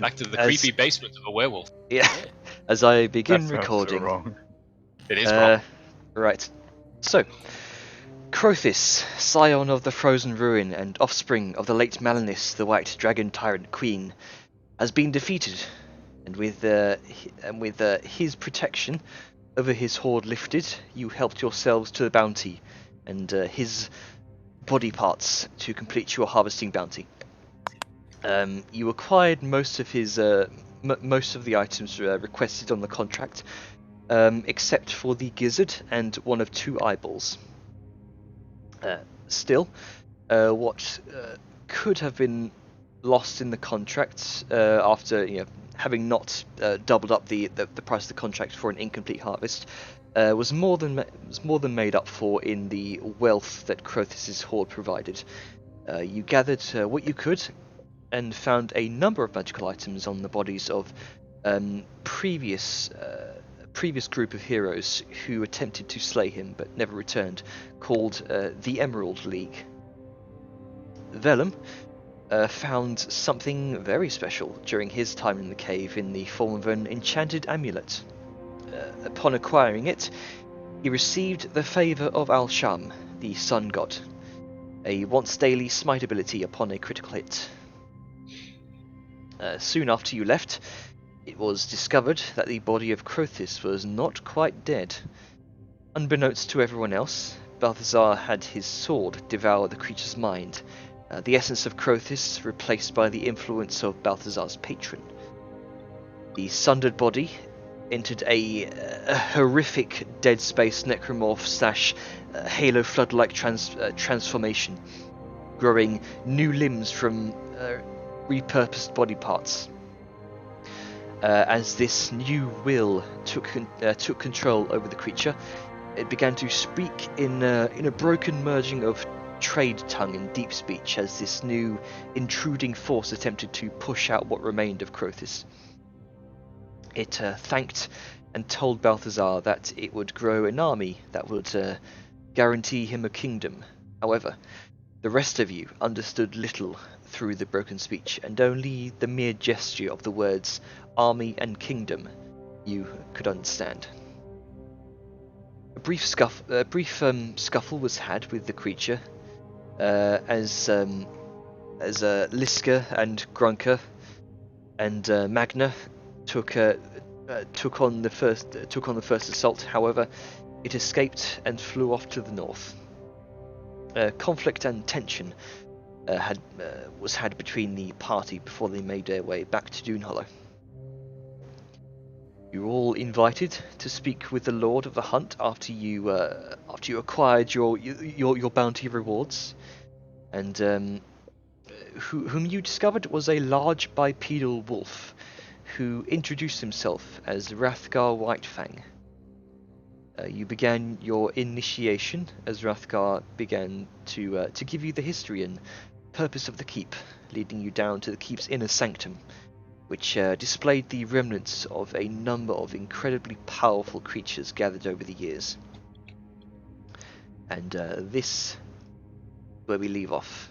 Back to the As- creepy basement of a werewolf. Yeah. As I begin That sounds recording. so wrong. It is wrong. Right. So, Crothis, scion of the Frozen Ruin and offspring of the late Melanis, the White Dragon Tyrant Queen, has been defeated, and with his protection over his horde lifted, you helped yourselves to the bounty, and his body parts to complete your harvesting bounty. You acquired most of his most of the items requested on the contract, except for the gizzard and one of 2 eyeballs. Still, what could have been lost in the contract after having not doubled up the price of the contract for an incomplete harvest was more than made up for in the wealth that Crothis' horde provided. You gathered what you could and found a number of magical items on the bodies of previous group of heroes who attempted to slay him but never returned, called the Emerald League. Vellum found something very special during his time in the cave in the form of an enchanted amulet. Upon acquiring it, he received the favour of Al-Sham, the sun god, a once daily smite ability upon a critical hit. Soon after you left, it was discovered that the body of Crothis was not quite dead. Unbeknownst to everyone else, Balthazar had his sword devour the creature's mind, the essence of Crothis replaced by the influence of Balthazar's patron. The sundered body entered a horrific Dead Space necromorph / Halo Flood-like transformation, growing new limbs from repurposed body parts. As this new will took control over the creature, it began to speak in a broken merging of trade tongue and deep speech as this new intruding force attempted to push out what remained of Crothis. It thanked and told Balthazar that it would grow an army that would guarantee him a kingdom. However, the rest of you understood little through the broken speech, and only the mere gesture of the words army and kingdom you could understand. A brief scuffle was had with the creature, as Liska and Grunker and Magna took on the first assault. However, it escaped and flew off to the north. Conflict and tension was had between the party before they made their way back to Dune Hollow. You were all invited to speak with the Lord of the Hunt after you acquired your bounty rewards, and whom you discovered was a large bipedal wolf who introduced himself as Rathgar Whitefang. You began your initiation as Rathgar began to give you the history and purpose of the keep, leading you down to the keep's inner sanctum, which displayed the remnants of a number of incredibly powerful creatures gathered over the years. And this, where we leave off.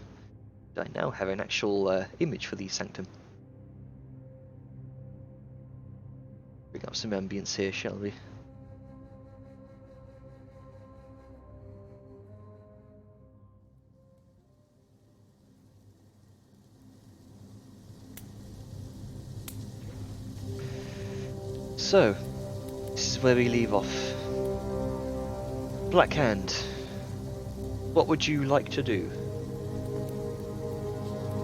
I now have an actual image for the sanctum. Bring up some ambience here, shall we? So, this is where we leave off. Blackhand, what would you like to do?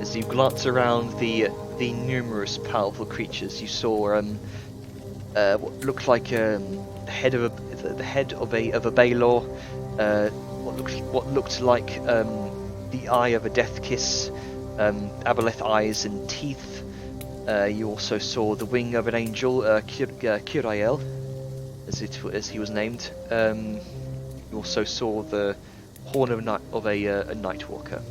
As you glance around the numerous powerful creatures, you saw what looked like the head of a Baelor, what looked like the eye of a Death Kiss, aboleth eyes and teeth. You also saw the wing of an angel, Kirael, as he was named. You also saw the horn of a Nightwalker.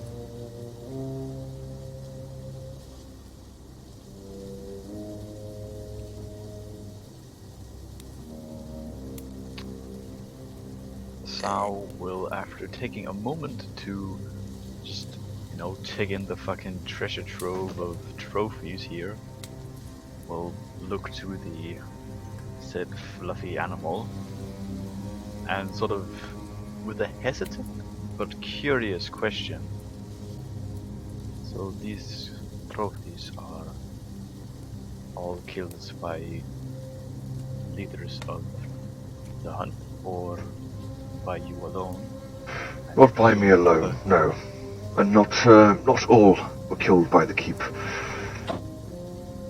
Sao will, after taking a moment to just, take in the fucking treasure trove of trophies here, will look to the said fluffy animal and sort of, with a hesitant but curious question. So these trophies are all killed by leaders of the hunt, or by you alone? Not by me alone, no. And not all were killed by the keep.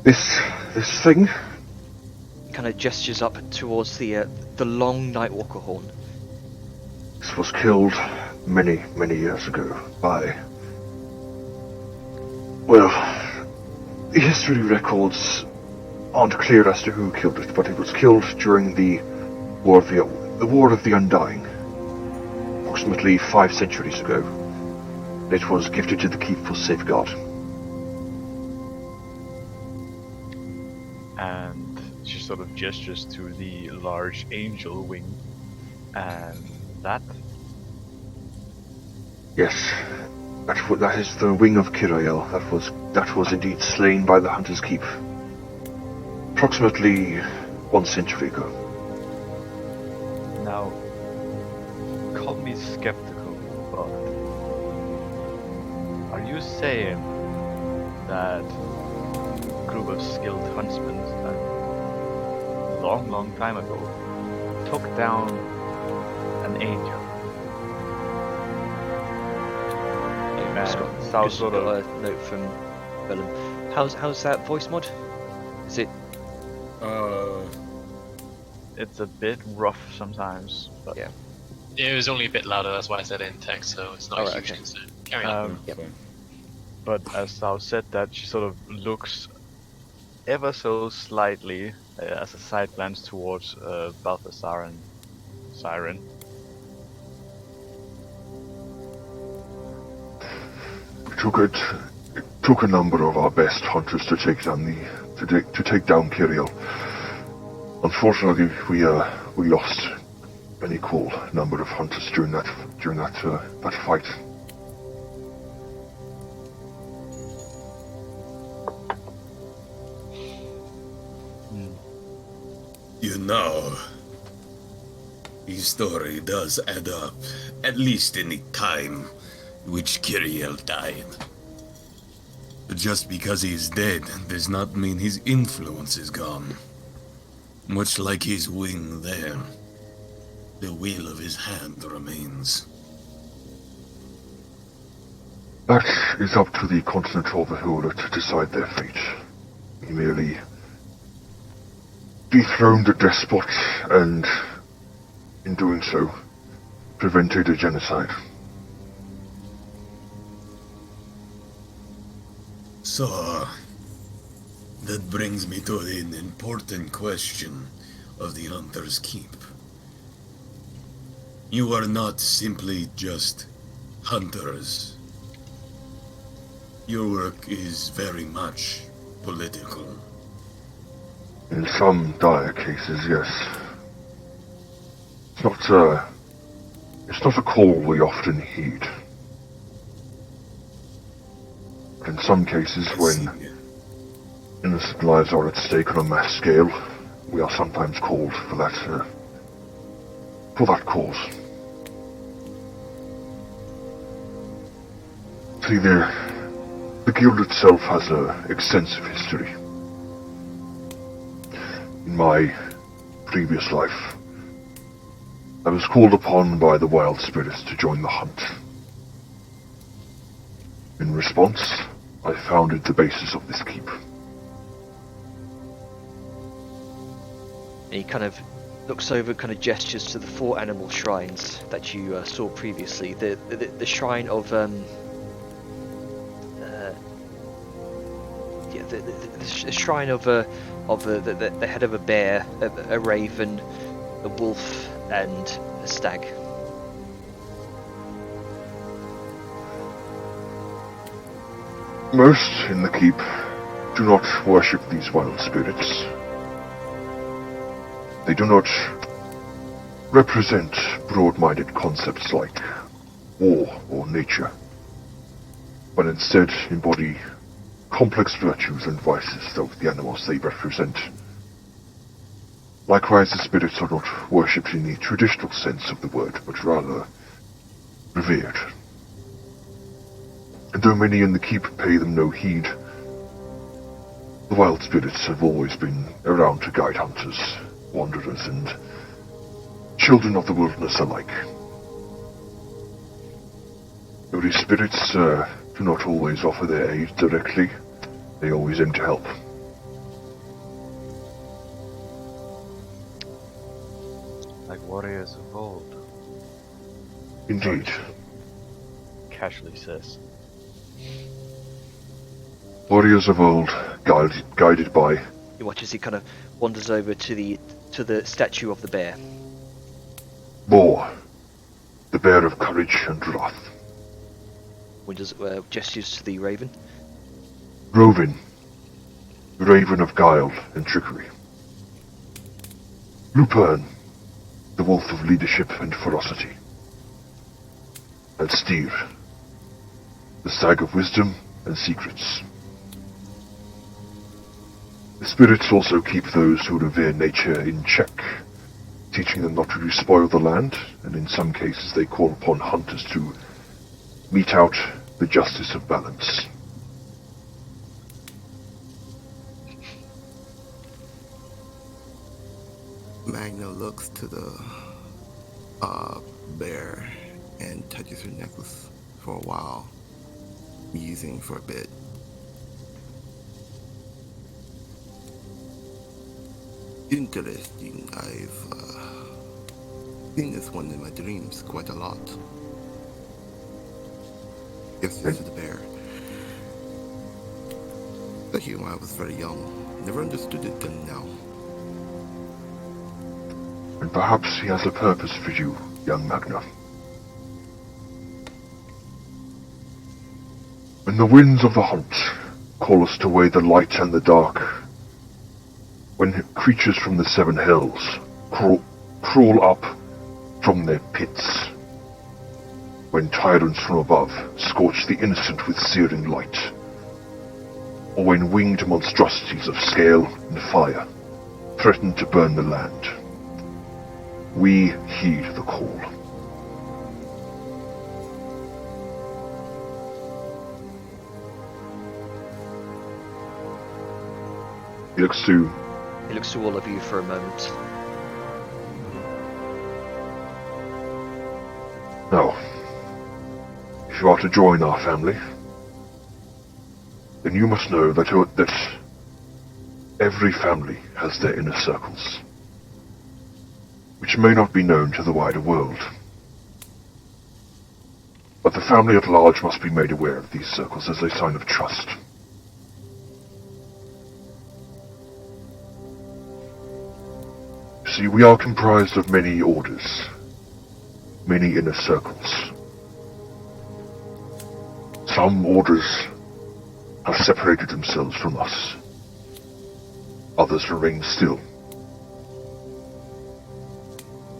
This thing? Kind of gestures up towards the long Nightwalker horn. This was killed many, many years ago by... Well, the history records aren't clear as to who killed it, but it was killed during the War of the Undying, approximately 5 centuries ago. It was gifted to the keep for safeguard. And she sort of gestures to the large angel wing, and that? Yes, that is the wing of Kirael. That was indeed slain by the Hunter's Keep, approximately 1 century ago. Now, call me skeptical, but are you saying that a group of skilled huntsmen a long time ago took down an angel? Just got a note from Bellum. How's that voice mod? Is it? It's a bit rough sometimes, but Yeah. It was only a bit louder, that's why I said it in text, so it's not a huge okay. concern. Carry on. Yep. But as Thou said that, she sort of looks ever so slightly as a side glance towards Balthazar and Siren. It took a number of our best hunters to take down Kiriel. Unfortunately, we lost an equal number of hunters during that fight. You know, his story does add up, at least in the time which Kiriel died. But just because he is dead does not mean his influence is gone. Much like his wing there, the will of his hand remains. That is up to the Continent Overholder to decide their fate. He merely dethroned a despot and, in doing so, prevented a genocide. So, that brings me to an important question of the Hunter's Keep. You are not simply just hunters. Your work is very much political. In some dire cases, yes. It's not a call we often heed. But in some cases, when innocent lives are at stake on a mass scale, we are sometimes called for that cause. See, the guild itself has an extensive history. In my previous life, I was called upon by the wild spirits to join the hunt. In response, I founded the basis of this keep. And he kind of looks over, kind of gestures to the 4 animal shrines that you saw previously. The shrine of the shrine of the head of a bear, a raven, a wolf, and a stag. Most in the keep do not worship these wild spirits. They do not represent broad-minded concepts like war or nature, but instead embody complex virtues and vices of the animals they represent. Likewise, the spirits are not worshipped in the traditional sense of the word, but rather revered. And though many in the keep pay them no heed, the wild spirits have always been around to guide hunters, wanderers, and children of the wilderness alike. Though these spirits do not always offer their aid directly, they always aim to help. Like warriors of old, Indeed. casually says. Warriors of old, guided by... You watch as he kind of wanders over to the statue of the bear. Boar, the bear of courage and wrath. Wanders, gestures to the raven. Rovin, raven of guile and trickery. Lupern, the wolf of leadership and ferocity. And Styr, the stag of wisdom and secrets. The spirits also keep those who revere nature in check, teaching them not to despoil the land, and in some cases they call upon hunters to mete out the justice of balance. Magna looks to the bear and touches her necklace for a while, musing for a bit. Interesting. I've seen this one in my dreams quite a lot. Yes, this is the bear. Especially when I was very young. Never understood it till now. And perhaps he has a purpose for you, young Magna. When the winds of the hunt call us to weigh the light and the dark, when creatures from the seven hells crawl up from their pits, when tyrants from above scorch the innocent with searing light, or when winged monstrosities of scale and fire threaten to burn the land, we heed the call. He looks to all of you for a moment. Now, if you are to join our family, then you must know that every family has their inner circles, which may not be known to the wider world. But the family at large must be made aware of these circles as a sign of trust. See, we are comprised of many orders, many inner circles. Some orders have separated themselves from us. Others remain still.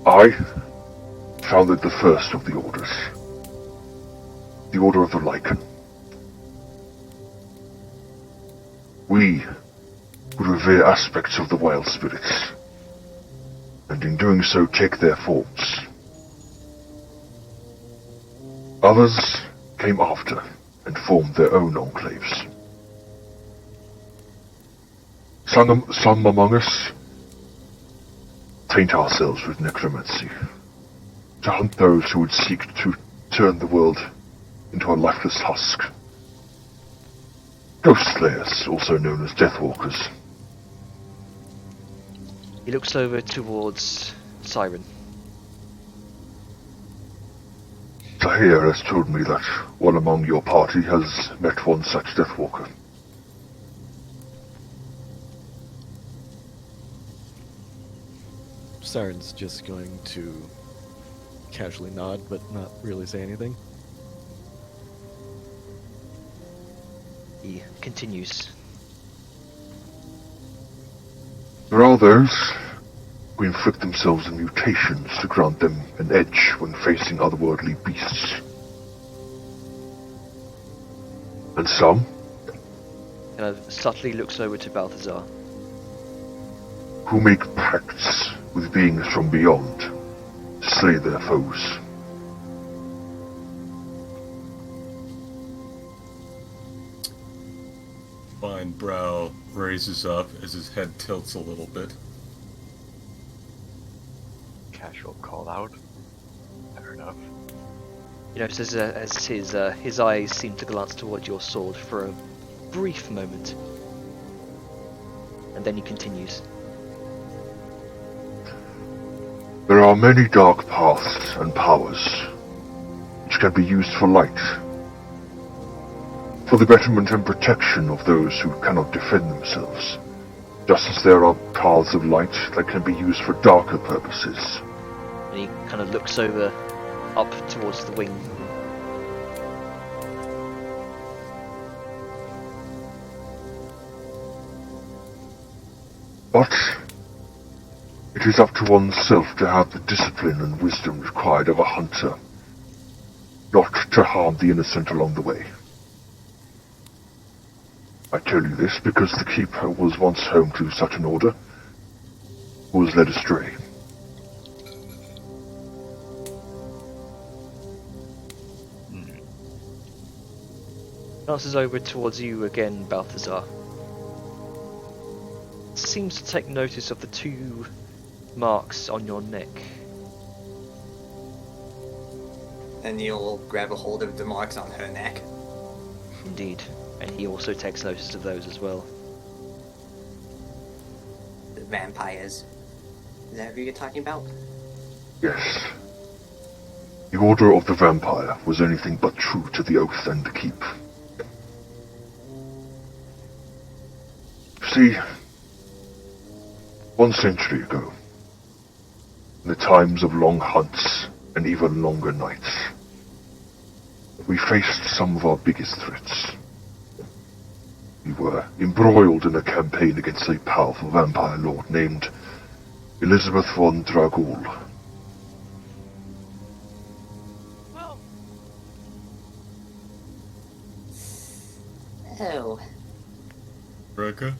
I founded the first of the orders, the Order of the Lycan. We revere aspects of the wild spirits, and in doing so take their forms. Others came after and formed their own enclaves. Some among us taint ourselves with necromancy, to hunt those who would seek to turn the world into a lifeless husk. Ghost slayers, also known as Deathwalkers. He looks over towards Siren. Tahir has told me that one among your party has met one such Deathwalker. Siren's just going to casually nod, but not really say anything. He continues. There are those who inflict themselves in mutations to grant them an edge when facing otherworldly beasts. And some kind of subtly looks over to Balthazar. Who make pacts with beings from beyond to slay their foes. Fine brow raises up as his head tilts a little bit. Casual call out. Fair enough. You notice as his eyes seem to glance toward your sword for a brief moment, and then he continues. There are many dark paths and powers which can be used for light, for the betterment and protection of those who cannot defend themselves, just as there are paths of light that can be used for darker purposes. And he kind of looks over, up towards the wing. But it is up to oneself to have the discipline and wisdom required of a hunter, not to harm the innocent along the way. I tell you this because the Keeper was once home to such an order, who was led astray. Glances over towards you again, Balthazar. Seems to take notice of the two marks on your neck. And you'll grab a hold of the marks on her neck. Indeed. And he also takes notice of those as well. The vampires. Is that who you're talking about? Yes. The Order of the Vampire was anything but true to the oath and the keep. See, 1 century ago, in the times of long hunts and even longer nights, we faced some of our biggest threats. We were embroiled in a campaign against a powerful vampire lord named Elizabeth von Dragul. Oh. Rebecca?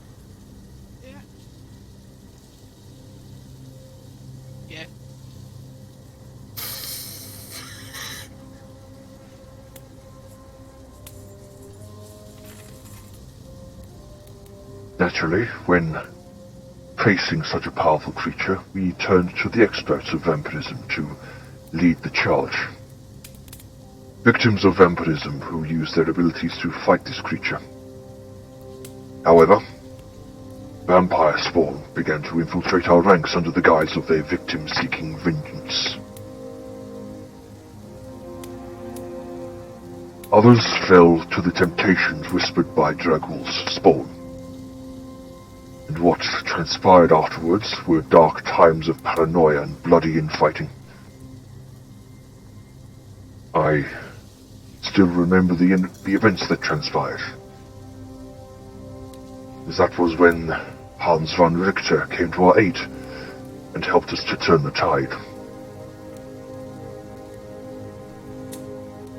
Yeah. Naturally, when facing such a powerful creature, we turned to the experts of vampirism to lead the charge. Victims of vampirism who use their abilities to fight this creature. However, vampire spawn began to infiltrate our ranks under the guise of their victims seeking vengeance. Others fell to the temptations whispered by Dragul's spawn. And what transpired afterwards were dark times of paranoia and bloody infighting. I still remember the events that transpired. That was when Hans von Richter came to our aid and helped us to turn the tide.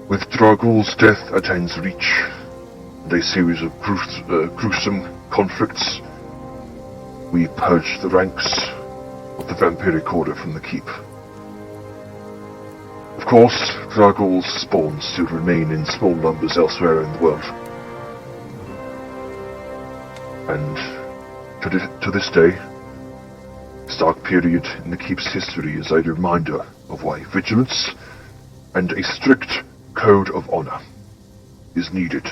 With Dragul's death at Hend's Reach and a series of gruesome conflicts, we purged the ranks of the vampiric order from the keep. Of course, Dragul's spawn still remain in small numbers elsewhere in the world. And to this day, this dark period in the keep's history is a reminder of why vigilance and a strict code of honor is needed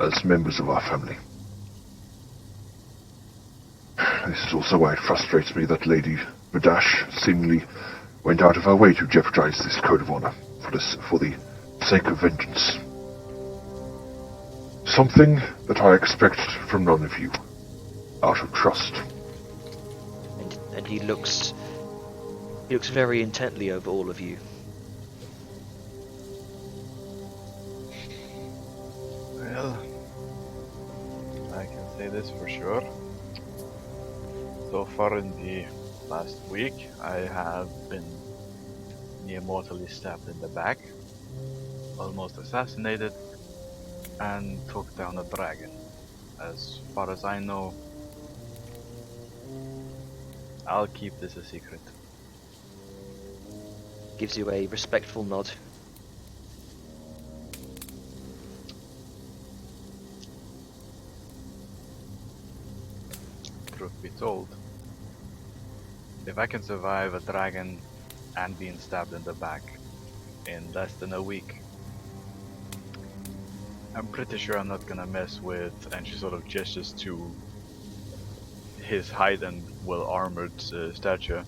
as members of our family. This is also why it frustrates me that Lady Radash seemingly went out of her way to jeopardize this code of honor for the sake of vengeance. Something that I expect from none of you, out of trust. And he looks very intently over all of you. Well, I can say this for sure. So far in the last week, I have been near mortally stabbed in the back, almost assassinated, and took down a dragon. As far as I know, I'll keep this a secret. Gives you a respectful nod. Truth be told, if I can survive a dragon and being stabbed in the back in less than a week, I'm pretty sure I'm not gonna mess with, and she sort of gestures to his height and well-armored stature,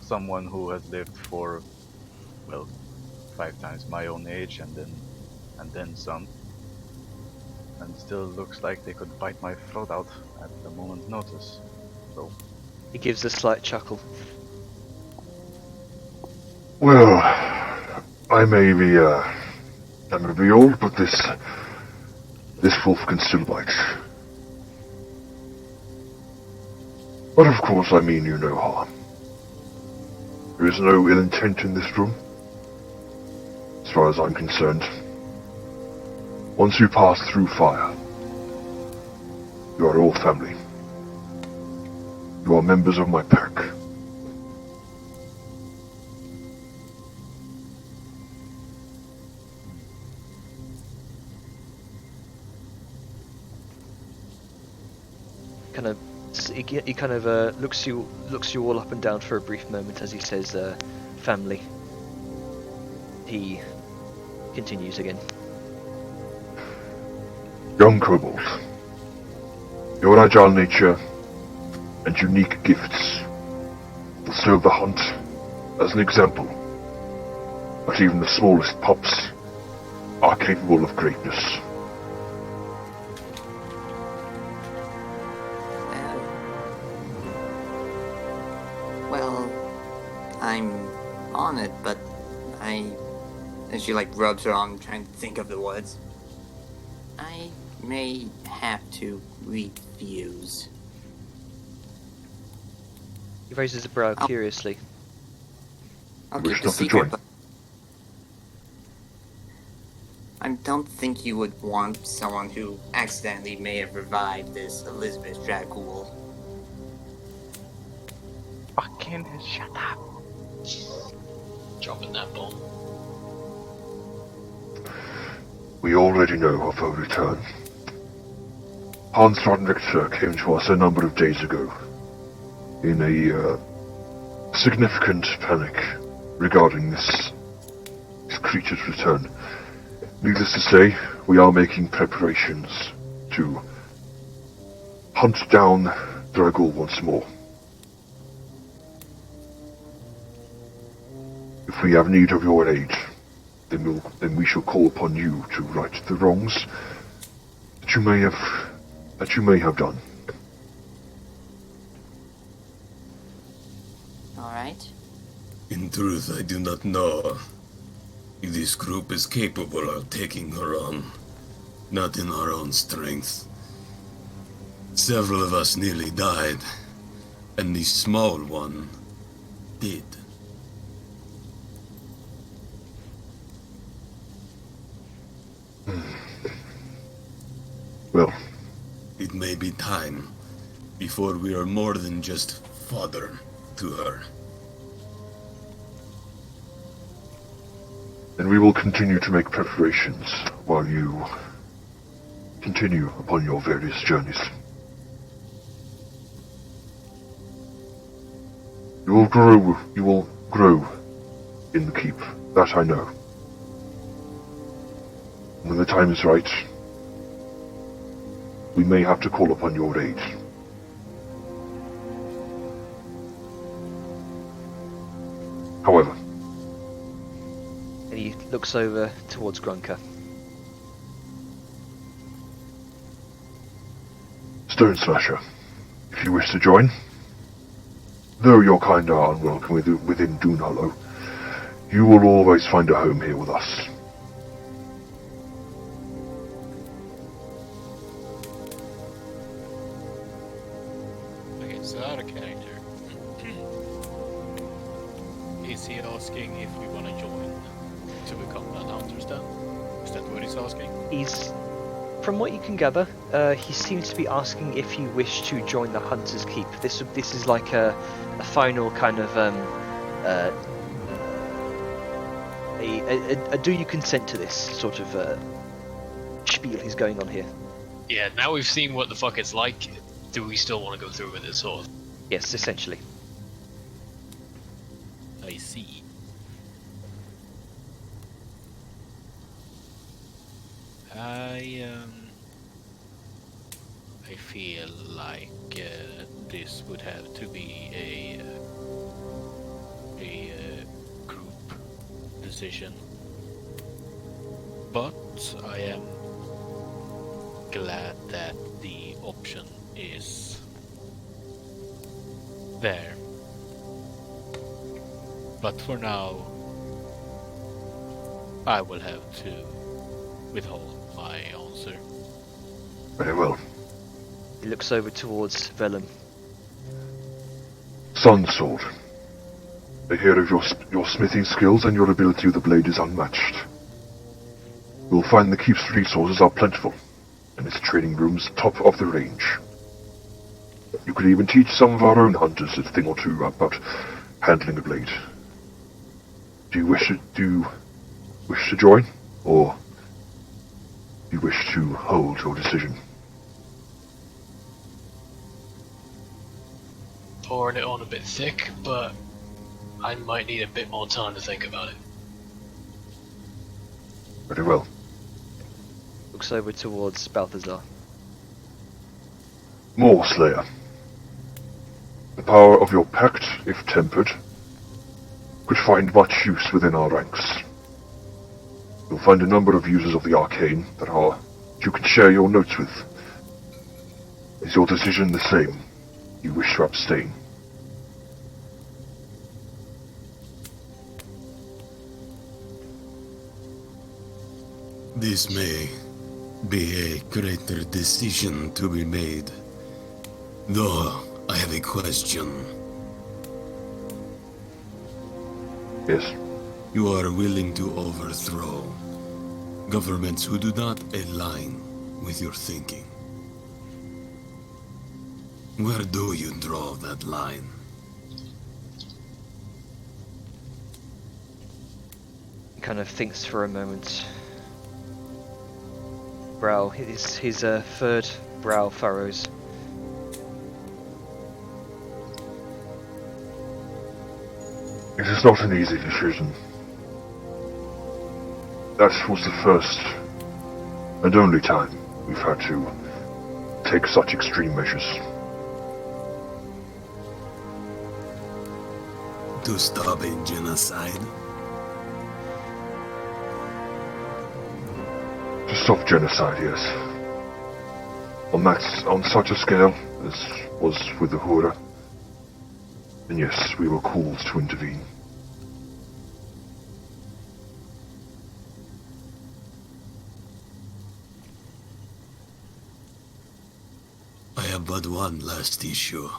someone who has lived for, well, 5 times my own age and then some, and still looks like they could bite my throat out at the moment's notice. So He gives a slight chuckle. Well, I may be old, but this wolf can still bite. But of course I mean you no harm. There is no ill intent in this room, as far as I'm concerned. Once you pass through fire, you are all family. You are members of my pack. He kind of looks you all up and down for a brief moment as he says, "Family." He continues again. Young kobold, your agile nature and unique gifts will serve the hunt as an example that even the smallest pups are capable of greatness. Well, I'm on it, but and she like rubs her arm trying to think of the words. I may have to refuse. He raises a brow curiously. I'll Wish keep the not to secret, join. but I don't think you would want someone who accidentally may have revived this Elizabeth Dracul. fucking shut up. Dropping that bomb. We already know of her return. Hans Richter came to us a number of days ago in a significant panic regarding this creature's return. Needless to say, we are making preparations to hunt down Dragul once more. If we have need of your aid, then we shall call upon you to right the wrongs that you may have done. Alright. In truth, I do not know if this group is capable of taking her on. Not in our own strength. Several of us nearly died, and the small one did. Well, It may be time before we are more than just fodder to her. then we will continue to make preparations while you continue upon your various journeys. You will grow in the keep, that I know. When the time is right, we may have to call upon your aid. However, And he looks over towards Grunker. Stone Smasher, if you wish to join, though your kind are unwelcome within Dune Hollow, you will always find a home here with us. Okay, so out of character. Is he asking if we want to join to become hunters then? Is that what he's asking? He's From what you can gather, he seems to be asking if you wish to join the Hunter's Keep. This is like a final kind of a do you consent to this sort of spiel he's going on here. Yeah, now we've seen what the fuck it's like, do we still want to go through with it, sort of? Yes, essentially. I see. I feel like this would have to be a group decision, but I am glad that the option is there. But for now, I will have to withhold my answer. Very well. He looks over towards Vellum. Sun Sword. I hear of your smithing skills, and your ability with the blade is unmatched. You'll find the keep's resources are plentiful, and its training rooms top of the range. You could even teach some of our own hunters a thing or two about handling a blade. Do you wish to join, or do you wish to hold your decision? Pouring it on a bit thick, but I might need a bit more time to think about it. Very well. Looks over towards Balthazar. More, Slayer. The power of your pact, if tempered, could find much use within our ranks. You'll find a number of users of the arcane that you can share your notes with. Is your decision the same? You wish to abstain? This may be a greater decision to be made. Though, I have a question. Yes. You are willing to overthrow governments who do not align with your thinking. Where do you draw that line? He kind of thinks for a moment. His third brow furrows. It is not an easy decision. That was the first and only time we've had to take such extreme measures. To stop a genocide? To stop genocide, yes. On such a scale as was with the Hura. And yes, we were called to intervene. I have but one last issue.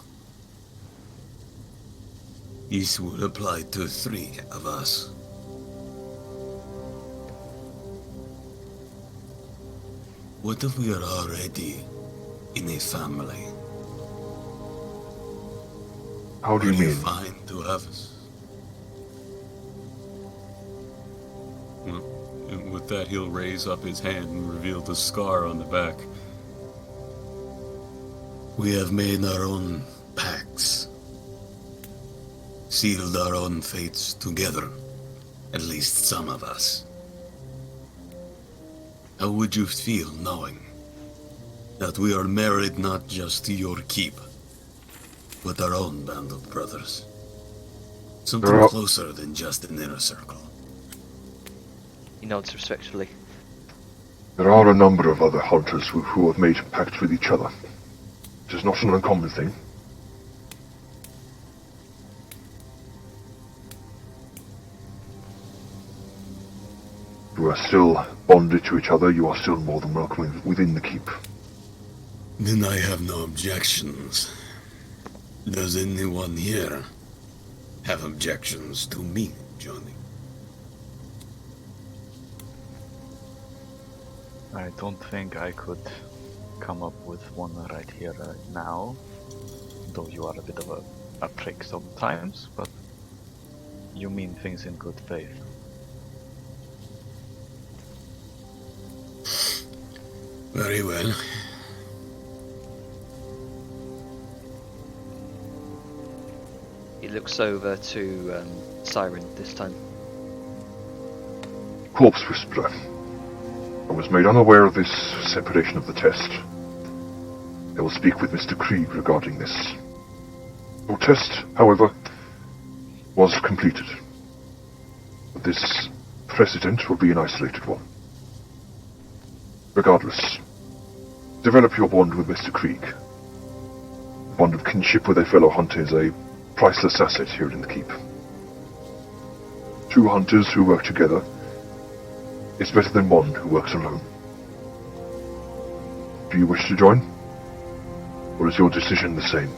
This would apply to 3 of us. What if we are already in a family? How do you Are you mean? fine to have us? And with that, he'll raise up his hand and reveal the scar on the back. We have made our own pacts. Sealed our own fates together. At least some of us. How would you feel knowing that we are married not just to your keep, but our own band of brothers? Something closer than just an inner circle. He nods respectfully. There are a number of other hunters who have made pacts with each other. It is not an uncommon thing. You are still bonded to each other, you are still more than welcome within the keep. Then I have no objections. Does anyone here have objections to me joining? I don't think I could come up with one right here, right now. Though you are a bit of a prick sometimes, but you mean things in good faith. Very well. He looks over to Siren this time. Corpse Whisperer. I was made unaware of this separation of the test. I will speak with Mr. Krieg regarding this. Your test, however, was completed. But this precedent will be an isolated one. Regardless, develop your bond with Mr. Krieg. The bond of kinship with a fellow hunter is a priceless asset here in the keep. Two hunters who work together is better than one who works alone. Do you wish to join? Or is your decision the same?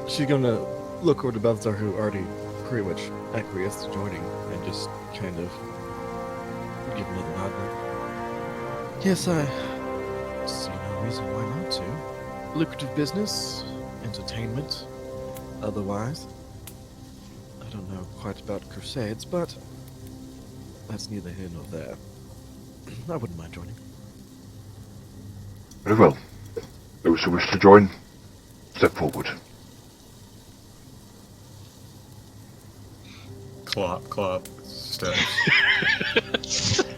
She's gonna look over to Balthazar, who already pretty much acquiesced to joining, and just kind of give another nod. Like, yes, I see no reason why not to. Lucrative business, entertainment, otherwise. I don't know quite about crusades, but that's neither here nor there. I wouldn't mind joining. Very well. Those who wish to join, step forward. Clop, clop, steps.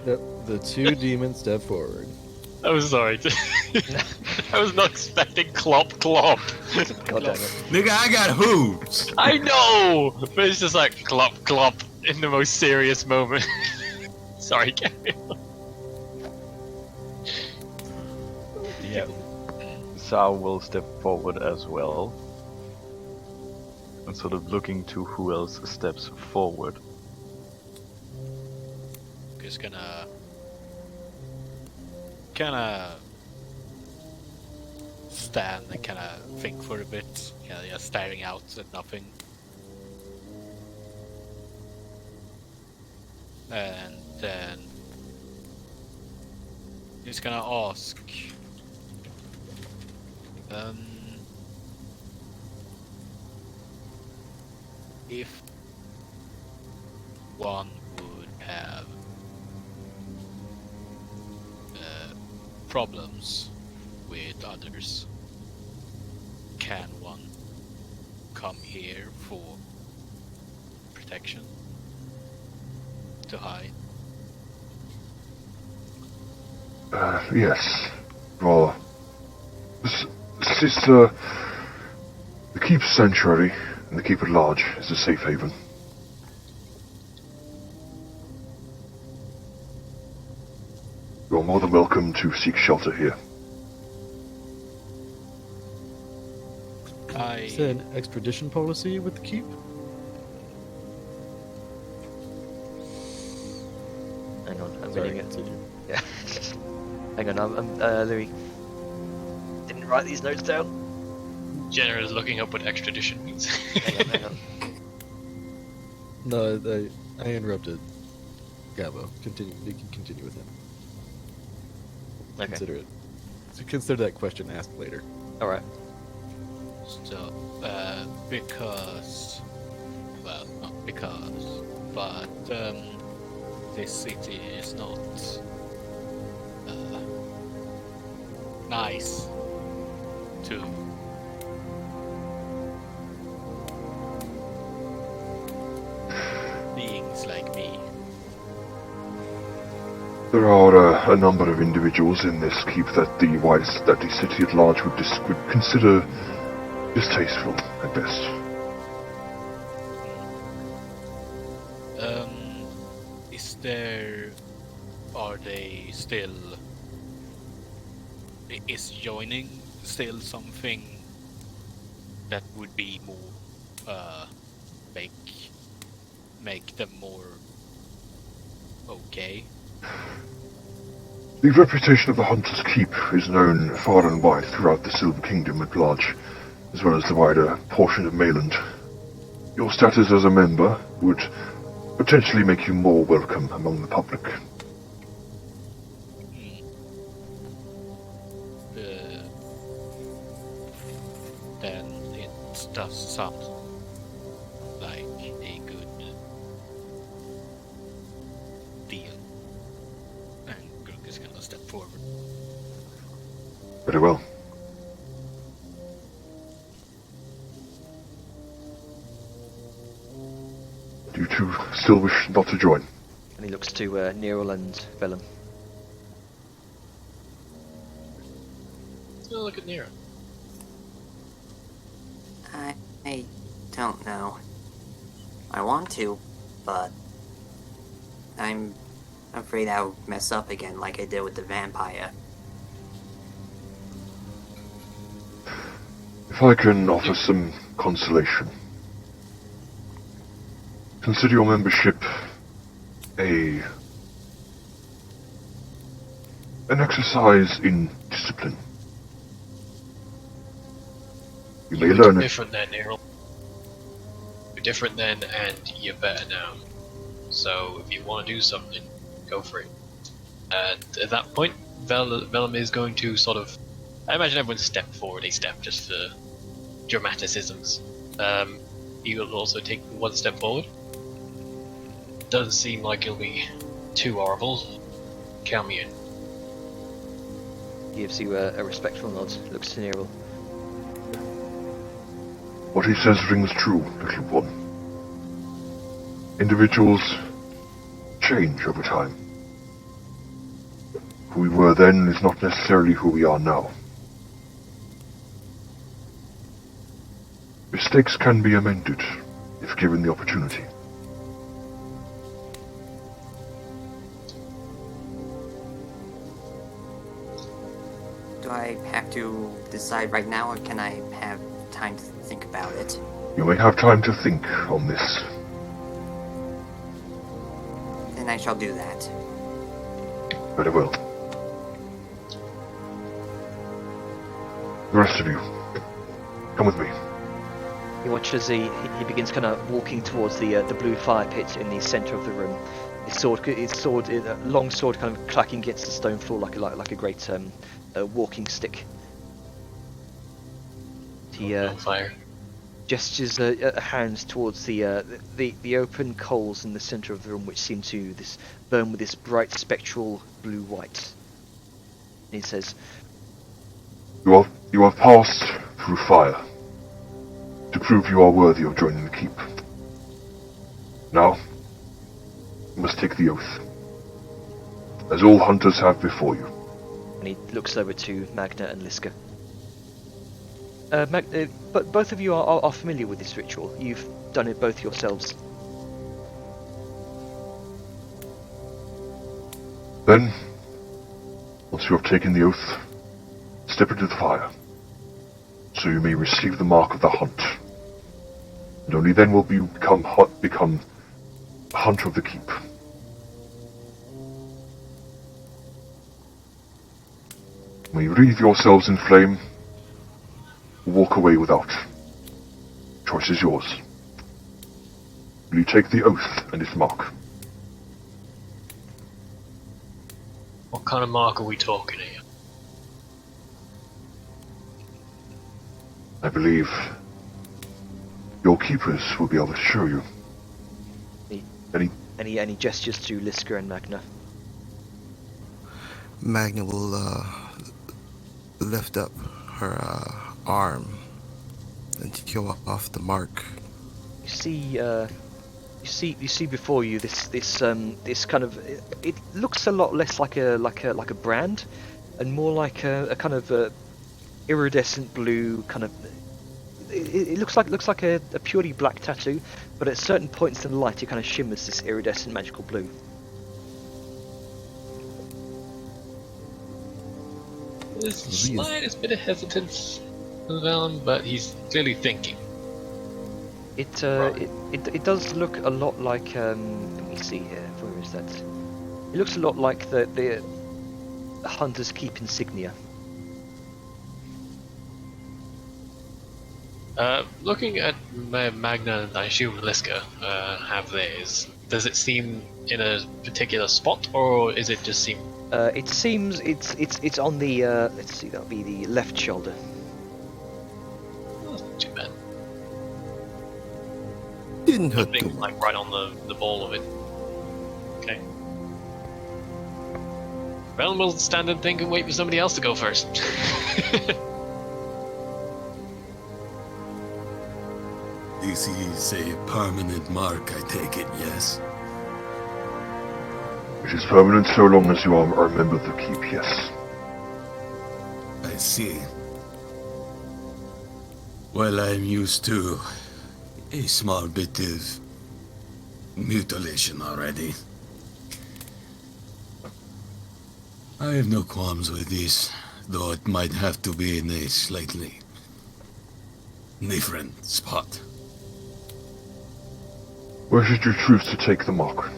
The two demons step forward. I'm sorry. I was not expecting clop clop. God damn it. Nigga, I got hooves! I know! But it's just like clop clop in the most serious moment. Sorry, Gary. Yeah. Sao will step forward as well. And sort of looking to who else steps forward. Just gonna stand and kind of think for a bit. Yeah, just staring out at nothing. And then he's gonna ask, if one would have problems with others, can one come here for protection? To hide? Yes. Well, this is the keep sanctuary, and the keep at large is a safe haven. You are more than welcome to seek shelter here. Is there an extradition policy with the keep? Hang on, I'm Sorry, reading it. continue. Yeah. Hang on, Louis. Didn't write these notes down. Jenna is looking up what extradition means. Hang on. No, I interrupted Gabo. Continue. You can continue with him. Okay. Consider it. So consider that question asked later. Alright. So, because, well, not because, but this city is not nice to beings like me. There are a number of individuals in this keep that the city at large would consider distasteful at best. Are they still, is joining still something that would be more, make them more okay? The reputation of the Hunter's Keep is known far and wide throughout the Silver Kingdom at large, as well as the wider portion of Mayland. Your status as a member would potentially make you more welcome among the public. Then it does sound like a good deal. And Grug is gonna step forward. Very well. Do you two still wish not to join? And he looks to Neril and Vellum. Let's go look at Nero. I don't know. I want to, but I'm afraid I'll mess up again like I did with the vampire. If I can offer some consolation, consider your membership an exercise in discipline. You may learn it. Different then, Nero. You're different then, and you're better now. So if you want to do something, go for it. And at that point, Vellum is going to sort of. I imagine everyone step forward a step just for dramaticisms. He will also take one step forward. Doesn't seem like it'll be too horrible. Count me in. Gives you a respectful nod. Looks to Neril. What he says rings true, little one. Individuals change over time. Who we were then is not necessarily who we are now. Mistakes can be amended, if given the opportunity. Do I have to decide right now, or can I have time to think about it? You may have time to think on this. Then I shall do that. Very well. The rest of you, come with me. You watch as he begins kind of walking towards the blue fire pit in the centre of the room. His long sword kind of clacking against the stone floor like a great walking stick. He fire. gestures a hand towards the open coals in the centre of the room, which seem to burn with this bright spectral blue-white. And he says, You have passed through fire to prove you are worthy of joining the keep. Now, you must take the oath, as all hunters have before you. and he looks over to Magna and Liska. But both of you are familiar with this ritual. You've done it both yourselves. Then, once you have taken the oath, step into the fire, so you may receive the mark of the hunt. And only then will you become a hunter of the keep. When you wreathe yourselves in flame, walk away without. Choice is yours. Will you take the oath and its mark? What kind of mark are we talking here? I believe your keepers will be able to show you. And he gestures to Liska and Magna. Magna will lift up her arm and kill off the mark. You see before you this kind of it looks a lot less like a brand, and more like a kind of iridescent blue kind of. It looks like a purely black tattoo, but at certain points in the light, it kind of shimmers this iridescent magical blue. There's the slightest bit of hesitance with Vellum, but he's clearly thinking. It does look a lot like let me see here. Where is that? It looks a lot like the Hunter's Keep insignia. Looking at Magna and I assume Liska have theirs, does it seem in a particular spot, or is it just seem? It seems it's on the let's see, that'll be the left shoulder. That's not too bad. Didn't hurt too Nothing much. like right on the ball of it. Okay. Well, we'll stand and think and wait for somebody else to go first. This is a permanent mark, I take it, yes? It is permanent so long as you are a member of the keep, yes. I see. Well, I'm used to a small bit of mutilation already. I have no qualms with this, though it might have to be in a slightly different spot. Where should you choose to take the mark?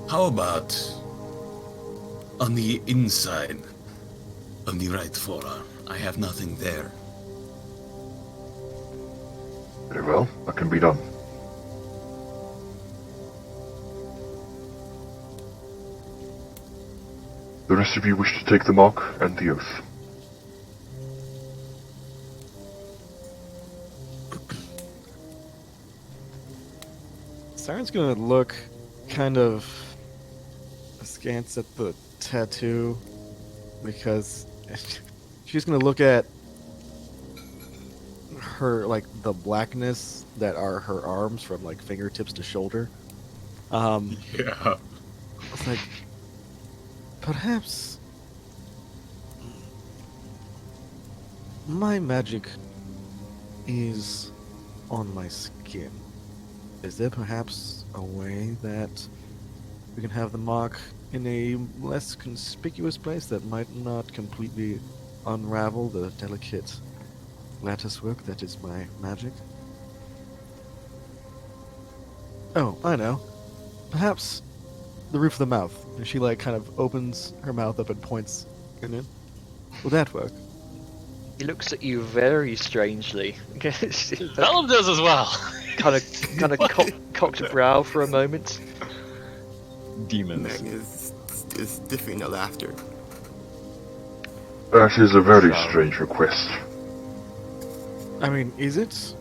How about on the inside of the right forearm? I have nothing there. Very well, that can be done. The rest of you wish to take the mark and the oath. Siren's gonna look kind of askance at the tattoo because she's gonna look at her, like, the blackness that are her arms from, like, fingertips to shoulder. Yeah. It's like, perhaps my magic is on my skin. Is there perhaps a way that we can have the mark in a less conspicuous place that might not completely unravel the delicate lattice work that is my magic? Oh, I know. Perhaps the roof of the mouth. And she, like, kind of opens her mouth up and points in it. Will that work? He looks at you very strangely. Vellum does as well. kind of cocked a brow for a moment. Demons. Magna is differing a laughter. That is a very strange request. I mean, is it?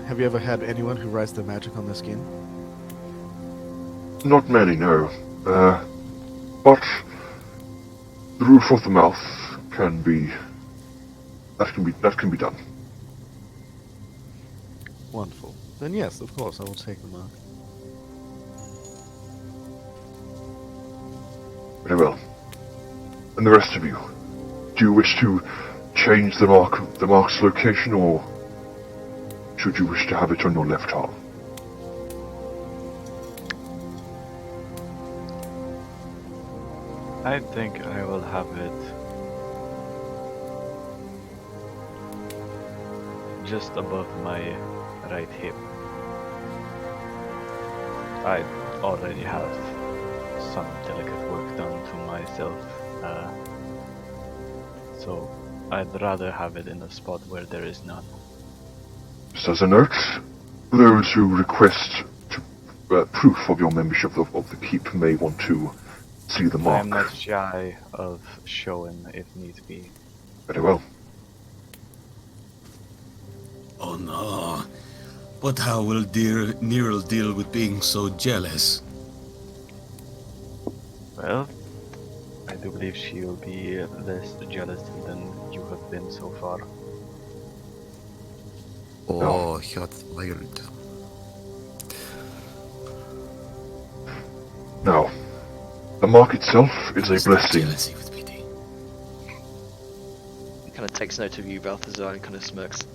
Have you ever had anyone who writes their magic on their skin? Not many, no. But the roof of the mouth can be. That can be done. Wonderful. Then yes, of course, I will take the mark. Very well. And the rest of you, do you wish to change the mark's location, or should you wish to have it on your left arm? I think I will have it just above my right hip. I already have some delicate work done to myself, so I'd rather have it in a spot where there is none. Just as a note, those who request proof of your membership of the keep may want to see the I mark. am not shy of showing if need be. Very well. Oh no. But how will dear Nero deal with being so jealous? Well, I do believe she will be less jealous than you have been so far. Oh, shots fired. Now, the mark itself is a blessing. Jealousy with pity. He kind of takes note of you, Balthazar, and kind of smirks.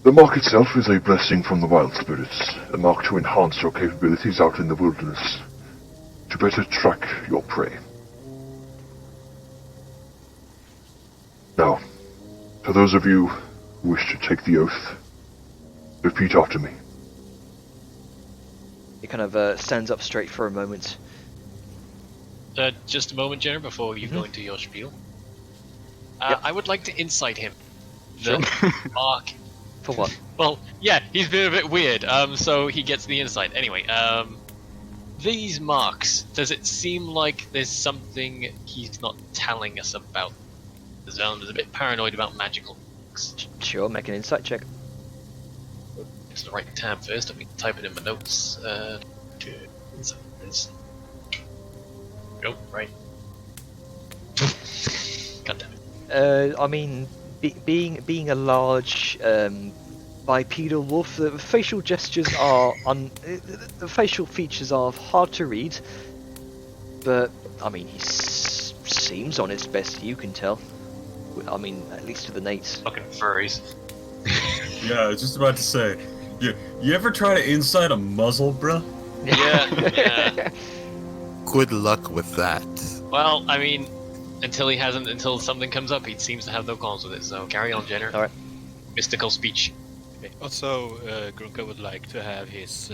The mark itself is a blessing from the wild spirits, a mark to enhance your capabilities out in the wilderness, to better track your prey. Now, to those of you who wish to take the oath, repeat after me. He kind of stands up straight for a moment. Just a moment, Jenner, before you go into your spiel. I would like to insight him. Mark. For what? Well, yeah, he's been a bit weird. So he gets the insight. Anyway, these marks. Does it seem like there's something he's not telling us about? The Vellum is a bit paranoid about magical marks. Sure, make an insight check. It's the right tab first. Let me type it in my notes. Insight. Nope, right. God damn it. I mean, being a large bipedal wolf, the facial gestures are the facial features are hard to read. But I mean, he seems on his best. You can tell. I mean, at least with the Nates. Fucking furries. Yeah, I was just about to say. You ever try to inside a muzzle, bruh? Yeah. Good luck with that. Well, I mean, until something comes up, he seems to have no qualms with it. So carry on, Jenner. All right. Mystical speech. Okay. Also, Grunka would like to have his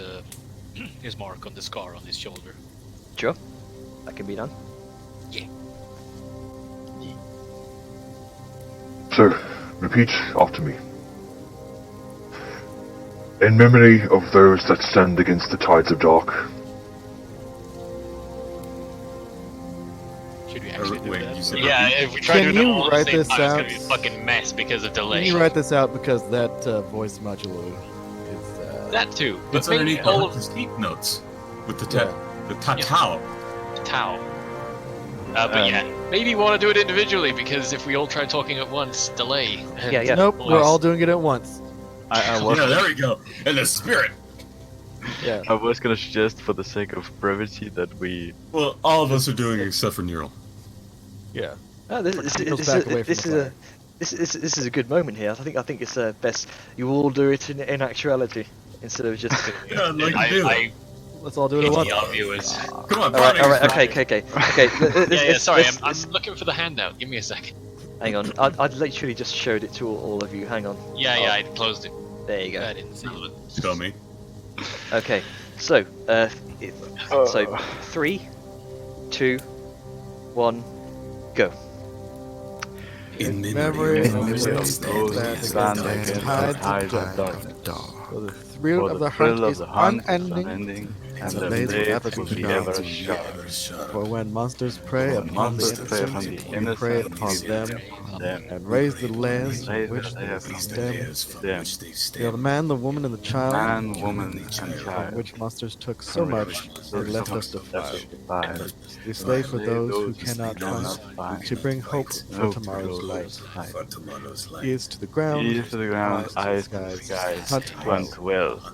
his mark on the scar on his shoulder. Sure, that can be done. So, repeat after me. In memory of those that stand against the tides of dark, Should we actually do Wait, that? you said Yeah, if we try Can to do them you all at the write same this time, it's out? gonna be a fucking mess because of Can delay. you write this out because that voice modulo is That too, but It's maybe underneath all all of the sleep notes with the Yeah. the tatao. Tau. But yeah, maybe you want to do it individually because if we all try talking at once, delay. Yeah. Nope, we're all doing it at once. I was Yeah, there we go. And the spirit. Yeah. I was gonna suggest, for the sake of brevity, that we. Well, all of us are doing it except for Neural. Yeah. Oh, this back away from is the this is a good moment here. I think it's best you all do it in actuality instead of just. Yeah, I'd like to do that. Let's all do it at once. Our viewers. Come on, All right. Bonnie. Okay. Sorry, I'm looking for the handout. Give me a second. Hang on. I'd literally just showed it to all of you. Hang on. Yeah, I closed it. There you I go. didn't see it. Dummy. Okay. So, so 3, 2, 1, go. In memory memory of of those those that stand against against the the tides tides of of dark. For the thrill For of the thrill hunt of is the hunt is unending, and the blade blade will never will be be sharp. ever sharp. For when monsters prey When upon the monsters prey upon the innocent, you prey innocent, upon you them, them, and raise the layers from raise which the they layers have from stemmed. them. You are the man, the woman, and the child, Man, woman, and from child. which monsters took so much they left us defiled. Defiled. We slay for those who cannot cannot find, find, to bring hope for hope tomorrow's for light. For tomorrow's life. Ears to the ground, Ears to the ground, eyes to the eyes skies, hunt well. hunt well.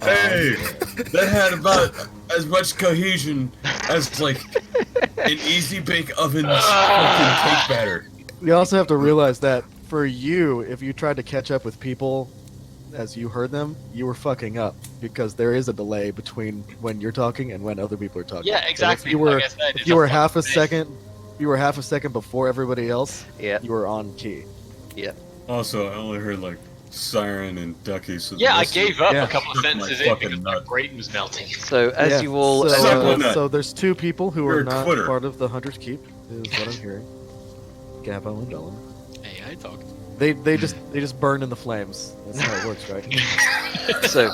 Hey, that had about as much cohesion as like an easy bake oven's fucking cake batter. You also have to realize that for you, if you tried to catch up with people as you heard them, you were fucking up because there is a delay between when you're talking and when other people are talking. Yeah, So exactly. if you were, Like I said, if it's you a were half a fucking second, you were half a second before everybody else. Yeah. You were on key. Also, I only heard like siren and ducky. So the Yeah, I rest of gave it- up Yeah. a couple of Suck my sentences in fucking because my nut. brain was melting. So as Yeah, you all, so, Suck my nut. so there's two people who You're are a not quitter. part of the Hunter's Keep, is what I'm hearing. Gabbo and Bellum. Hey, I talked. They just burn in the flames. That's how it works, right? so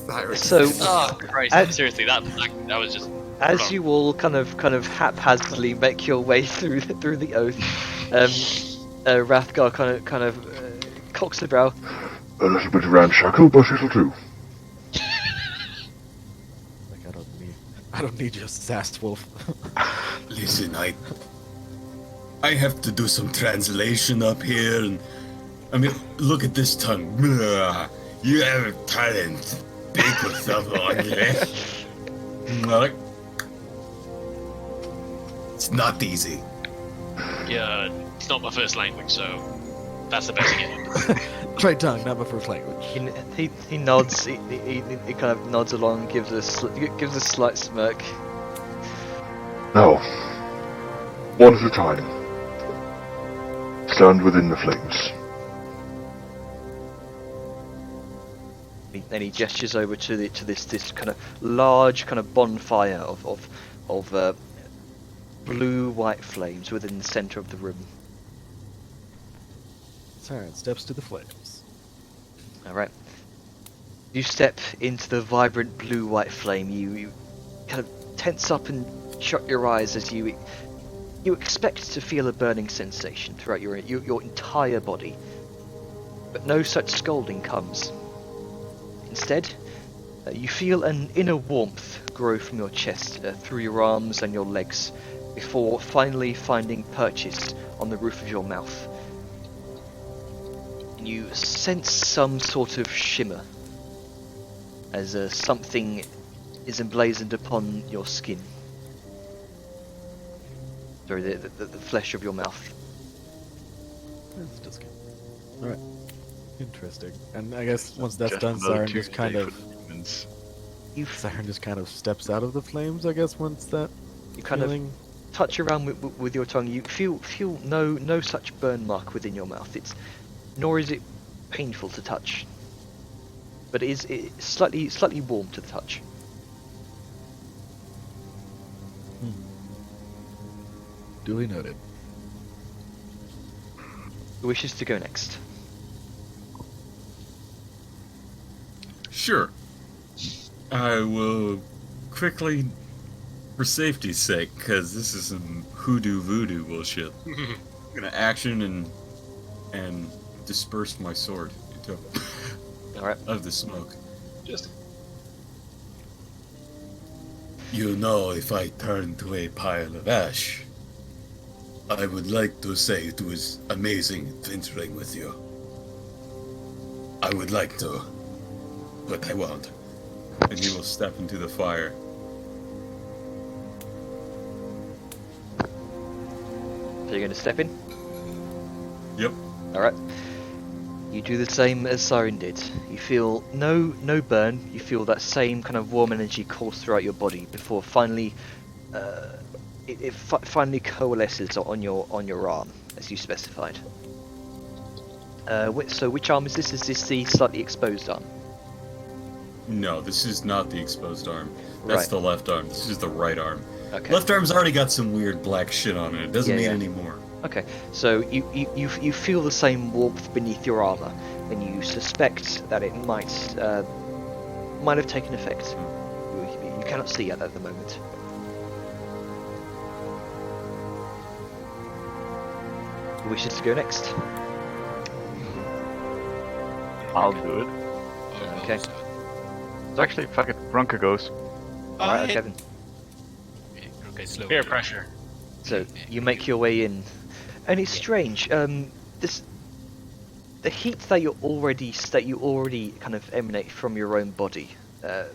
Cyrus. so Oh Christ! And- Seriously, that was just. as you all kind of haphazardly make your way through the oath, Rathgar kind of cocks the brow. a little bit ramshackle, but it'll do. Like I don't need your sassed wolf. Listen, I have to do some translation up here, and I mean, look at this tongue. Blah. You have talent. Big with something on it. Like, it's not easy. Yeah, it's not my first language, so that's the best I get. Trade tongue, not my first language. He nods. He kind of nods along, gives a slight smirk. Now, one at a time. Stand within the flames. and he gestures over to this kind of large kind of bonfire of blue-white flames within the center of the room. Siren steps to the flames. All right. You step into the vibrant blue-white flame. You kind of tense up and shut your eyes as you expect to feel a burning sensation throughout your entire body, but no such scalding comes. Instead, you feel an inner warmth grow from your chest through your arms and your legs, before finally finding purchase on the roof of your mouth. And you sense some sort of shimmer as something is emblazoned upon your skin. Sorry, the flesh of your mouth. That's just good. Alright. Interesting. And I guess once that's Just done, another Siren just Tuesday kind for of the demons. Siren just kind of steps out of the flames, I guess, once that You kind feeling... of touch around with your tongue. You feel no such burn mark within your mouth. Nor is it painful to touch, but it's slightly warm to the touch. Duly noted. Who wishes to go next? Sure. I will quickly, for safety's sake, because this is some hoodoo voodoo bullshit. I'm gonna action and disperse my sword into All right. of the smoke. Just You know, if I turn to a pile of ash, I would like to say it was amazing adventuring with you. I would like to, but I won't. And he will step into the fire. So you're going to step in. Yep. All right. You do the same as Siren did. You feel no burn. You feel that same kind of warm energy course throughout your body before finally, it finally coalesces on your arm as you specified. So which arm is this? Is this the slightly exposed arm? No, this is not the exposed arm. That's Right. the left arm. This is the right arm. Okay. Left arm's already got some weird black shit on it. It doesn't Yeah, need yeah. any more. Okay, so you feel the same warmth beneath your armor, and you suspect that it might have taken effect. You cannot see it at the moment. Who wishes to go next? I'll do it. Okay. Actually, fuck it. Bronca goes. Alright, Kevin. Okay, slow. peer pressure. So you make your way in, and it's strange. The heat that you already kind of emanate from your own body,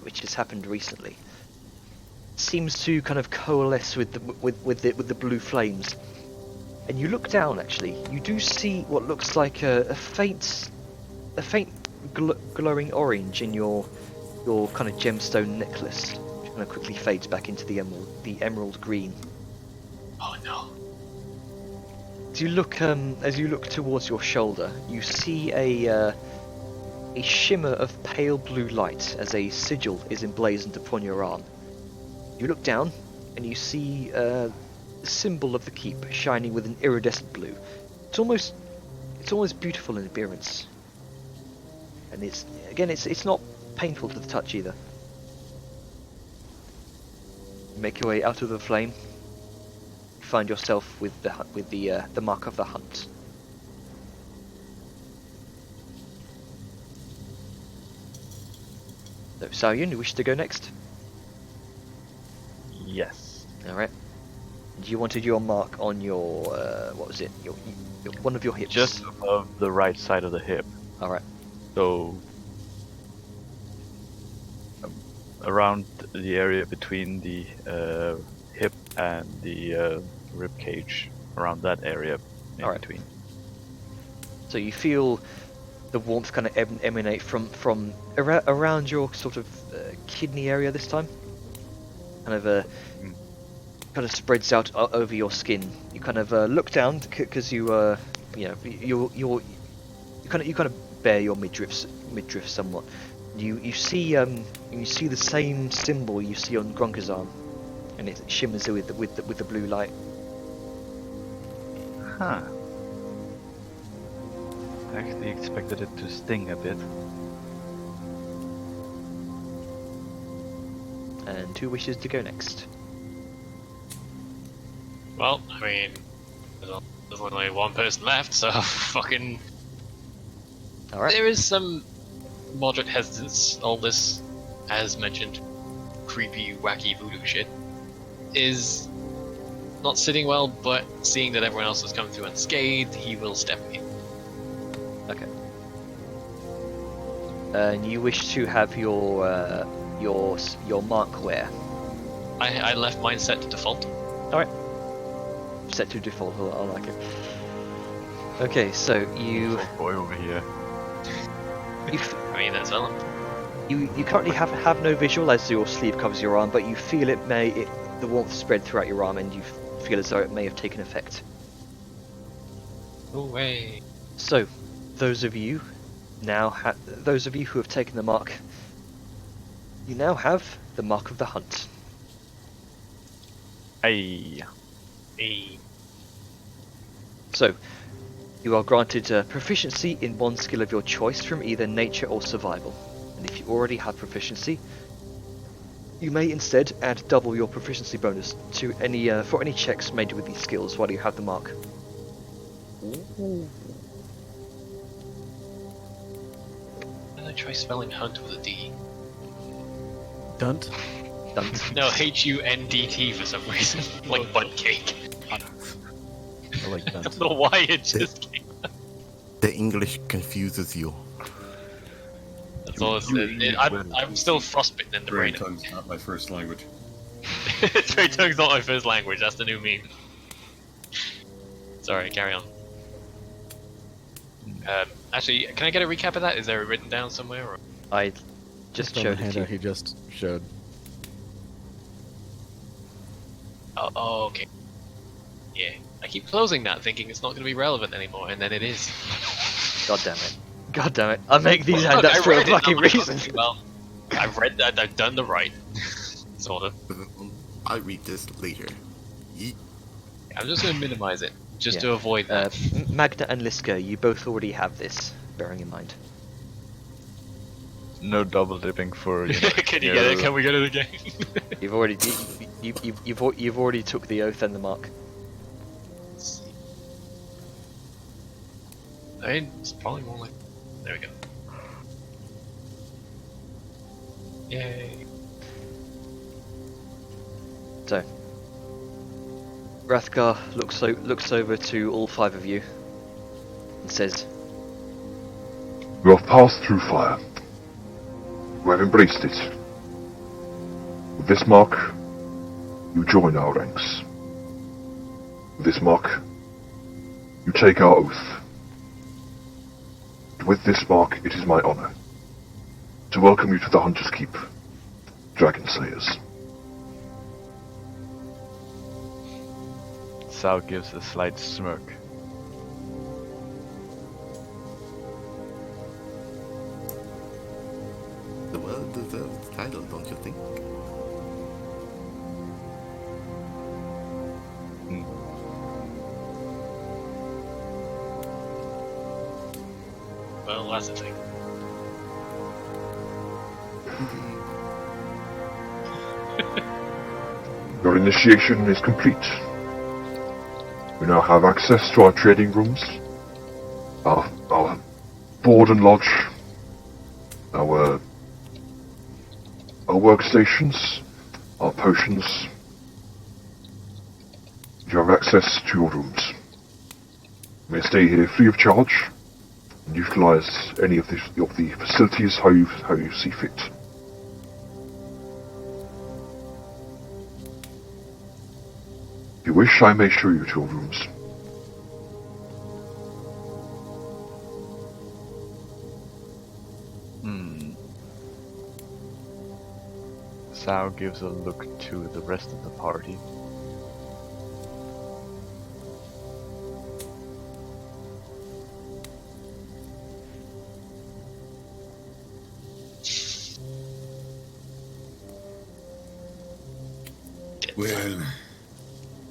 which has happened recently, seems to kind of coalesce with the blue flames. And you look down. Actually, you do see what looks like a faint glowing orange in your kind of gemstone necklace, which kind of quickly fades back into the emerald green. Oh no. As you look towards your shoulder, you see a shimmer of pale blue light as a sigil is emblazoned upon your arm. You look down, and you see the symbol of the keep shining with an iridescent blue. It's almost beautiful in appearance, and it's not painful to the touch either. You make your way out of the flame. Find yourself with the mark of the hunt. So, Saoyun, you wish to go next? Yes. All right. You wanted your mark on your what was it? Your one of your hips. Just above the right side of the hip. All right. So around the area between the hip and the rib cage, around that area in Alright. between. So you feel the warmth kind of emanate from around your sort of kidney area this time. Kind of spreads out over your skin. You kind of look down because you kind of bare your midriff somewhat. You see the same symbol you see on Gronka's arm, and it shimmers with the blue light. Huh. I actually expected it to sting a bit. And who wishes to go next? Well, I mean, there's only one person left, so fucking. All right. There is some moderate hesitance. All this, as mentioned, creepy, wacky voodoo shit is not sitting well. But seeing that everyone else has come through unscathed, he will step in. Okay. And you wish to have your mark where? I left mine set to default. All right. Set to default. I like it. Okay, so you. Oh boy, over here. I mean, that's Vellum. You currently have no visual as your sleeve covers your arm, but you feel the warmth spread throughout your arm, and you feel as though it may have taken effect. No way. So, those of you who have taken the mark, you now have the mark of the hunt. Hey. Hey. So, you are granted proficiency in one skill of your choice from either nature or survival. And if you already have proficiency, you may instead add double your proficiency bonus to for any checks made with these skills while you have the mark. Ooh. Why did I try spelling hunt with a D? Dunt? Dunt. No, Hundt for some reason. Like butt cake. I like I dunt. don't know why it just came. The English confuses you. That's all I'm still frostbitten in the Brain brain. tongue's not my first language. Straight tongue's not my first language, that's the new meme. Sorry, carry on. Actually, can I get a recap of that? Is there it written down somewhere? Or? I just on showed the it to handout you. he just showed. Oh, okay. Yeah. I keep closing that thinking it's not going to be relevant anymore, and then it is. God damn it. God damn it. I make these Look, handouts I for a read it, fucking I'm like, reason. okay, well, I've read that, I've done the right. Sort of. I read this later. Yeet. I'm just going to minimize it, just Yeah. to avoid that. Magna and Liska, you both already have this, bearing in mind. No double dipping for. Can you get it? Can we get it again? You've already you've already took the oath and the mark. Let's see. I mean, it's probably more like. There we go. Yay. So, Rathgar looks over to all five of you and says, You have passed through fire. You have embraced it. With this mark, you join our ranks. With this mark, you take our oath. And with this mark, it is my honor to welcome you to the Hunter's Keep, Dragon Slayers. Sao gives a slight smirk. The well-deserved title, don't you think? Well, that's the thing. Your initiation is complete. You now have access to our trading rooms, our board and lodge, our workstations, our potions. You have access to your rooms. You may stay here free of charge and utilize any of the facilities how you see fit. If you wish, I may show you to your rooms. Sao gives a look to the rest of the party. Well,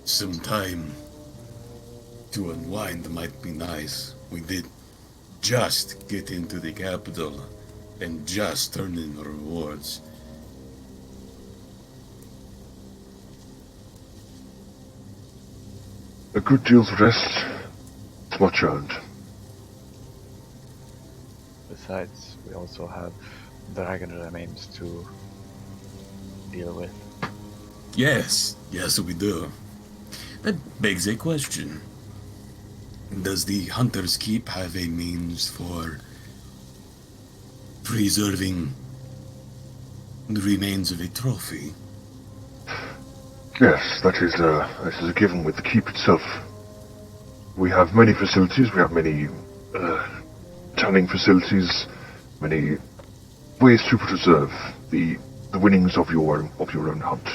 some time to unwind might be nice. We did just get into the capital and just turn in rewards. A good deal's rest. It's much earned. Besides, we also have dragon remains to deal with. Yes, yes we do. That begs a question. Does the Hunter's Keep have a means for preserving the remains of a trophy? Yes, that is a given with the keep itself. We have many facilities. We have many tanning facilities, many ways to preserve the winnings of your own hunt.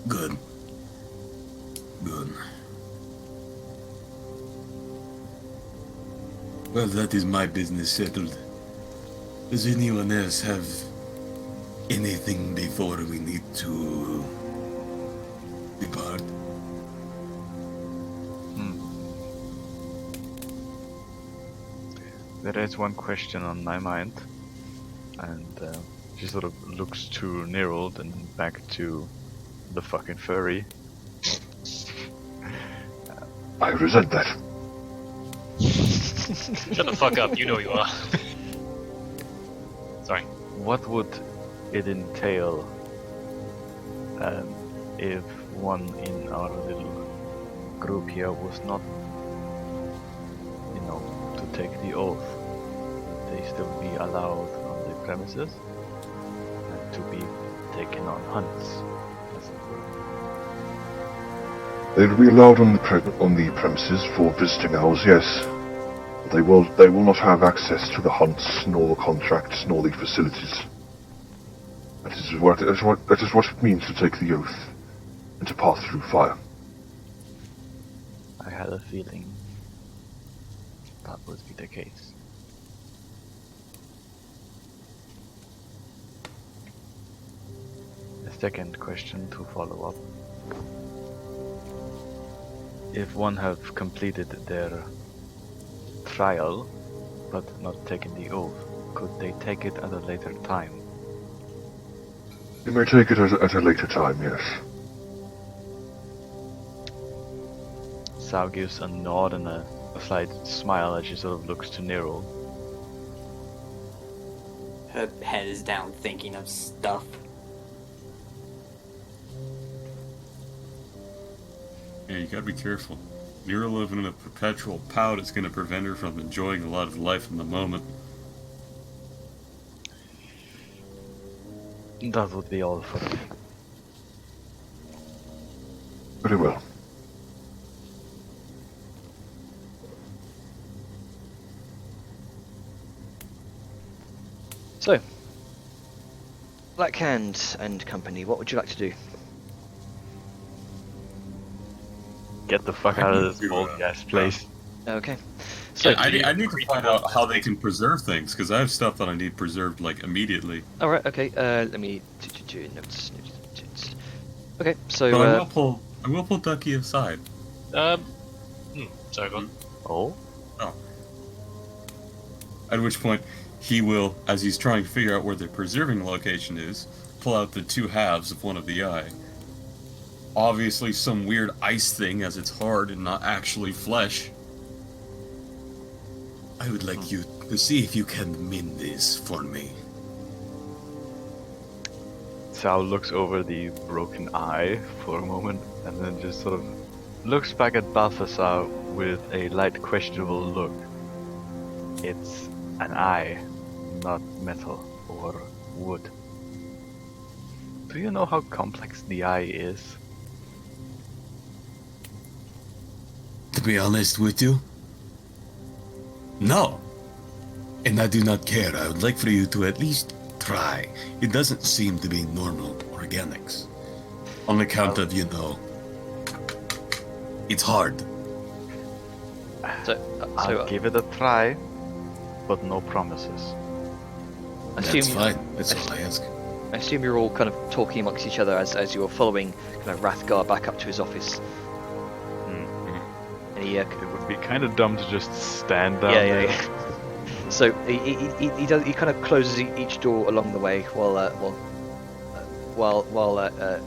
Good. Good. Well, that is my business settled. Does anyone else have anything before we need to depart? There is one question on my mind, and she sort of looks to Nerold and back to the fucking furry. I resent that. Shut the fuck up, you know you are. Sorry. What would it entail if one in our little group here was not, to take the oath? Would they still be allowed on the premises and to be taken on hunts, as it were? They'll be allowed on the premises for visiting hours, yes. They will not have access to the hunts, nor the contracts, nor the facilities. That is what it means to take the oath and to pass through fire. I had a feeling that would be the case. The second question to follow up. If one have completed their trial, but not taken the oath, could they take it at a later time? You may take it at a later time, yes. Sao gives a nod and a slight smile as she sort of looks to Nero. Her head is down thinking of stuff. Yeah, you gotta be careful. You're living in a perpetual pout. It's gonna prevent her from enjoying a lot of life in the moment. That would be all for me. Very well. So, Blackhand and company, what would you like to do? Get the fuck out of this old gas place. Okay. So, I need to find out how they can preserve things, because I have stuff that I need preserved, like, immediately. alright, okay, let me do notes. Okay, so, But I will pull Ducky aside. Sorry, go on. Oh? At which point, he will, as he's trying to figure out where the preserving location is, pull out the two halves of one of the eye. Obviously some weird ice thing, as it's hard and not actually flesh. I would like you to see if you can mend this for me. Sao looks over the broken eye for a moment and then just sort of looks back at Balthasar with a light questionable look. It's an eye, not metal or wood. Do you know how complex the eye is? To be honest with you, no. And I do not care. I would like for you to at least try. It doesn't seem to be normal organics. On account of, it's hard. I'll give it a try, but no promises. assume That's fine. That's all I ask. I assume you're all kind of talking amongst each other as you're following kind of Rathgar back up to his office. And he, It would be kind of dumb to just stand down yeah. there. So he kind of closes each door along the way while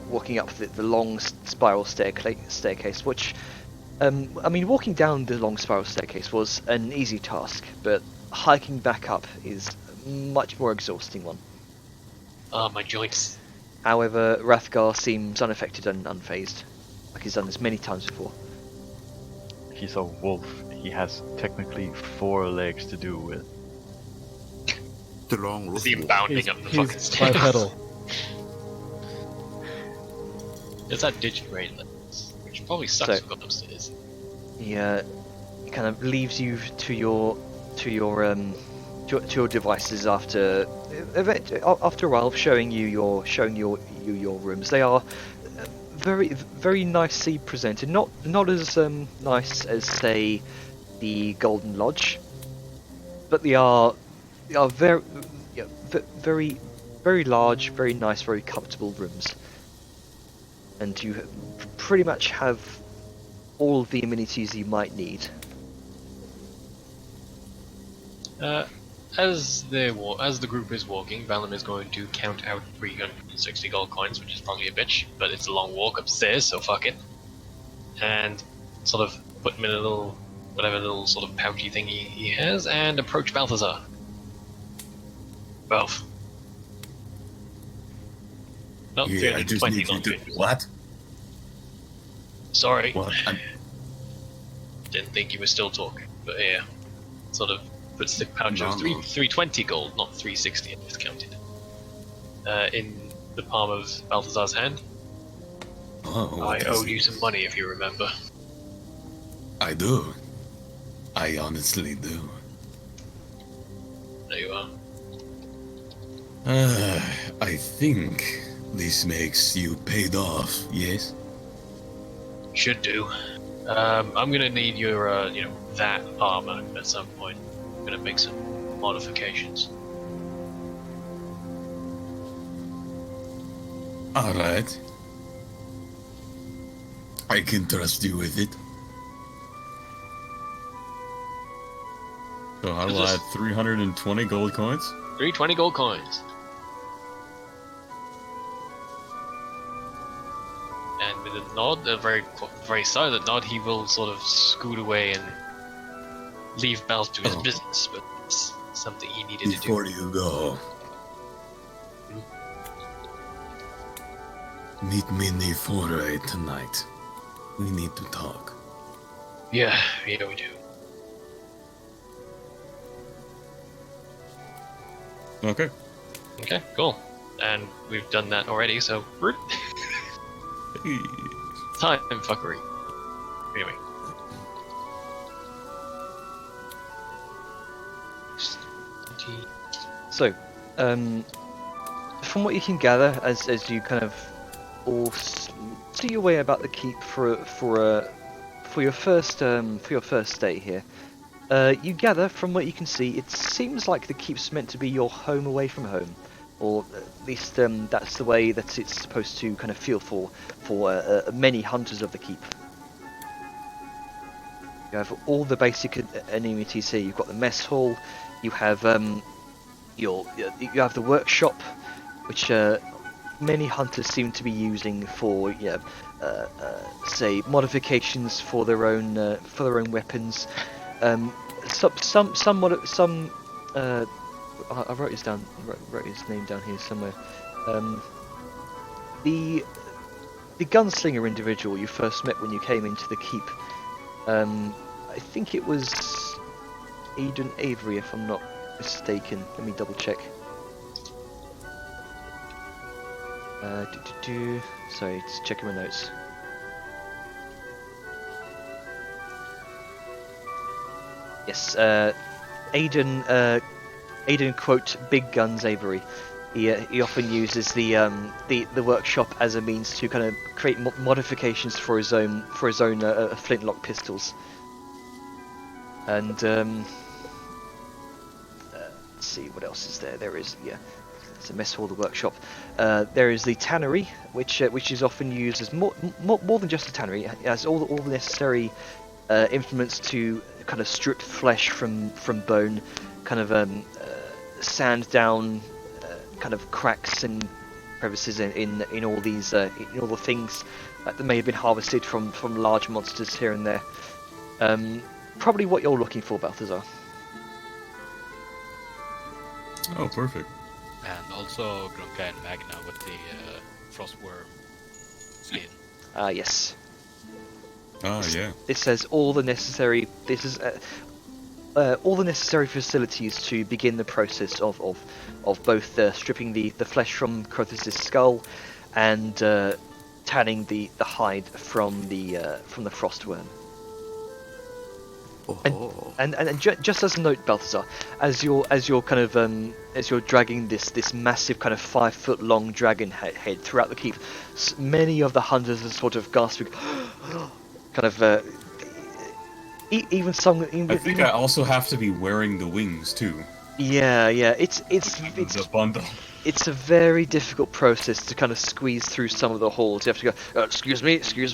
walking up the long spiral staircase, which I mean, walking down the long spiral staircase was an easy task, but hiking back up is a much more exhausting one. Ah, my joints. However, Rathgar seems unaffected and unfazed, like he's done this many times before. He's a wolf. He has technically 4 legs to do with. The long roof. See him bounding up the fucking He's stairs. bipedal. There's that Digigrade lens, which probably sucks for going upstairs. He kind of leaves you to your devices after a while of showing you your rooms. They are very nicely presented. Not as nice as say the Golden Lodge, but they are very large, very nice, very comfortable rooms. And you pretty much have all of the amenities you might need. As the group is walking, Vellum is going to count out 360 gold coins, which is probably a bitch, but it's a long walk upstairs, so fuck it. And sort of put him in a little, whatever little sort of pouchy thing he has, and approach Balthazar. Balth. No, Yeah, I just 320 need you gold to. coins. What? Sorry. What? Didn't think you were still talking, but yeah. Sort of puts the pouch No, of no. 320 gold, not 360, I just counted. In the palm of Balthazar's hand. Oh, I what owe is you it? some money if you remember. I do. I honestly do. There you are. I think this makes you paid off, yes? Should do. I'm gonna need your, that armor at some point. I'm gonna make some modifications. Alright. I can trust you with it. So I will add 320 gold coins? 320 gold coins. And with a nod, a very silent nod, he will sort of scoot away and leave Balth to his business, but it's something he needed to do. Before you go, meet me in the foray tonight. We need to talk. Yeah, we do. Okay. Okay, cool. And we've done that already, so time fuckery. Anyway. So, from what you can gather, as you kind of all see your way about the keep for your first stay here, you gather from what you can see, it seems like the keep's meant to be your home away from home, or at least that's the way that it's supposed to kind of feel for many hunters of the keep. You have all the basic amenities here. You've got the mess hall. You have you have the workshop, which many hunters seem to be using for say modifications for their own weapons. I wrote his down. Wrote his name down here somewhere. The gunslinger individual you first met when you came into the keep. I think it was Aidan Avery, if I'm not mistaken. Let me double check. Sorry, just checking my notes. Yes, Aidan quote Big Guns Avery. He often uses the workshop as a means to kind of create modifications for his own flintlock pistols. And let's see what else is there. There is it's a mess hall, the workshop. There is the tannery, which is often used as more than just a tannery. It has all the necessary implements to kind of strip flesh from bone, kind of sand down kind of cracks and crevices in all these in all the things that may have been harvested from large monsters here and there. Probably what you're looking for, Balthazar. Oh, perfect. And also Grunka and Magna with the frostworm skin. Yes. Ah, yeah. This has all the necessary. This is all the necessary facilities to begin the process of both stripping the flesh from Crothis' skull and tanning the hide from the frostworm. And just as a note, Balthazar, as you're kind of as you're dragging this massive kind of 5 foot long dragon head throughout the keep, many of the hunters are sort of gasping, kind of. Even some. I think I also have to be wearing the wings too. Yeah, it's the bundle. It's a very difficult process to kind of squeeze through some of the halls. You have to go, excuse me, because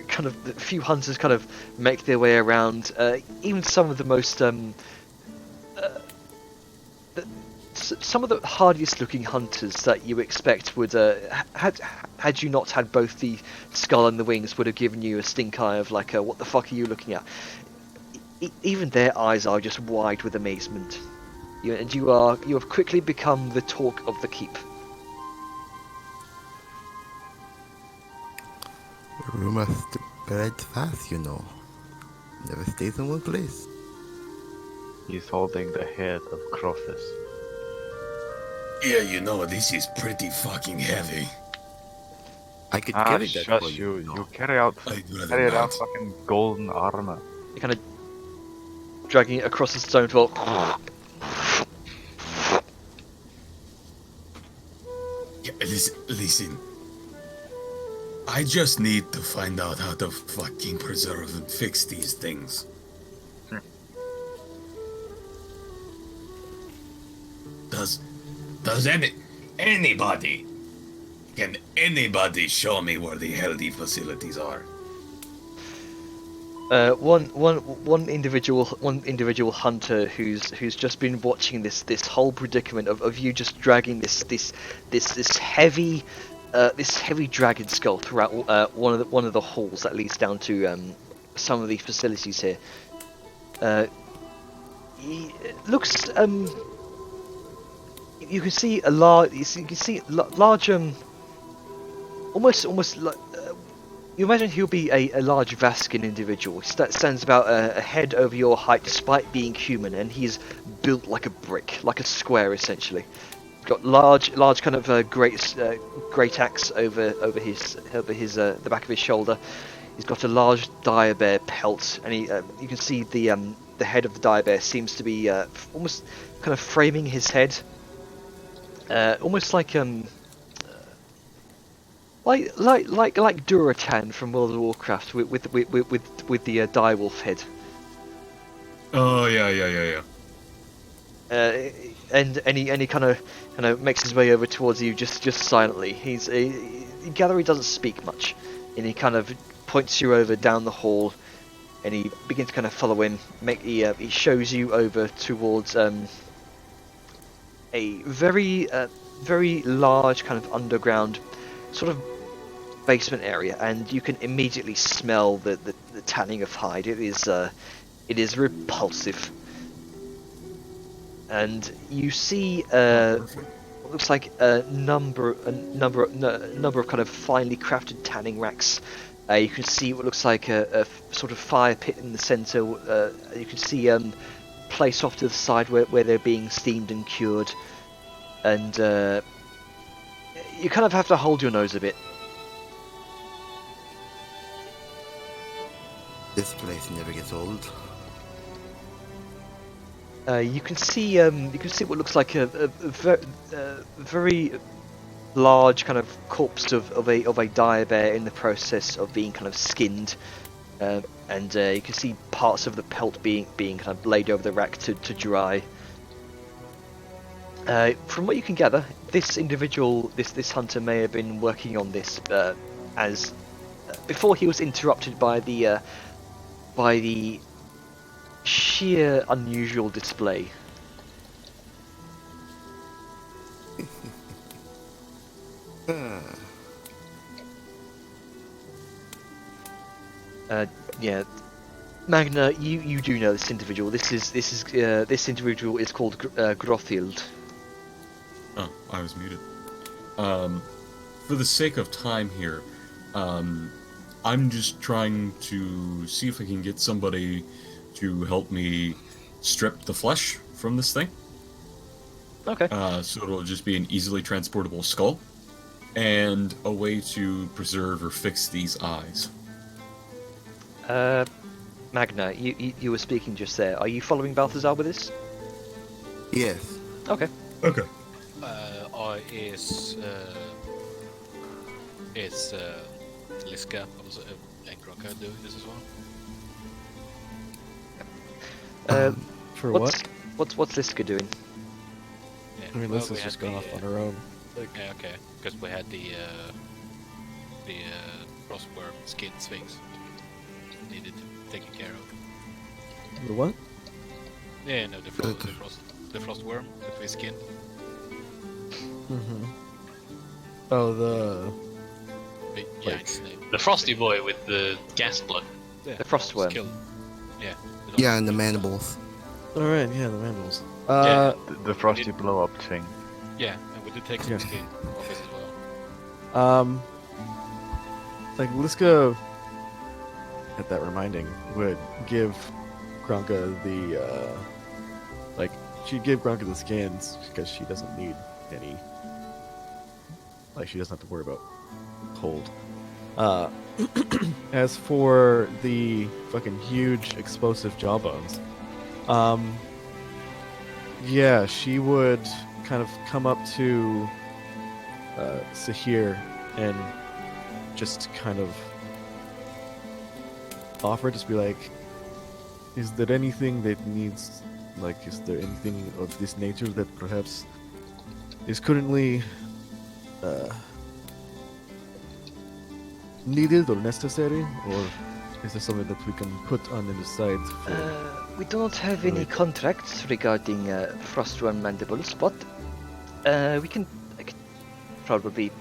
kind of a few hunters kind of make their way around. Even some of the most some of the hardiest looking hunters that you expect would had you not had both the skull and the wings would have given you a stink eye of like, what the fuck are you looking at? Even their eyes are just wide with amazement. And you have quickly become the talk of the keep. Rumors spread fast, you know. Never stays in one place. He's holding the head of Crothis. Yeah, you know, this is pretty fucking heavy. I could carry that for shush you. you carry out fucking golden armor. You're kind of dragging it across the stone floor. Yeah, listen. I just need to find out how to fucking preserve and fix these things. Does anybody show me where the hell the facilities are? One individual hunter who's just been watching this whole predicament of you just dragging this heavy dragon skull throughout one of the halls that leads down to some of the facilities here. It looks you can see a large almost like. You imagine he'll be a large Vascan individual. He stands about a head over your height despite being human, and he's built like a brick, like a square essentially. He's got large kind of great axe over the back of his shoulder. He's got a large dire bear pelt, and you can see the head of the dire bear seems to be almost kind of framing his head, almost like Like Duratan from World of Warcraft with the direwolf head. Oh yeah. And he kind of makes his way over towards you just silently. You gather he doesn't speak much, and he kind of points you over down the hall, and he begins to kind of follow in. He shows you over towards a very large kind of underground sort of basement area, and you can immediately smell the tanning of hide. It is repulsive, and you see what looks like a number of kind of finely crafted tanning racks. You can see what looks like a sort of fire pit in the center. You can see place off to the side where they're being steamed and cured, and you kind of have to hold your nose a bit. This place never gets old. You can see what looks like a very large kind of corpse of a dire bear in the process of being kind of skinned, and you can see parts of the pelt being kind of laid over the rack to dry. From what you can gather, this individual, this hunter, may have been working on this as before he was interrupted by the sheer unusual display. Yeah, Magna, you do know this individual. This individual is called Grothild. Oh, I was muted. For the sake of time here, I'm just trying to see if I can get somebody to help me strip the flesh from this thing. Okay. So it'll just be an easily transportable skull, and a way to preserve or fix these eyes. Magna, you were speaking just there. Are you following Balthazar with this? Yes. Okay. Okay. Is Liska also, and Gronka doing this as well? For what's Liska doing? Yeah. I mean, well, Liska's we just had gone the, off on her own. Yeah, okay. Because we had the frostworm skin sphinx needed taken care of. The what? Yeah, no, the frostworm that we skinned. Mm-hmm. Oh, the Giant snake. The frosty boy with the gas blood. Yeah, The frostworm. killed. Yeah. Yeah, and the mandibles. all right, yeah, the Vandals. Yeah. The frosty blow up thing. Yeah, and we did take some Yeah. skin off it as well. Like Liska, at that reminding, would give Gronka the she'd give Gronka the skins because she doesn't need any. Like, she doesn't have to worry about cold. As for the fucking huge explosive jawbones, yeah, she would kind of come up to Sahir and just kind of offer, just be like, is there anything that needs, like, is there anything of this nature that perhaps is currently needed or necessary, or is there something that we can put on the side for... We don't have any contracts regarding frostworm mandibles, but I could probably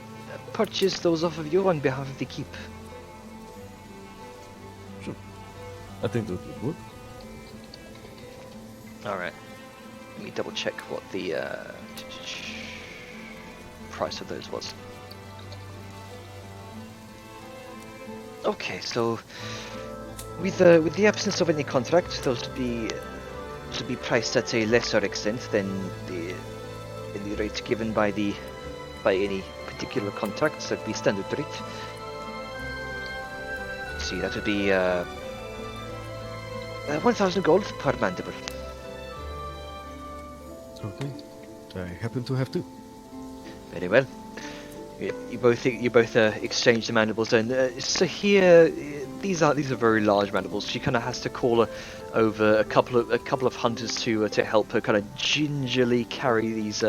purchase those off of you on behalf of the keep. Sure. I think that would. Alright. Let me double check what the price of those was. Okay, so with the absence of any contract, those would be priced at a lesser extent than the rate given by any particular contracts. That'd be standard rate. Let's see, that would be 1,000 gold per mandible. Okay. I happen to have two. Very well. You both exchange the mandibles, and so here these are very large mandibles. She kind of has to call over a couple of hunters to help her kind of gingerly carry these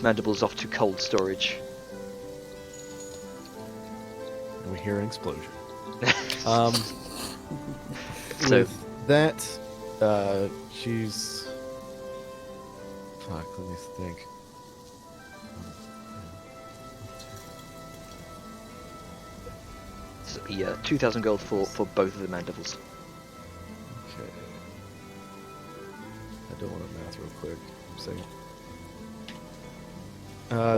mandibles off to cold storage. And we hear an explosion. So with that, she's... Fuck, let me think. so, yeah, 2,000 gold for both of the mandibles. Okay. I don't want to math real quick. I'm saying.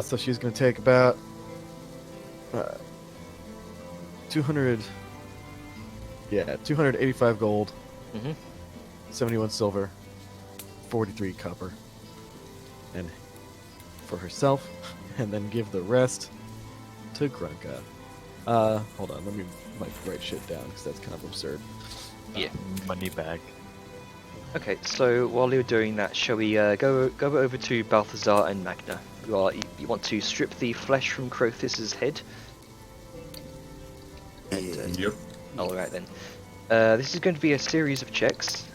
So she's going to take about 200. Yeah, 285 gold, 71 silver, 43 copper, and for herself, and then give the rest to Grunka. Hold on, let me write shit down because that's kind of absurd. Yeah. Money bag. Okay, so while you're doing that, shall we go over to Balthazar and Magna? You want to strip the flesh from Crothus's head? And, Yeah. Yep. Alright then. This is going to be a series of checks,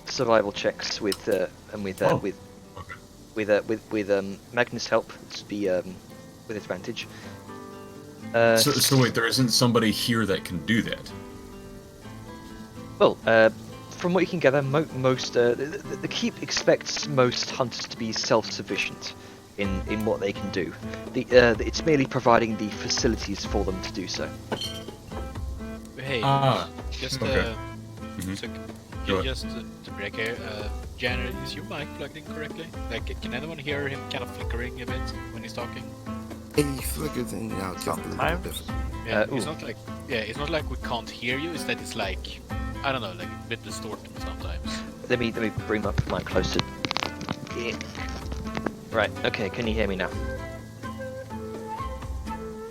survival checks with Okay. with Magnus' help, to be with advantage. So wait, there isn't somebody here that can do that. Well, from what you can gather, most the keep expects most hunters to be self-sufficient in what they can do. It's merely providing the facilities for them to do so. Hey, just okay. so, Go ahead. just to break here, Janner, is your mic plugged in correctly? Like, can anyone hear him kind of flickering a bit when he's talking? He flickers in and out just a little Sometimes. different. Yeah, ooh. it's not like we can't hear you. It's that it's like, I don't know, like a bit distorted sometimes. Let me bring my mic closer. Yeah. Right. Okay. Can you hear me now?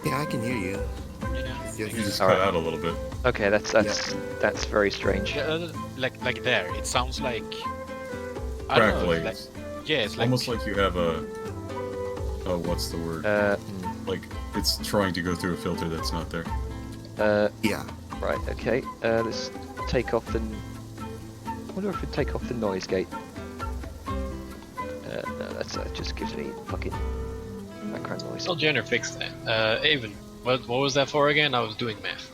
Yeah, I can hear you. Yeah. It's You just- just Alright. cut out a little bit. Okay. That's very strange. Yeah, like there, it sounds like I don't know. Crackly. Like, yeah, it's like Almost like you have a. Oh, what's the word? Like it's trying to go through a filter that's not there. Yeah. Right. Okay. Let's take off the. I wonder if we take off the noise gate. No, that just gives me fucking background noise. Well, Jenner fixed that. Avon, what was that for again? I was doing math.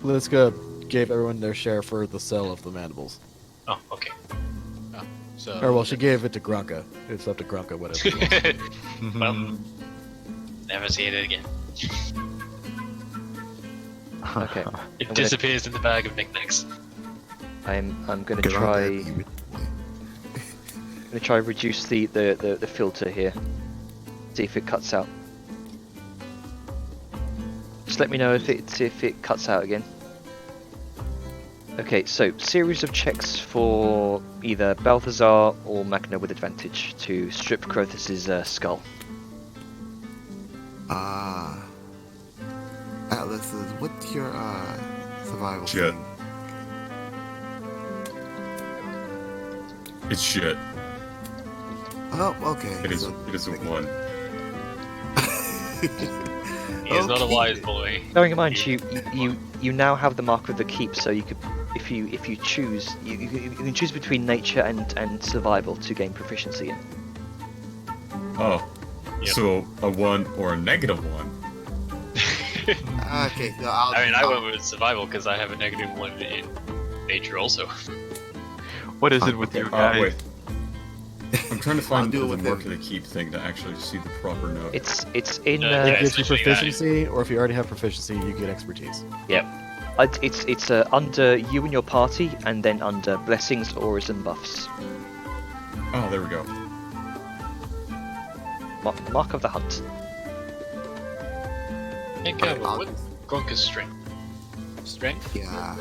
Liska gave everyone their share for the sale of the mandibles. Oh, okay. so. Or well, she gave it to Grunka. It's up to Grunka, whatever. he wants. Well, never see it again. Okay. It I'm disappears in the bag of knickknacks. I'm gonna Get on try. that, you- I'm gonna try reduce the filter here. See if it cuts out. Just let me know if it cuts out again. Okay, so series of checks for either Balthazar or Magna with advantage to strip Crothus's skull. Atlas, what's your survival Shit. thing? It's shit. Oh, okay. It is. so- It is a one. He is not a Okay. wise boy. Bearing in mind, you now have the mark of the keep, so you could, if you choose, you can choose between nature and survival to gain proficiency in. Oh. Yep. So a one or a negative one. Okay, so I'll. I mean, I went with survival because I have a negative one in nature also. What is it with you Oh guys? wait. I'm trying to find do it the with mark him. of the keep thing to actually see the proper note. It's in. Yeah, It yeah. gives you essentially that. proficiency, or if you already have proficiency, you get expertise. Yep. It's under you and your party, and then under blessings, auras, and buffs. Oh, there we go. Mark of the hunt. Hey, Alright, Kevin, I'll- what's Gronka's strength? Strength? Yeah.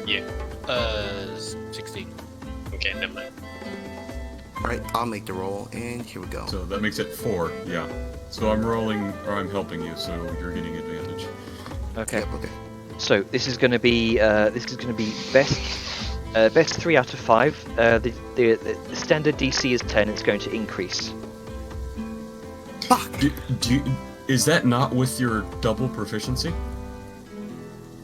Yeah. 16. Okay, never mind. Alright, I'll make the roll, and here we go. So that makes it 4. Yeah. So I'm rolling, or I'm helping you, so you're getting advantage. Okay. Yep, okay. So this is going to be best 3 out of 5. The standard DC is 10. It's going to increase. Fuck! Is that not with your double proficiency?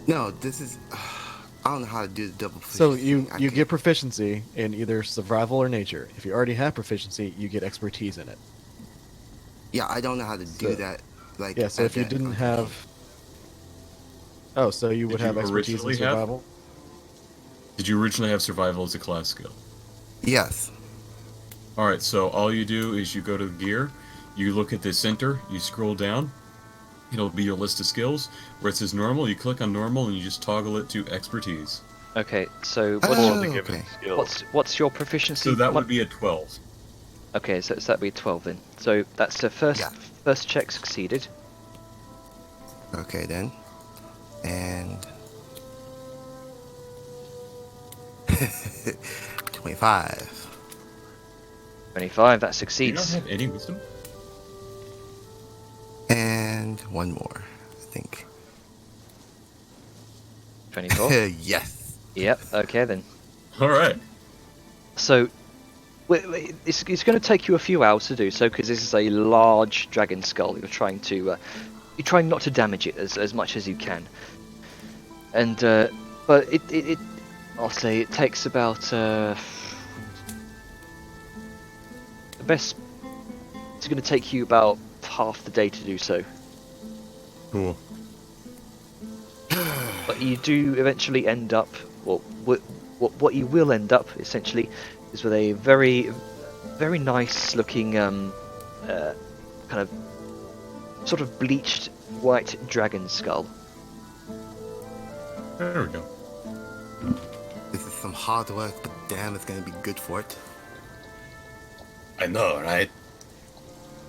No, this is. I don't know how to do the double. So proficiency. you I you can't- get proficiency in either survival or nature. If you already have proficiency, you get expertise in it. Yeah, I don't know how to do So- that. Like. Yeah. So at if you that- didn't okay. have. Oh, so you would Did have you expertise in originally have? survival? Did you originally have survival as a class skill? Yes. Alright, so all you do is you go to the gear, you look at the center, you scroll down, it'll be your list of skills. Where it says normal, you click on normal and you just toggle it to expertise. Okay. So Oh, The given okay. skill. what's your proficiency? So that What- would be a 12. Okay, so that'd be 12 then. So that's the first Yeah. first check succeeded. Okay then. And. 25. 25. That Do you not succeeds. have any wisdom? And one more, I think. 24. Yes. Yep. Okay then. Alright. So it's going to take you a few hours to do so because this is a large dragon skull. You're trying not to damage it as much as you can. And but it I'll say it takes about best. It's going to take you about half the day to do so. Cool. But you do eventually end up, or what you will end up essentially, is with a very, very nice looking kind of sort of bleached white dragon skull. There we go. This is some hard work, but damn, it's gonna be good for it. I know, right?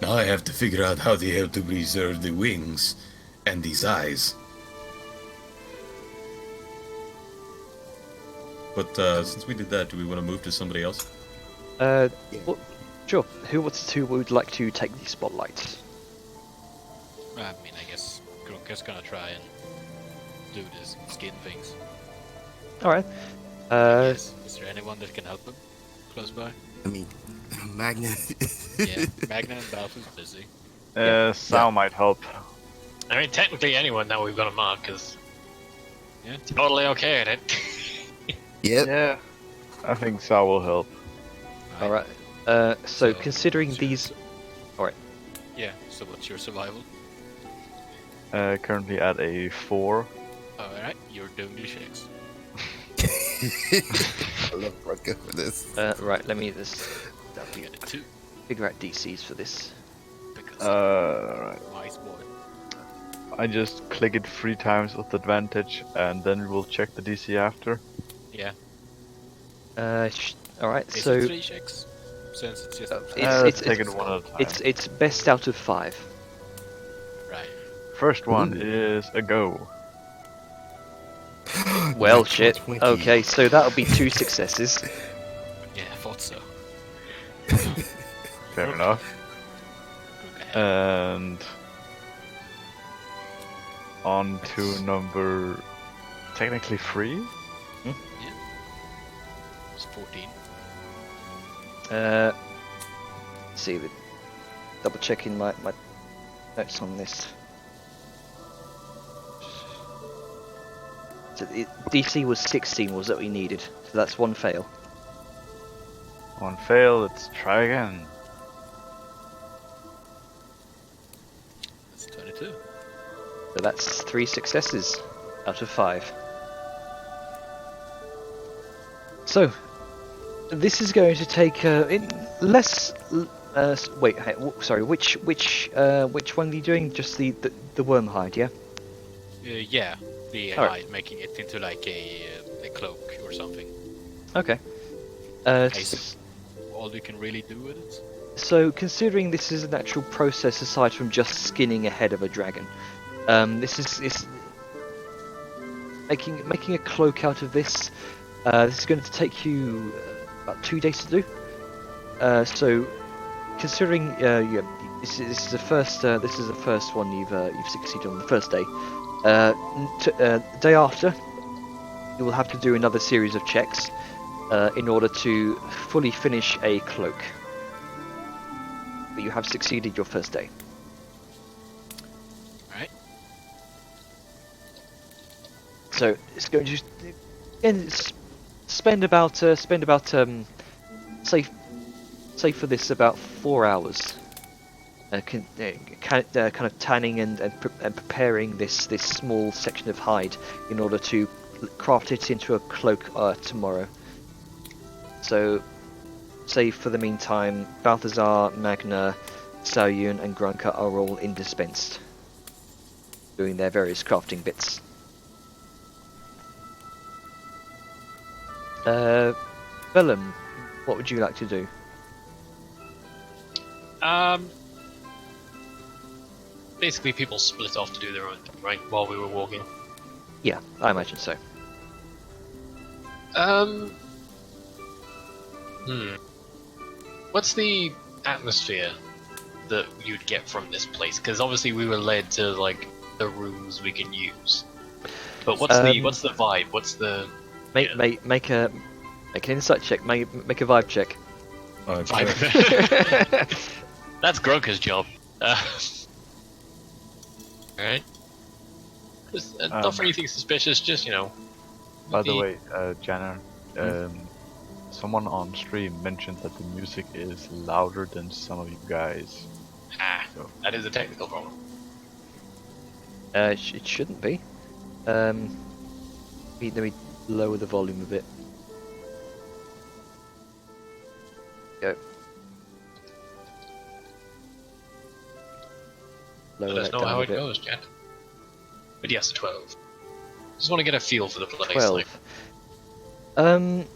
Now I have to figure out how the hell to preserve the wings and these eyes. But since we did that, do we want to move to somebody else? Well, sure. Who would like to take the spotlight? I mean, I guess Grunker's gonna try and do this skin things. All right. Yes. Is there anyone that can help him close by? I mean, Magna. Yeah, Magna and Balf is busy. Sal might help. I mean, technically anyone that we've got to mark is Yeah. totally okay at it. Yep. Yeah, I think Sal will help. All right. So considering what's these, all right. Yeah. So what's your survival? Currently at a 4. All right, you're doing the checks. I love Rucker for this. Right. Let me just You get a 2 figure out DCs for this. because Alright. wise boy. I just click it 3 times with advantage, and then we'll check the DC after. Yeah. All right. Is So it 3 checks? Since it's just Let's take it one at a time. it's best out of 5. right. First one is a go. Well, Natural shit. 20. Okay, so that'll be 2 successes. Yeah, I thought so. Fair enough. Grunker ahead. And on to number technically 3. It's 14. See, double checking my notes on this. So DC was 16, was that what you needed? So that's 1 fail. One fail, let's try again. That's 22. So that's 3 successes out of 5. So this is going to take in less. Wait, sorry. Which one are you doing? Just the worm hide, yeah? Yeah, the Alright. hide, making it into like a cloak or something. Okay. Is all you can really do with it? So, considering this is an actual process aside from just skinning a head of a dragon, this is making a cloak out of this. This is going to take you about 2 days to do. So, considering this is the first one you've succeeded on the first day. Day after, you will have to do another series of checks in order to fully finish a cloak. But you have succeeded your first day. Alright. So it's going to again spend about say for this about 4 hours. Kind of tanning and preparing this small section of hide in order to craft it into a cloak tomorrow. So, say for the meantime, Balthazar, Magna, Saoyun and Grunker are all indispensed, doing their various crafting bits. Vellum, what would you like to do? Basically, people split off to do their own thing, right? While we were walking. Yeah, I imagine so. What's the atmosphere that you'd get from this place? Because obviously we were led to like the rooms we can use. But what's the vibe? What's the Make an insight check. Make a vibe check. vibe? That's Grunker's job. Alright. Not for anything suspicious, just, By the the- way, Janner, Someone on stream mentioned that the music is louder than some of you guys. So. That is a technical problem. It shouldn't be. Let me lower the volume a bit. Go. Lower Let us that know down how a it bit. goes, Jet. But yes, 12. Just want to get a feel for the place. 12. Like,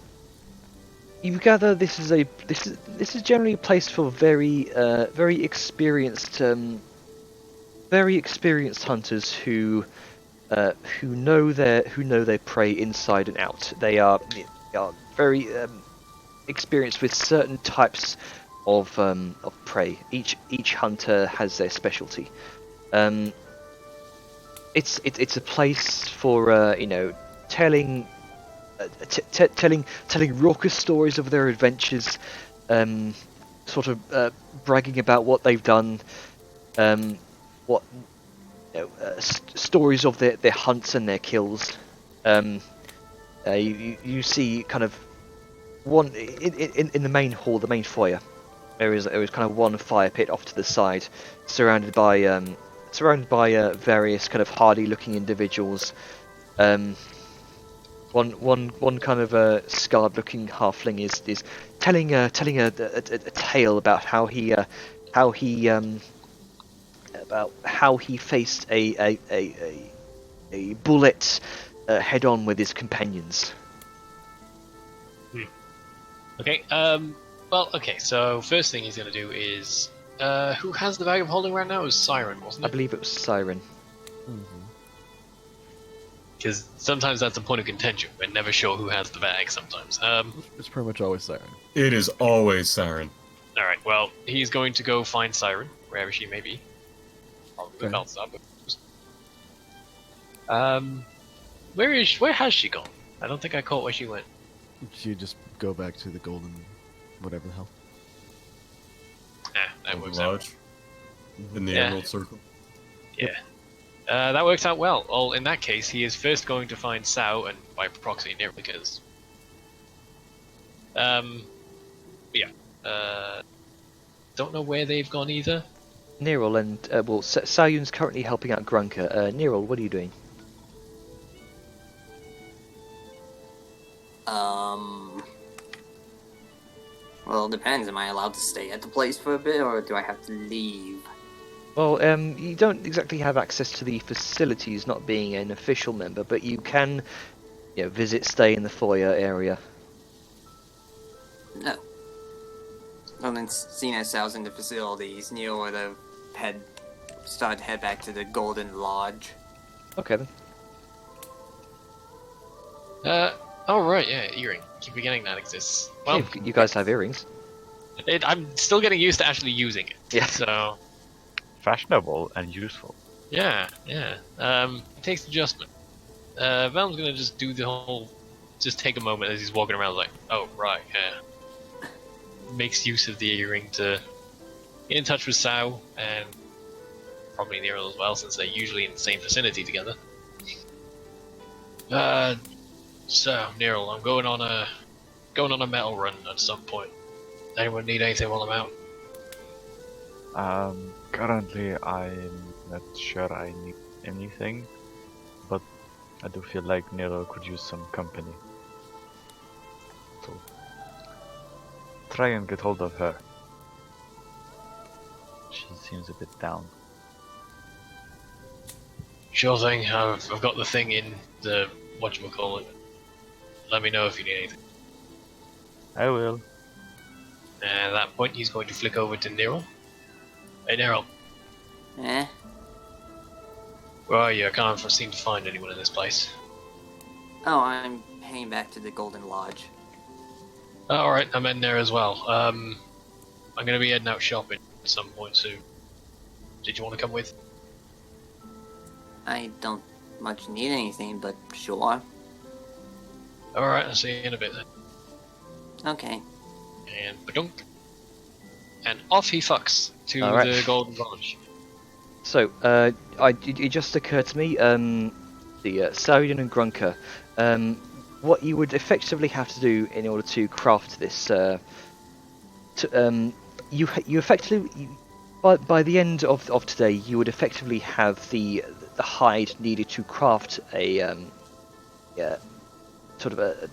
You gather this is generally a place for very experienced hunters who know their prey inside and out. They are very experienced with certain types of prey. Each hunter has their specialty. It's a place for telling raucous stories of their adventures, sort of bragging about what they've done, stories of their hunts and their kills. You see kind of one in the main hall, the main foyer. There is kind of one fire pit off to the side, surrounded by various kind of hardy-looking individuals. One kind of scarred-looking halfling is telling a tale about how he faced a bullet head-on with his companions. okay. Well, okay. So first thing he's gonna do is, who has the bag of holding right now? It was Siren, wasn't it? I believe it was Siren. Because sometimes that's a point of contention. We're never sure who has the bag sometimes. It's pretty much always Siren. It is always Siren. Alright, well, he's going to go find Siren, wherever she may be. Probably the Okay. belt stop. Where has she gone? I don't think I caught where she went. You just go back to the golden, whatever the hell. That Of works the out. lodge. In the Yeah. Emerald Circle. Yeah. That works out well. Well, in that case, he is first going to find Sao, and by proxy, Nero, because... don't know where they've gone either. Nirol and Sayun's currently helping out Grunker. Nirol, what are you doing? Well, it depends. Am I allowed to stay at the place for a bit, or do I have to leave? Well, you don't exactly have access to the facilities, not being an official member, but you can, stay in the foyer area. No. Well, then, seeing as Sal's in the facilities, Neil would have started to head back to the Golden Lodge. Okay then. Oh right, yeah, earring. Keep forgetting that exists. Well, You guys have earrings. I'm still getting used to actually using it. Yeah. So, Fashionable and useful. yeah. It takes adjustment. Velm's gonna just do the whole... Just take a moment as he's walking around like, oh, right, yeah. Makes use of the earring to get in touch with Sao, and probably Nero as well, since they're usually in the same vicinity together. So, Nero, I'm going on a metal run at some point. Anyone need anything while I'm out? Currently I'm not sure I need anything, but I do feel like Nero could use some company. So, try and get hold of her. She seems a bit down. Sure thing, I've got the thing in the whatchamacallit. Let me know if you need anything. I will. And at that point, he's going to flick over to Nero. Hey, Nero, Eh? where are you? I can't seem to find anyone in this place. Oh, I'm heading back to the Golden Lodge. Alright, I'm in there as well. I'm gonna be heading out shopping at some point soon. Did you want to come with? I don't much need anything, but sure. Alright, I'll see you in a bit then. Okay. And badunk. And off he fucks to Alright. the Golden Lodge. So, it just occurred to me, the Saurian and Grunker, what you would effectively have to do in order to craft this, by the end of today, you would effectively have the hide needed to craft a sort of a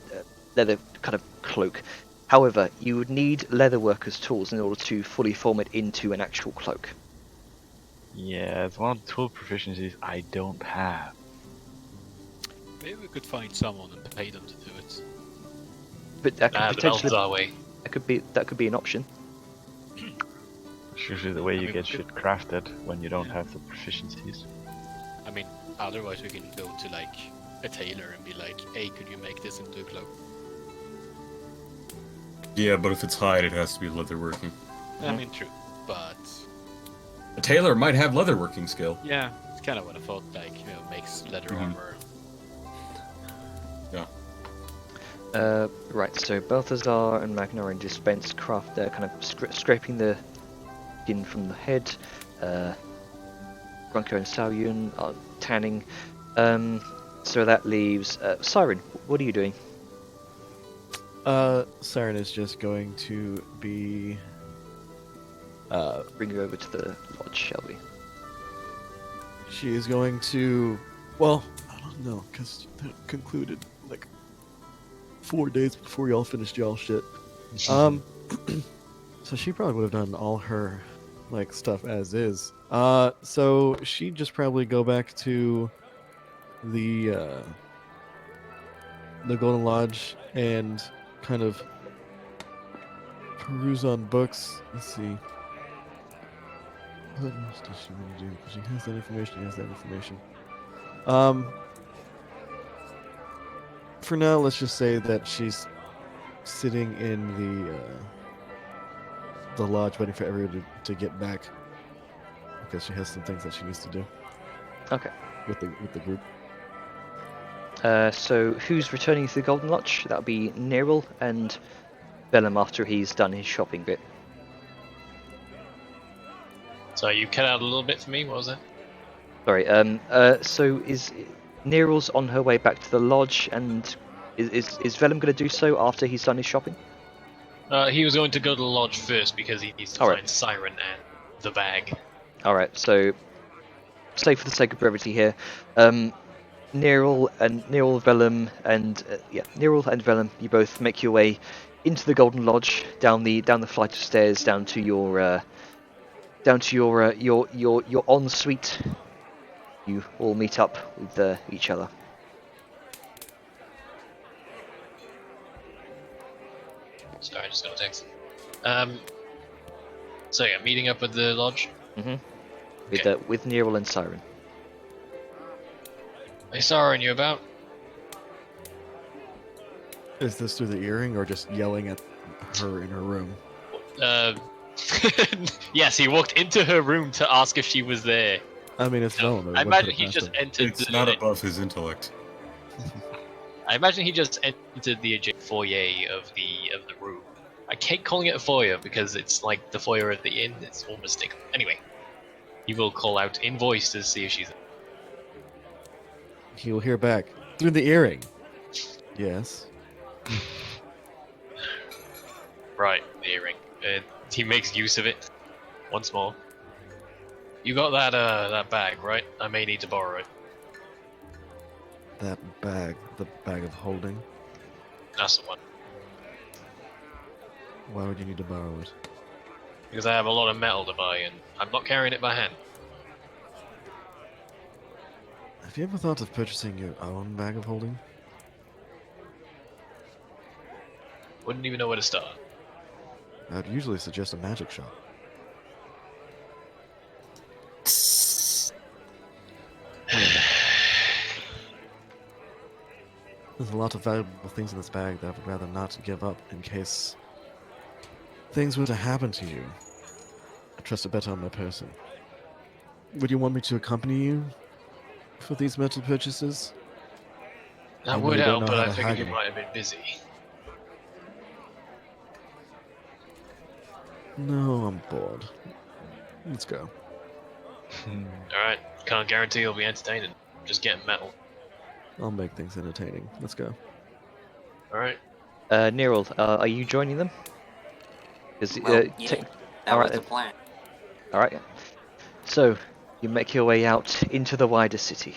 leather kind of cloak. However, you would need leatherworkers' tools in order to fully form it into an actual cloak. Yeah, it's one of the tool proficiencies I don't have. Maybe we could find someone and pay them to do it. But that could The potentially Balthazar way. that could be an option. It's usually the way I you mean, get we shit could- crafted when you don't have the proficiencies. I mean, otherwise we can go to like a tailor and be like, hey, could you make this into a cloak? Yeah, but if it's hide, it has to be leatherworking. I mean, true, but A tailor might have leatherworking skill. yeah, it's kind of what I thought. Like, makes leather armor. Right, so Balthazar and Magnar and Dispense craft, they're kind of scraping the skin from the head. Grunko and Saoyun are tanning. So that leaves Siren. What are you doing? Siren is just going to be. Bring you over to the lodge, shall we? She is going to. Well, I don't know, because that concluded like 4 days before y'all finished y'all shit. So she probably would have done all her like stuff as is. So she'd just probably go back to the Golden Lodge and kind of peruse on books. Let's see. What else does she want to do? Because she has that information. She has that information. For now, let's just say that she's sitting in the lodge, waiting for everyone to get back, because she has some things that she needs to do Okay. with the group. So who's returning to the Golden Lodge? That'll be Neril and Bellum after he's done his shopping bit. So you cut out a little bit for me. What was that? Sorry. So is Neril's on her way back to the lodge, and is Vellum going to do so after he's done his shopping? He was going to go to the lodge first because he needs to Alright. find Siren and the bag. All right. So, say for the sake of brevity here, Neril, Vellum, and Neril and Vellum, you both make your way into the Golden Lodge, down the flight of stairs, down to your ensuite. You all meet up with each other. Sorry, I just got a text. So yeah, meeting up at the lodge. With Neril and Siren. Hey, Siren, you about? Is this through the earring or just yelling at her in her room? Yes, he walked into her room to ask if she was there. I mean, it's No, Vellum. I imagine he just entered. It's not above his intellect. I imagine he just entered the adjacent foyer of the room. I keep calling it a foyer because it's like the foyer at the inn. It's all mistaken. Anyway, he will call out in voice to see if she's. He will hear back through the earring. Yes. Right, the earring. He makes use of it once more. You got that bag, right? I may need to borrow it. That bag, the bag of holding. That's the one. Why would you need to borrow it? Because I have a lot of metal to buy, and I'm not carrying it by hand. Have you ever thought of purchasing your own bag of holding? Wouldn't even know where to start. I'd usually suggest a magic shop. There's a lot of valuable things in this bag that I would rather not give up in case things were to happen to you. I trust it better on my person. Would you want me to accompany you for these metal purchases? I That know would you don't help, know but how I to figured you haggle. might have been busy. No, I'm bored. Let's go. Alright, can't guarantee it'll be entertaining. Just getting metal. I'll make things entertaining. Let's go. Alright. Neril, are you joining them? Because Well, yeah, that alright was the plan. All right. So you make your way out into the wider city.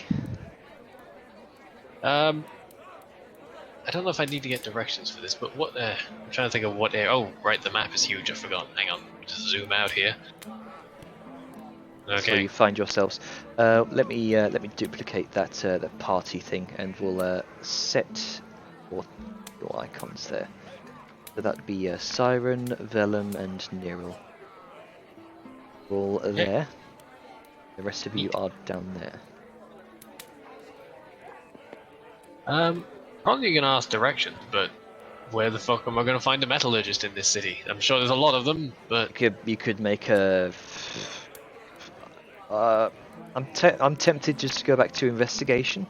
I don't know if I need to get directions for this, but what? I'm trying to think of what area. Oh, right, the map is huge. I forgot. Hang on, just zoom out here. That's where Okay. you find yourselves. Let me duplicate that that party thing, and we'll set your icons there. So that'd be Siren, Vellum, and Neril. All there. The rest of you are down there. Probably gonna ask directions, but where the fuck am I gonna find a metallurgist in this city? I'm sure there's a lot of them, but You could make a. I'm tempted just to go back to investigation,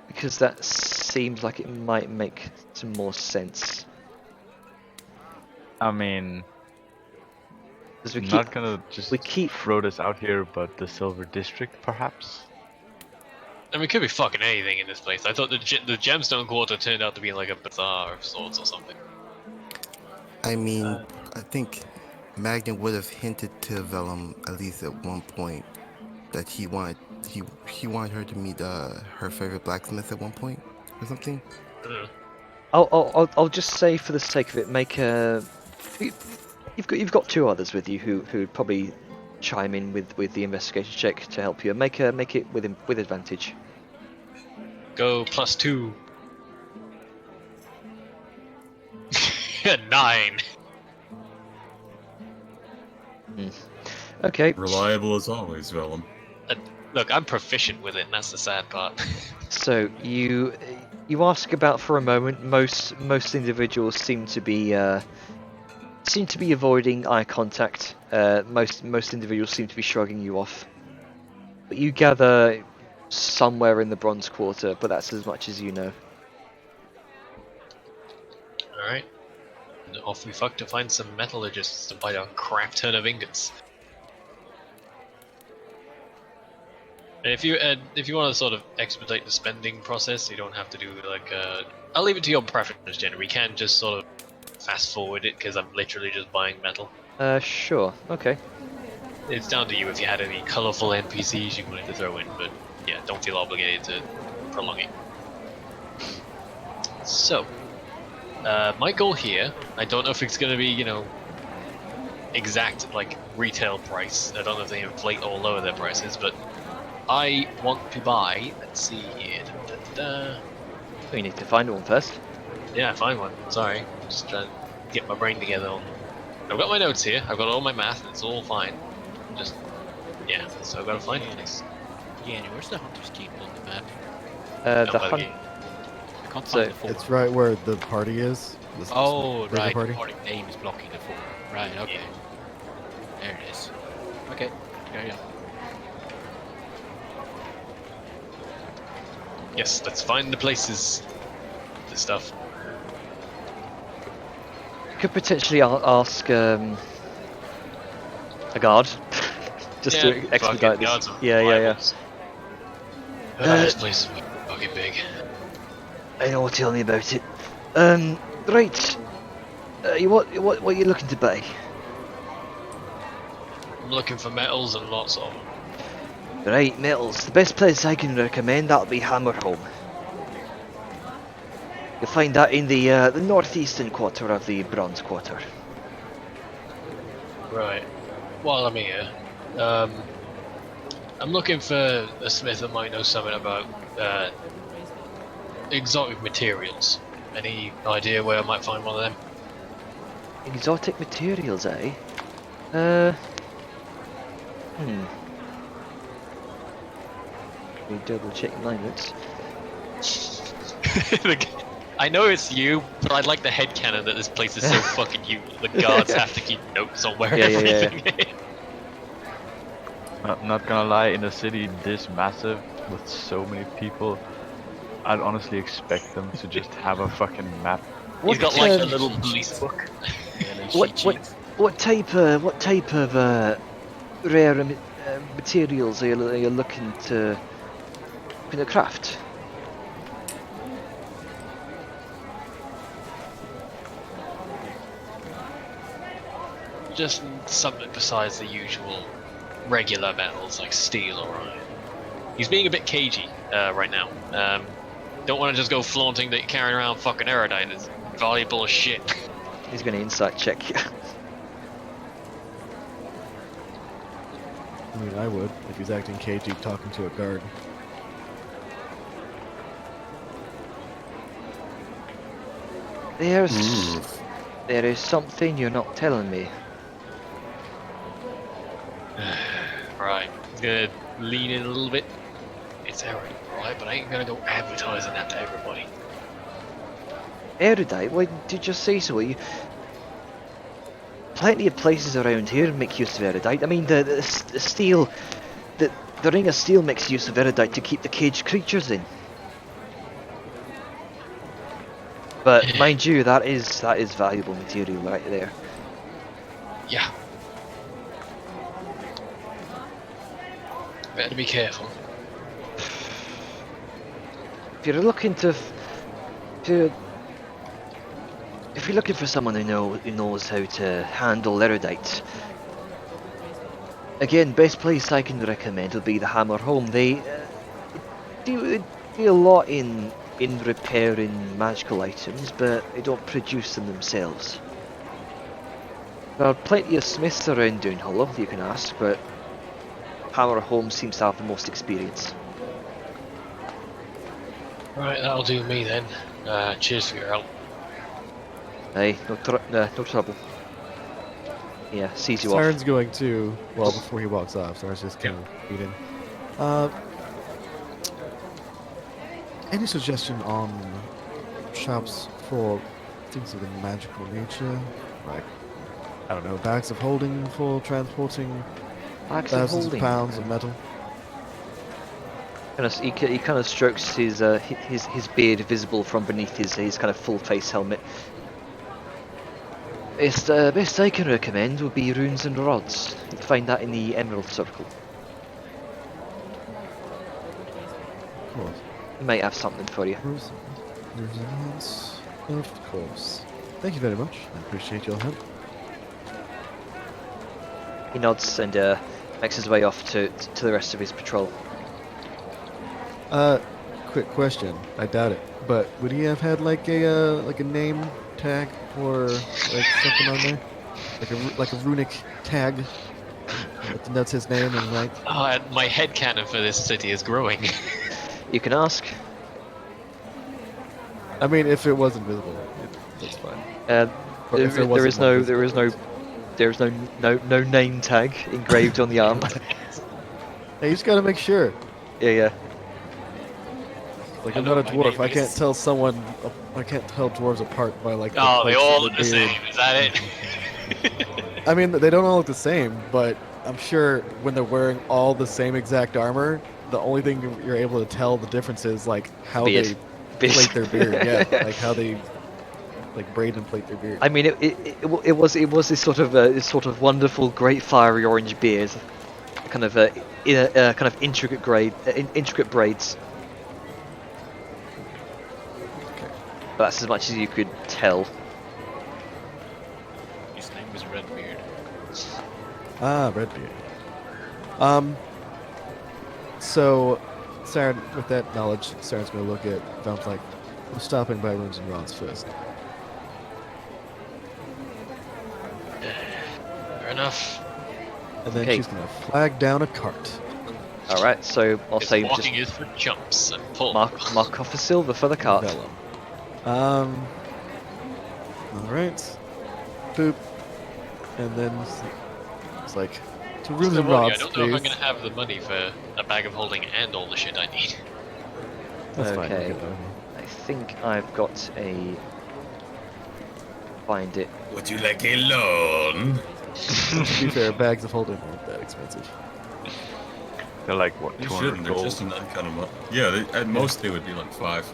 because that seems like it might make some more sense. I mean, 'Cause we I'm keep, not gonna just we keep throw this out here, but the Silver District, perhaps? I mean, it could be fucking anything in this place. I thought the Gemstone Quarter turned out to be like a bazaar of sorts or something. I mean, I think Magnan would have hinted to Vellum at least at one point that he wanted her to meet her favorite blacksmith at one point or something. I'll just say for the sake of it, make a. You've got two others with you who'd probably chime in with the investigation check to help you. Make it with advantage. Go +2. 9. Okay. Reliable as always, Vellum. Look, I'm proficient with it, and that's the sad part. So you ask about for a moment. Most individuals seem to be avoiding eye contact. Most individuals seem to be shrugging you off. But you gather somewhere in the Bronze Quarter, but that's as much as you know. Alright. And off we fuck to find some metallurgists to buy a crap ton of ingots. And if you want to sort of expedite the spending process, you don't have to do like I'll leave it to your preference, Jenna. We can just sort of fast forward it because I'm literally just buying metal. Sure. Okay. It's down to you if you had any colourful NPCs you wanted to throw in, but yeah, don't feel obligated to prolong it. So, my goal here, I don't know if it's going to be, exact like retail price. I don't know if they inflate or lower their prices, but I want to buy. Let's see here. You need to find one first. Yeah, find one. Sorry, just trying to get my brain together. I've got my notes here. I've got all my math. It's all fine. Just so I've got to find a place. Yeah, where's the Hunter's Keep on the map? The hunt. I can't So, find the fort. It's right where the party is. Oh, bigger right. Party. The party name is blocking the fort. Right, okay. There it is. Okay, carry on. Yes, let's find the places. The stuff. Could potentially ask a guard just to fucking expedite this. guards and Yeah. rivals. This place is fucking big. I know. Tell me about it. Right. What are you looking to buy? I'm looking for metals and lots of them. Right, metals. The best place I can recommend, that'll be Hammerholm. You'll find that in the northeastern quarter of the Bronze Quarter. Right. While I'm here, I'm looking for a smith that might know something about exotic materials. Any idea where I might find one of them? Exotic materials, eh? Let me double check my notes. I know it's you, but I'd like the headcanon that this place is so fucking huge. The guards have to keep notes on where everything is. I'm not gonna lie, in a city this massive with so many people, I'd honestly expect them to just have a fucking map. He's got like a little police book. What type of rare materials are you looking to craft? just something besides the usual regular metals like steel or iron. He's being a bit cagey right now. Don't want to just go flaunting that you're carrying around fucking erudite. It's valuable as shit. He's going to insight check you. I mean, I would if he's acting cagey talking to a guard. There is something you're not telling me. Right, he's gonna lean in a little bit. It's erudite, right? But I ain't gonna go advertising that to everybody. Erudite? Why did you say so? Plenty of places around here make use of erudite. I mean, the steel, the ring of steel makes use of erudite to keep the caged creatures in. But mind you, that is valuable material right there. Yeah. Better be careful. If you're looking if you're looking for someone who knows how to handle erudite, again, best place I can recommend would be the Hammer Home. They do a lot in repairing magical items, but they don't produce them themselves. There are plenty of smiths around Down Hollow you can ask, but Hammer Home seems to have the most experience. Right, that'll do me then. Cheers for your help. Hey, no trouble. Yeah, sees you Siren's off. going to, well, before he walks off, Siren's just kind of eating. Any suggestion on shops for things of the magical nature? Like, I don't know, bags of holding for transporting thousands of pounds of metal? He kind of strokes his beard visible from beneath his kind of full face helmet. Best I can recommend would be runes and rods. You'd find that in the Emerald Circle. Of course. He might have something for you. Runes and rods, of course. Thank you very much. I appreciate your help. He nods and makes his way off to the rest of his patrol. Quick question. I doubt it, but would he have had like a name tag or like something on there, like a runic tag that denotes his name and rank? Oh, my headcanon for this city is growing. You can ask. I mean, if it wasn't visible, that's fine. There is no name tag engraved on the arm. Hey, you just gotta make sure. Yeah. Like, I'm not a dwarf. I can't tell dwarves apart by like. Oh, they all look the beard. same. Is that it? I mean, they don't all look the same, but I'm sure when they're wearing all the same exact armor, the only thing you're able to tell the difference is like how Beard. they plate their beard. Yeah, like how they like braid and plate their beard. I mean, it was this sort of wonderful, great fiery orange beard, kind of intricate braids. But that's as much as you could tell. His name was Redbeard. Ah, Redbeard. So, Saren, with that knowledge, Saren's gonna look at Valm's like, I'm stopping by Runes and Rods first. Fair enough. And then Okay. she's gonna flag down a cart. Alright, so I'll say just Walking is for chumps and pull. mark off a silver for the cart. Vellum. Alright. Boop. And then it's like, to Runes Still and working. I Rods, don't know if I'm please. gonna have the money for a bag of holding and all the shit I need. That's fine. Okay. I'll get that. I think I've got a. Find it. Would you like a loan? To be fair, bags of holding aren't that expensive. They're like what, They 200 shouldn't. They're gold? just an uncut amount. Yeah, at most they would be like 5.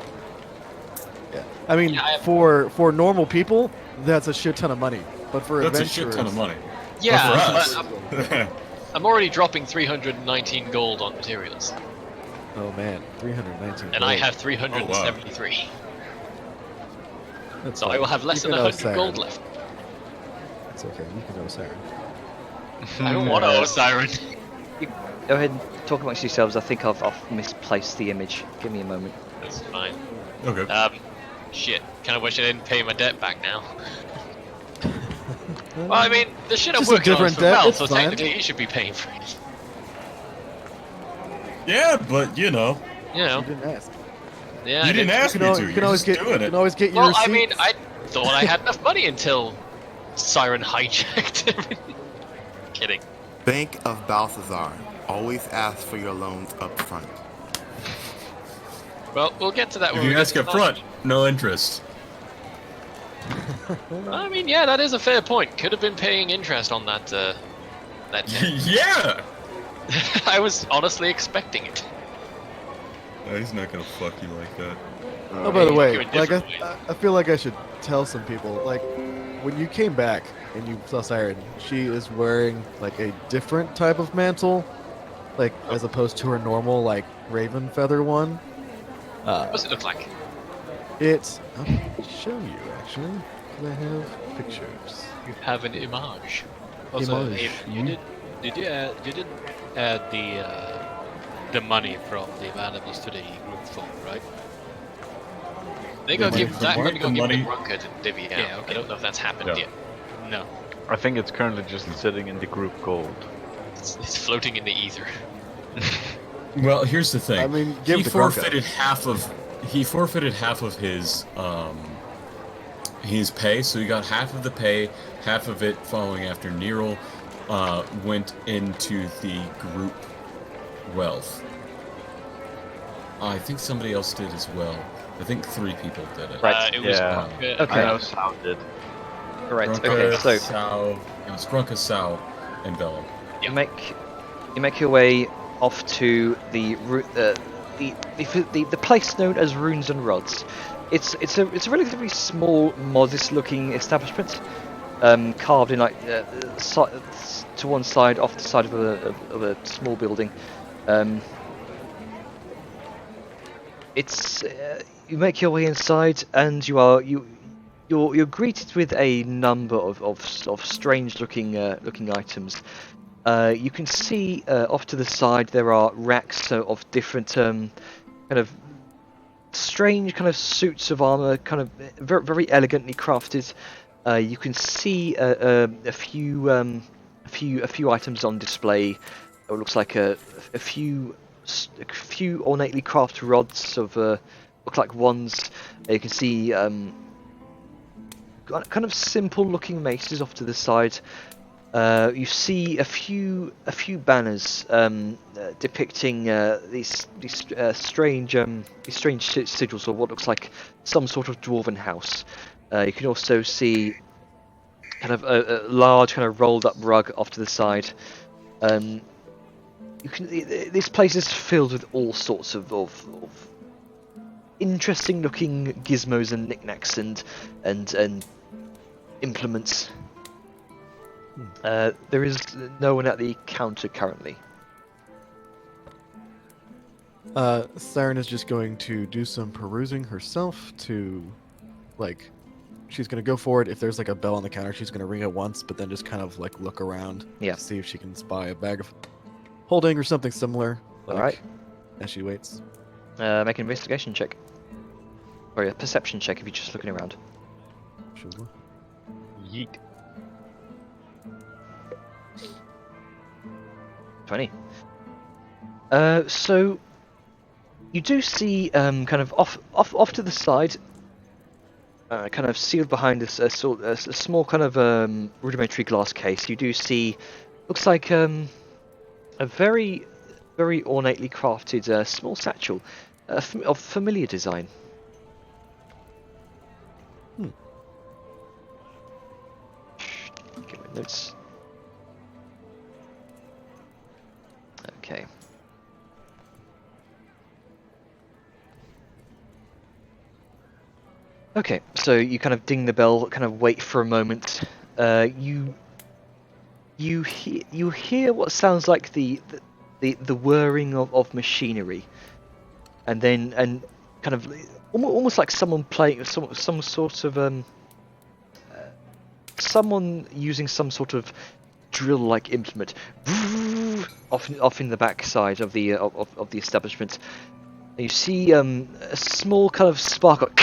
Yeah. I mean, Yeah, for normal people, that's a shit ton of money. But for That's a adventurers, shit ton of money. Yeah, But but for us, I'm already dropping 319 gold on materials, Oh man, 319. and I gold. have 373. That's So I fine. will have less You than can 100 gold Siren. left. It's okay. You can know Siren. I don't want to know Siren. Go ahead and talk amongst yourselves. I think I've misplaced the image. Give me a moment. That's fine. Okay. Shit. Kind of wish I didn't pay my debt back now. Well, I mean, the shit I'm Just a working on is different for debt, Val, it's so fine. technically he should be paying for it. Yeah, but you know, You know. You didn't ask. Yeah. you I didn't did. ask me to. You You're can always just get. doing You it. can always get your Well, receipts. I mean, I thought I had enough money until Siren hijacked everything. Kidding. Bank of Balthazar. Always ask for your loans up front. Well, we'll get to that If when you we get ask to up that. front, no interest. I mean, yeah, that is a fair point. Could have been paying interest on that. That debt. Yeah. I was honestly expecting it. No, he's not gonna fuck you like that. Oh, by the you way, in different ways. I feel like I should tell some people, like, when you came back and you saw Siren, she is wearing, like, a different type of mantle, like, as opposed to her normal, like, raven feather one. What does it look like? I'll show you, actually, 'cause I have pictures. You have an image. Also, Image. you didn't add the money from the Vanamis to the group fund, right? They go The give money- that. the Going to go give money- the Runker to divvy out. Yeah, okay. I don't know if that's happened Yeah. yet. No. I think it's currently just sitting in the group gold. It's floating in the ether. Well, here's the thing. I mean, give he it to Gorka. forfeited half of his pay, so he got half of the pay, half of it following after Nero went into the group wealth. I think somebody else did as well. I think 3 people did it. Right. It was Yeah. Runker. Okay. I know Sal did. Right. Grunka, Okay. So Sal, it was Grunka, Sal, and Vellum. you make your way off to the place known as Runes and Rods. It's a relatively small, modest-looking establishment, carved in like to one side, off the side of a small building. You make your way inside, and you're greeted with a number of strange-looking items. You can see off to the side there are racks of different kind of strange kind of suits of armor, kind of very, very elegantly crafted. You can see a few items on display. It looks like a few ornately crafted rods of look like wands. You can see kind of simple looking maces off to the side. You see a few banners depicting these strange sigils, or what looks like some sort of dwarven house. You can also see kind of a large kind of rolled up rug off to the side. This place is filled with all sorts of interesting looking gizmos and knickknacks and implements. There is no one at the counter currently. Siren is just going to do some perusing herself to, like, she's going to go forward. If there's like a bell on the counter, she's going to ring it once, but then just kind of like look around Yeah. to see if she can spy a bag of holding or something similar. Like, Alright. As she waits. Make an investigation check. Or a perception check if you're just looking around. Sure. Yeet. 20. So you do see kind of off to the side, kind of sealed behind a small kind of rudimentary glass case. You do see, looks like a very ornately crafted small satchel of familiar design. Get my notes. Okay. Okay, so you kind of ding the bell, kind of wait for a moment. You hear what sounds like the whirring of machinery, and kind of almost like someone playing some sort of someone using some sort of drill-like implement off in the backside of the establishment. And you see a small kind of spark,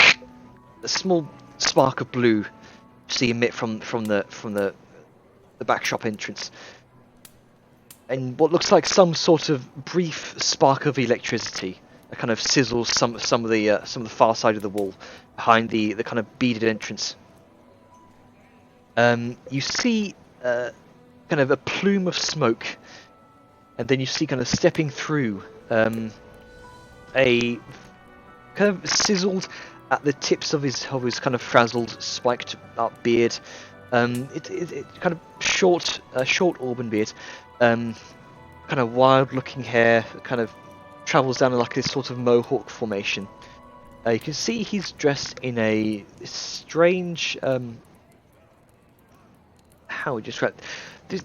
a small spark of blue. You see emit from the back shop entrance, and what looks like some sort of brief spark of electricity. That kind of sizzles some of the far side of the wall behind the kind of beaded entrance. You see kind of a plume of smoke, and then you see kind of stepping through a kind of sizzled at the tips of his kind of frazzled, spiked up beard. It kind of short auburn beard, kind of wild-looking hair, kind of travels down like this sort of mohawk formation. You can see he's dressed in a strange, how would you describe this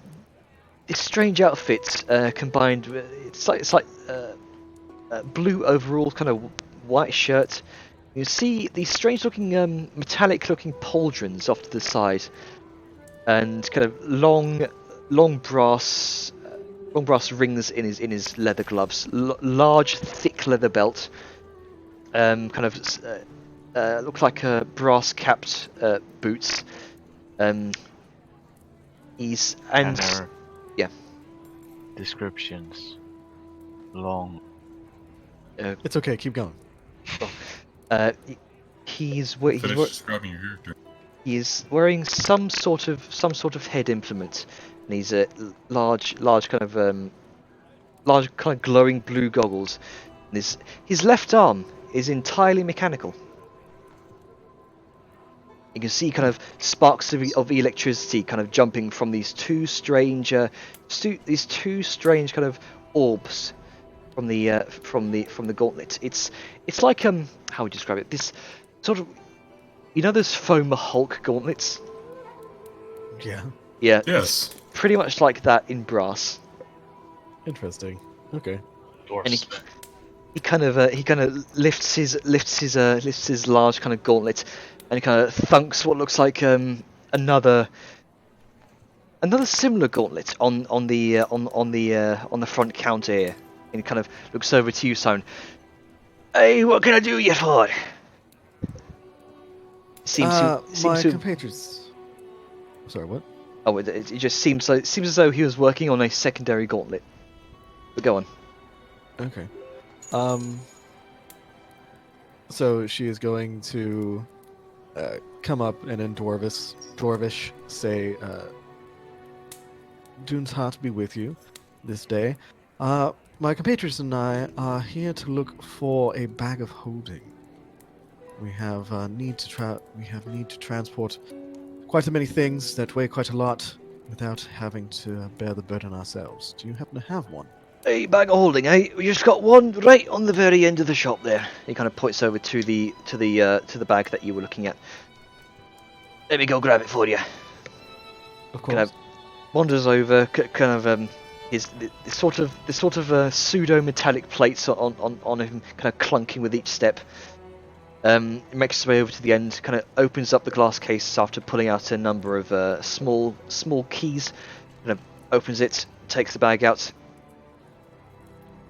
strange outfit combined with it's like blue overall, kind of white shirt. You see these strange-looking, metallic-looking pauldrons off to the side, and kind of long brass rings in his leather gloves, large thick leather belt, kind of looks like brass capped boots. Yeah. Descriptions. Long. It's okay. Keep going. He's Finish describing your character. He is wearing some sort of head implement, and he's a large kind of glowing blue goggles. And his left arm is entirely mechanical. You can see kind of sparks of electricity kind of jumping from these two strange kind of orbs from the gauntlet. It's like how would you describe it? This sort of, you know, those foam Hulk gauntlets. Yeah. Yeah. Yes. Pretty much like that in brass. Interesting. Okay. And he kind of lifts his large kind of gauntlet, and he kind of thunks what looks like another similar gauntlet on the front counter here, and he kind of looks over to you, Simon. Hey, what can I do you for? My compatriots. Sorry, what? Oh, it just seems as though he was working on a secondary gauntlet. But go on. Okay. So she is going to come up and in Dwarvish say, Dune's heart be with you this day. My compatriots and I are here to look for a bag of holding. We have need to transport quite a many things that weigh quite a lot without having to bear the burden ourselves. Do you happen to have one? A bag of holding, eh? We just got one right on the very end of the shop there. He kind of points over to the bag that you were looking at. Let me go grab it for you. Of course. Kind of wanders over, kind of this sort of pseudo metallic plates on him, kind of clunking with each step. Makes his way over to the end, kind of opens up the glass case after pulling out a number of small keys. Kind of opens it, takes the bag out,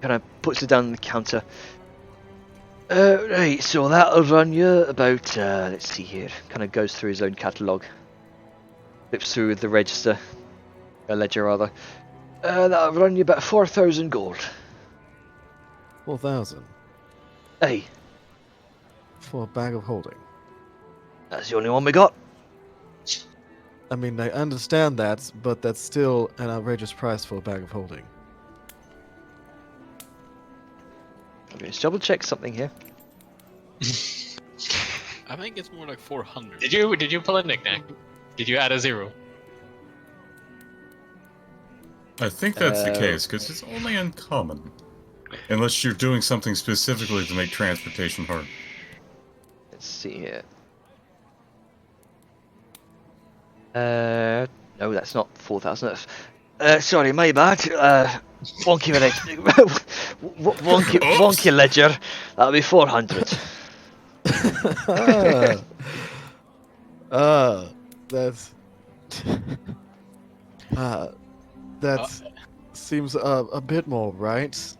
kind of puts it down on the counter. Right, so that'll run you about, let's see here, kind of goes through his own catalogue, flips through the register, a ledger rather. That'll run you about 4,000 gold. 4,000? Hey. For a bag of holding? That's the only one we got. I mean, I understand that, but that's still an outrageous price for a bag of holding. Let me just double check something here. I think it's more like 400. Did you pull a knick-knack? Did you add a 0? I think that's the case, because it's only uncommon. Unless you're doing something specifically to make transportation hard. Let's see here. No, that's not 4,000. Sorry, my bad. Wonky ledger. That'll be 400. That's That seems a bit more right.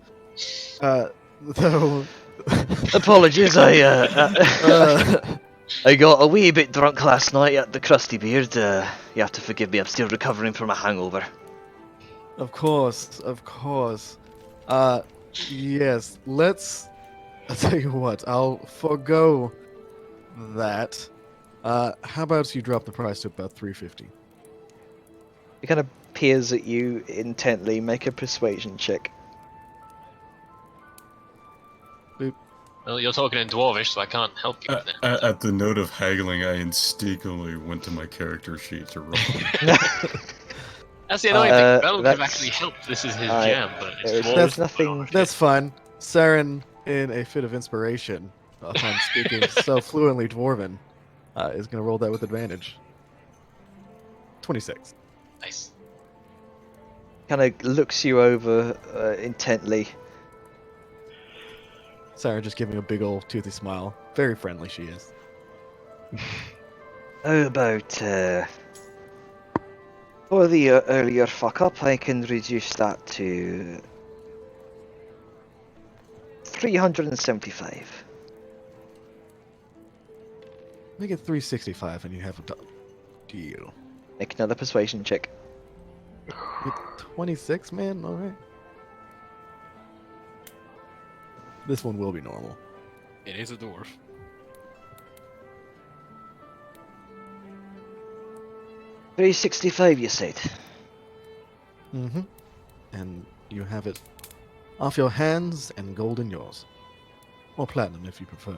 Though. Apologies, I got a wee bit drunk last night at the Krusty Beard. You have to forgive me, I'm still recovering from a hangover. Of course, of course. Yes, let's. I'll tell you what, I'll forego that. How about you drop the price to about 350? He kind of peers at you intently, make a persuasion check. Well, you're talking in Dwarvish, so I can't help you with that. At the note of haggling, I instinctively went to my character sheet to roll. That's the annoying thing. Vellum could that's- actually help. This is his jam, but it's there's Dwarvish. nothing. That's fine. Saren, in a fit of inspiration, upon speaking so fluently Dwarven, is going to roll that with advantage. 26. Nice. Kind of looks you over intently. Saren just giving a big old toothy smile. Very friendly she is. How about for the earlier fuck up, I can reduce that to 375. Make it 365 and you have a deal. Make another persuasion check. With 26, man? Alright. This one will be normal. It is a dwarf. $365, you said. Mm-hmm. And you have it off your hands and gold in yours. Or platinum if you prefer.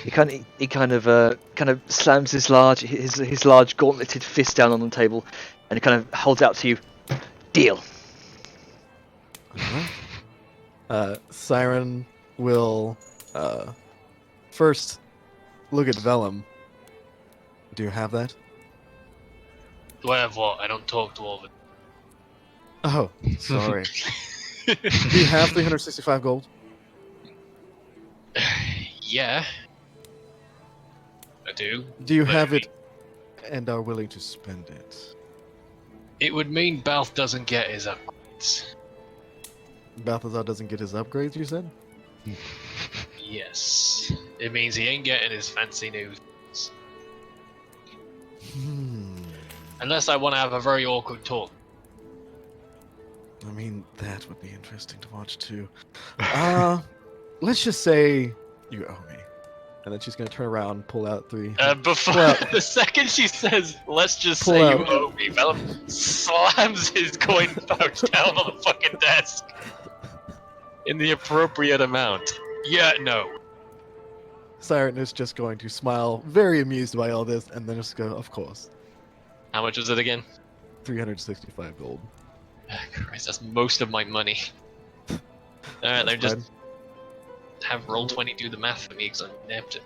He kind of slams his large gauntleted fist down on the table, and he kind of holds out to you. Deal. Siren will first look at Vellum. Do you have that? Do I have what? I don't talk Dwarven. Oh, sorry. Do you have 365 gold? Yeah. I do. Do you but have it and are willing to spend it? It would mean Balth doesn't get his upgrades. Balthazar doesn't get his upgrades, you said? Yes. It means he ain't getting his fancy new things. Unless I want to have a very awkward talk. I mean, that would be interesting to watch too. Let's just say you owe me. And then she's going to turn around and pull out three. Before the second she says, let's just Pull say out. you owe me, Vellum slams his coin pouch down on the fucking desk. In the appropriate amount. Yeah, no. Siren is just going to smile, very amused by all this, and then just go, of course. How much was it again? 365 gold. Christ, that's most of my money. Alright, let me just have Roll20 do the math for me because I nabbed it.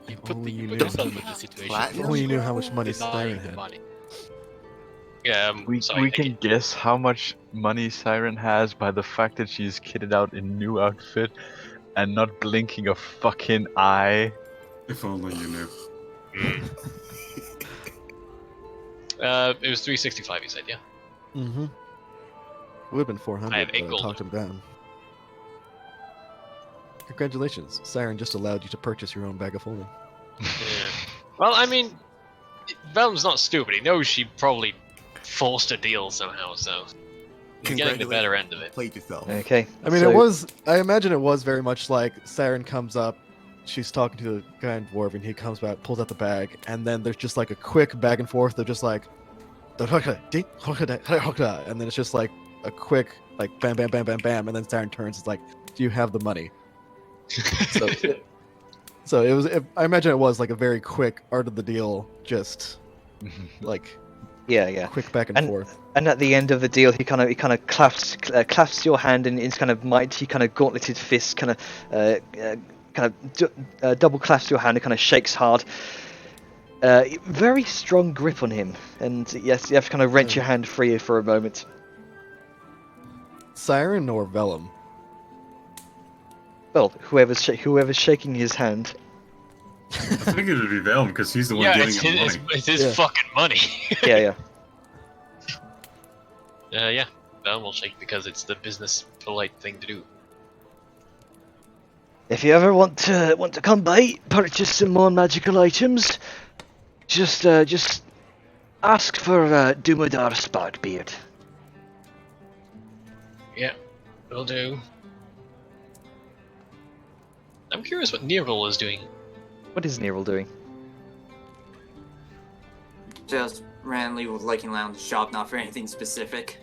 You put only you the knew. Vellum in the situation. Platinum? If only you knew how much money Denying Siren the had. money. Yeah, We can guess how much money Siren has by the fact that she's kitted out in new outfit and not blinking a fucking eye. If only you knew. It was 365, you said, yeah? Mm-hmm. Would have been 400, I have 8 but I gold. talked him down. Congratulations, Siren just allowed you to purchase your own bag of holding. Yeah. Well, I mean, Vellum's not stupid. He knows she probably forced a deal somehow, so he's getting the better end of it. Played yourself. Okay. I mean, so- it was. I imagine it was very much like Siren comes up, she's talking to the guy in Dwarven, he comes back, pulls out the bag, and then there's just like a quick back and forth. They're just like, and then it's just like a quick, like bam, bam, bam, bam, bam, and then Siren turns. It's like, do you have the money? So it was. I imagine it was like a very quick art of the deal, just like Yeah. quick back and forth. And at the end of the deal, he kind of clasps your hand in his kind of mighty, kind of gauntleted fist, double clasps your hand and kind of shakes hard. Very strong grip on him, and yes, you have to kind of wrench your hand free for a moment. Siren or Vellum? Well, whoever's shaking his hand. I think it would be Velm because he's the one Yeah, giving it's him his, money. it's his Yeah. fucking money. Yeah, yeah. Yeah, Velm will shake because it's the business polite thing to do. If you ever want to come by, purchase some more magical items, just ask for Dumadar Sparkbeard. Yeah, will do. I'm curious what Nergal is doing. What is Neril doing? Just randomly looking around the shop, not for anything specific.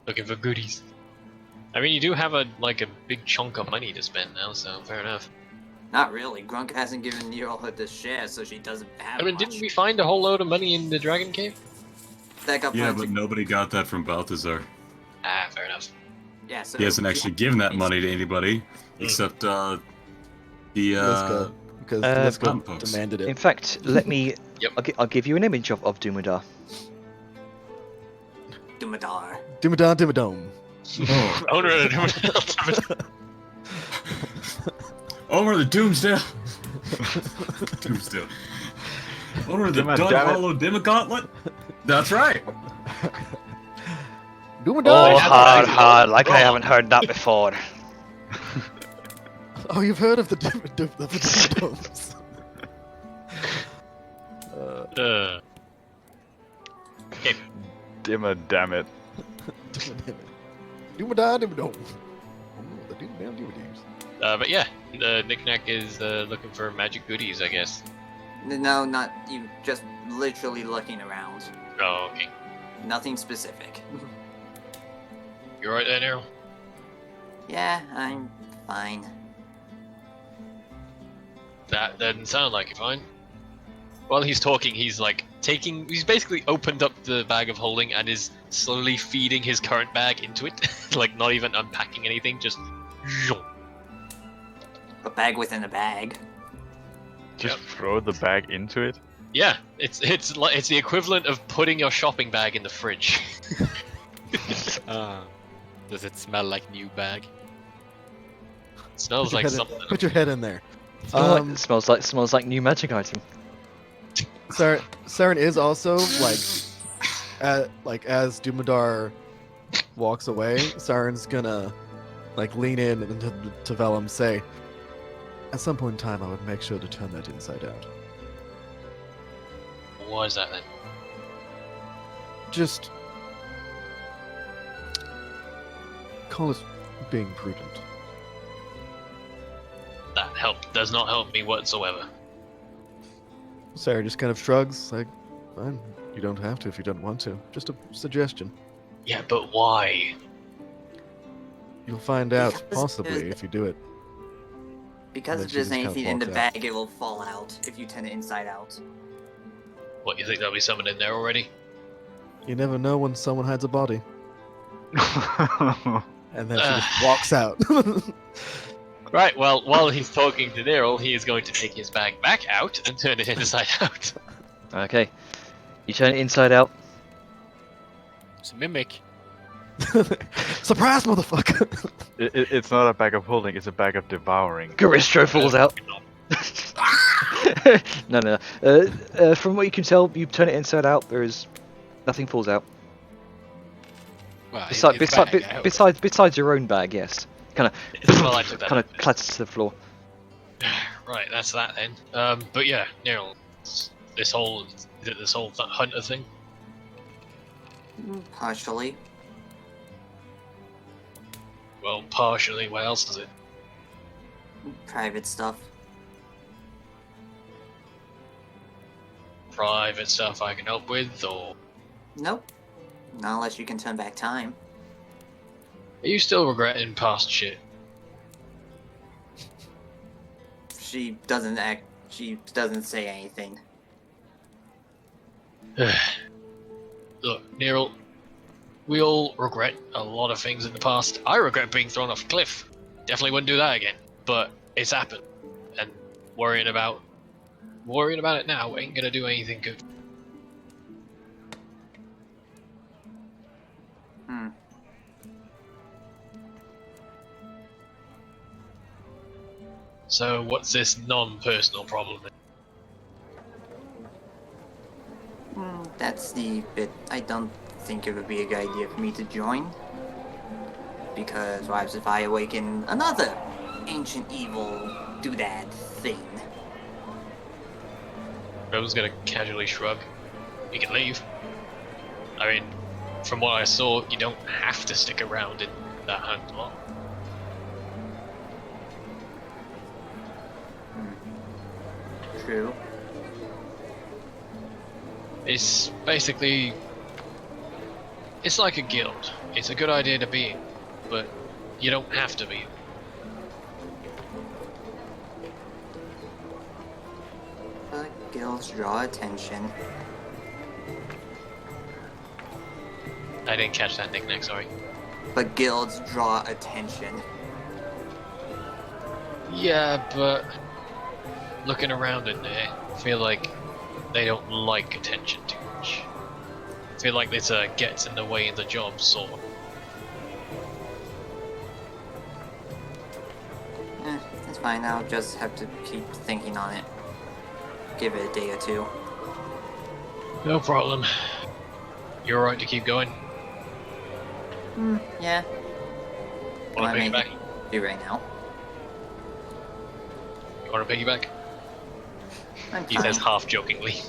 Looking for goodies. I mean, you do have a big chunk of money to spend now, so fair enough. Not really. Grunk hasn't given Nero her the share, so she doesn't have I mean, much. didn't we find a whole load of money in the Dragon Cave? That got Yeah, planted. but nobody got that from Balthazar. Ah, fair enough. Yeah, so He hasn't actually given that money to anybody except the Liska, because uh, Liska Lamppost. demanded In it. fact, let me. Yep. I'll give you an image of Dumadar. Dumadar. Dimadon, Dimadome. Oh, Owner of the over the Doomsdale. Doomsdale. Over the Damn it, Dun damn it. Hollow Dimagauntlet. That's right. Dumadon! Oh, that's hard, right. hard. Like I Wrong. haven't heard that before. Oh, you've heard of the Dimadomes. Okay, Dimmer, damn it. Dumadon, Dimadome. Oh, the Dumadon, Dimadims. but yeah, Knick-Knack is looking for magic goodies, I guess. No, not you. Just literally looking around. Oh, okay. Nothing specific. You alright there, Nero? Yeah, I'm fine. That doesn't sound like you're fine. While he's talking, he's he's basically opened up the bag of holding and is slowly feeding his current bag into it. Like, not even unpacking anything, just. A bag within a bag. Just throw the bag into it. Yeah, it's the equivalent of putting your shopping bag in the fridge. Does it smell like new bag? Smells Put your like head in- something. Put your head in there. It smells like new magic item. Saren is also as Dumadar walks away, Saren's gonna lean in and to Velum say, at some point in time I would make sure to turn that inside out. Why is that then? Just call it being prudent. That does not help me whatsoever. Sarah just kind of shrugs, like, fine, you don't have to if you don't want to. Just a suggestion. Yeah, but why? You'll find out, Because possibly, if you do it. Because And if then she there's just kind of anything in the walks out. bag, it will fall out if you turn it inside out. What, you think there'll be someone in there already? You never know when someone hides a body. And then she just walks out. Right, well, while he's talking to Nero, he is going to take his bag back out and turn it inside out. Okay. You turn it inside out. It's a mimic. Surprise, motherfucker! It's not a bag of holding, it's a bag of devouring. Garistro falls out. No. From what you can tell, you turn it inside out. There is nothing falls out. Well, Besides your own bag, yes. Kind of, Well, I took that. kind of clatters to the floor. Right, that's that then. But yeah, Nero, this whole hunter thing. Partially. Well, partially. What else is it? Private stuff. Private stuff I can help with, or Nope. Not unless you can turn back time. are you still regretting past shit? She doesn't say anything. Look, Nero, we all regret a lot of things in the past. I regret being thrown off a cliff. Definitely wouldn't do that again. But it's happened, and worrying about it now ain't gonna do anything good. Hmm. So what's this non-personal problem? That's the bit I don't think it would be a good idea for me to join. Because what if I awaken another ancient evil doodad thing? Rome's gonna casually shrug. You can leave. I mean, from what I saw, you don't have to stick around in that hanged lot. True. It's basically... It's like a guild. It's a good idea to be in, but you don't have to be. But guilds draw attention. I didn't catch that, Nick, sorry. But guilds draw attention. Yeah, but... Looking around in there, I feel like they don't like attention too much. I feel like it's a gets in the way of the job, sort of. It's fine, I'll just have to keep thinking on it. Give it a day or two. No problem. You're alright to keep going? Yeah. Wanna piggyback? Do right now. You wanna piggyback? I'm He fine. says half jokingly.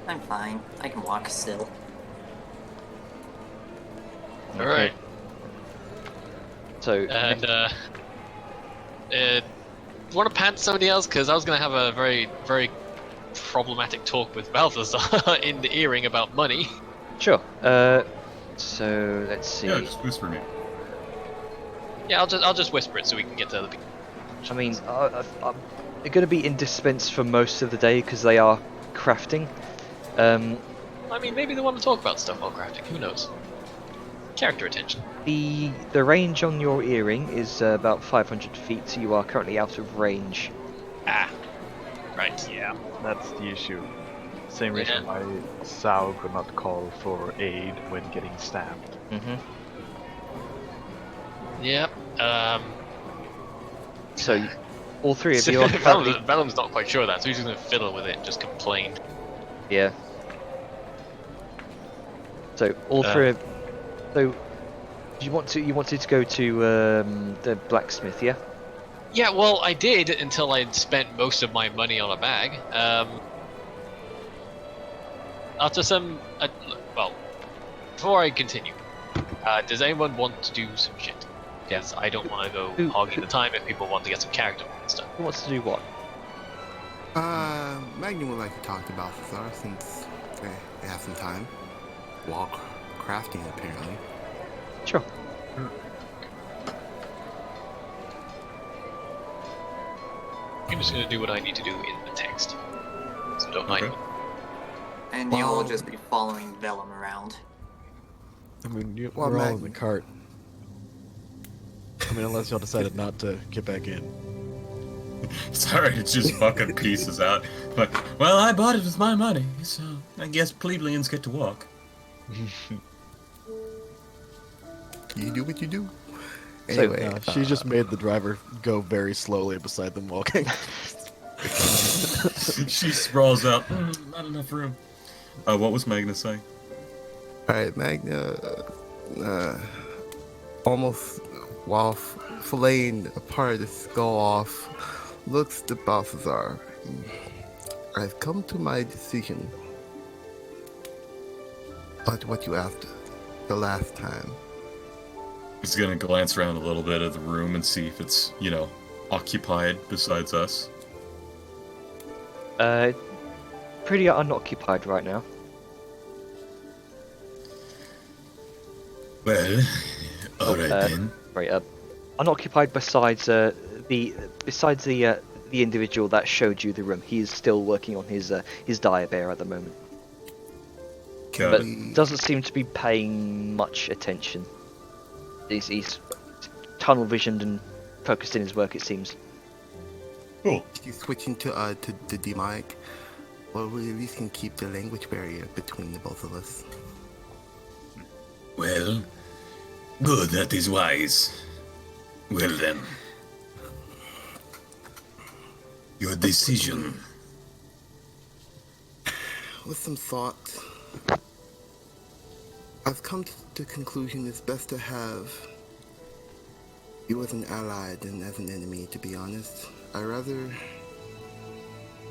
I'm fine. I can walk still. Alright. So, And, want to pant somebody else? Because I was going to have a very, very problematic talk with Balthazar in the earring about money. sure. So let's see. Yeah, just whisper me. Yeah, I'll just whisper it so we can get to other people. I mean, they're going to be in dispense for most of the day because they are crafting. I mean, maybe they want to talk about stuff while crafting. Who knows? Character attention. The range on your earring is about 500 feet, so you are currently out of range. Ah, right. Yeah, that's the issue. Same reason why Sao could not call for aid when getting stabbed. Mm-hmm. Yep. So, all three of you are currently... Vellum's not quite sure of that, so he's just going to fiddle with it and just complain. Yeah. So all three of... So, you wanted to go to the blacksmith, yeah? Yeah, well, I did until I'd spent most of my money on a bag. After some... well, before I continue, does anyone want to do some shit? Yes, I don't want to go hogging the time if people want to get some character and stuff. Who wants to do what? Magnum would like to talk to Balthazar since they have some time. While crafting, apparently. Sure. I'm just going to do what I need to do in the text. So don't mind me. And you'll just be following Vellum around. I mean, Well, we're all in the cart. I mean, unless y'all decided not to get back in. It's alright, it's just fucking pieces out. But, well, I bought it with my money, so I guess plebeians get to walk. You do what you do. So, Anyway, She just made the driver go very slowly beside them walking. She sprawls out. Not enough room. What was Magna saying? Alright, Magna, almost while filleting a part of the skull off, looks to Balthazar. I've come to my decision. But what you asked the last time. He's gonna glance around a little bit of the room and see if it's, occupied besides us. Pretty unoccupied right now. Well, alright then. Right, unoccupied besides the individual that showed you the room. He is still working on his dire bear at the moment, but doesn't seem to be paying much attention. He's tunnel visioned and focused in his work, it seems. Cool. He's switching to the demonic. Well, we at least can keep the language barrier between the both of us. Well, good, that is wise. Well then. Your decision. With some thought, I've come to the conclusion it's best to have you as an ally than as an enemy, to be honest. I rather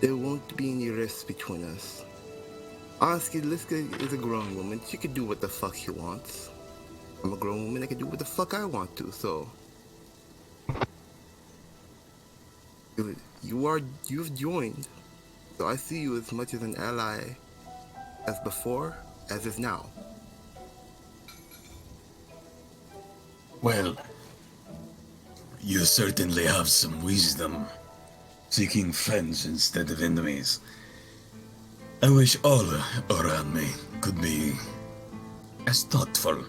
there won't be any risks between us. Honestly, Liska is a grown woman. She can do what the fuck she wants. I'm a grown woman. I can do what the fuck I want to, so... You've joined. So I see you as much as an ally as before, as is now. Well, you certainly have some wisdom, seeking friends instead of enemies. I wish all around me could be as thoughtful.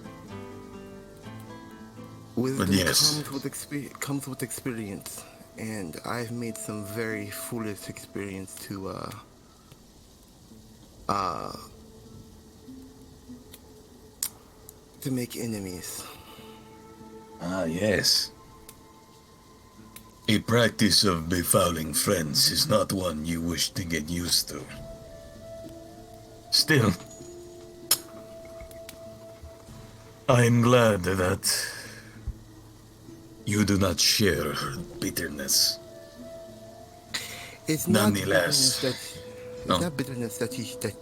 Wisdom yes. comes with experience, and I've made some very foolish experience to make enemies. Ah, yes. A practice of befouling friends is not one you wish to get used to. Still, I'm glad that you do not share her bitterness. It's not Nonetheless, bitterness that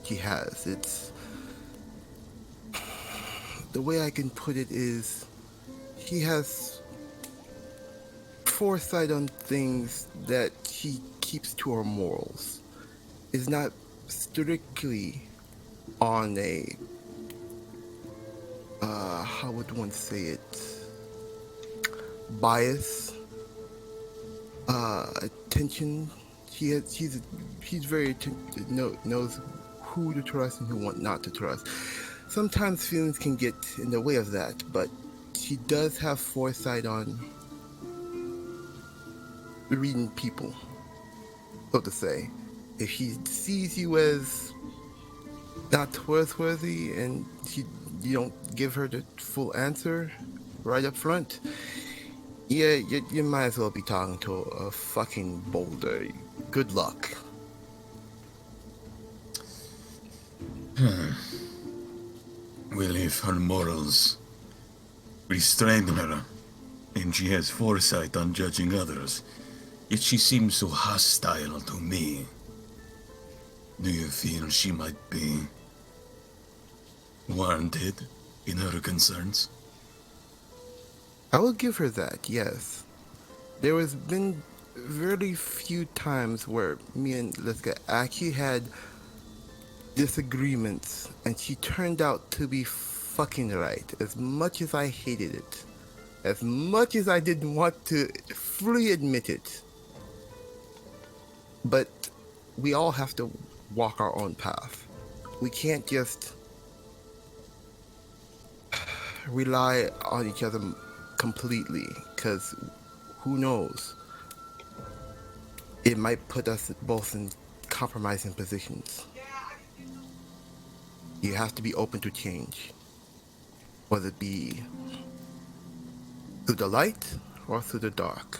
she has. It's the way I can put it is she has foresight on things that she keeps to her morals. It's not strictly on a how would one say it, bias, attention. She's very knows who to trust and who not to trust. Sometimes feelings can get in the way of that, but she does have foresight on reading people, so to say. If she sees you as not trustworthy and you don't give her the full answer right up front, yeah, you might as well be talking to a fucking boulder. Good luck. Well, if her morals restrain her, and she has foresight on judging others, yet she seems so hostile to me, do you feel she might be warranted in her concerns? I will give her that, yes. There has been very few times where me and Liska actually had disagreements, and she turned out to be fucking right. As much as I hated it, as much as I didn't want to fully admit it, but we all have to walk our own path. We can't just rely on each other completely, because who knows? It might put us both in compromising positions. You have to be open to change, whether it be through the light or through the dark.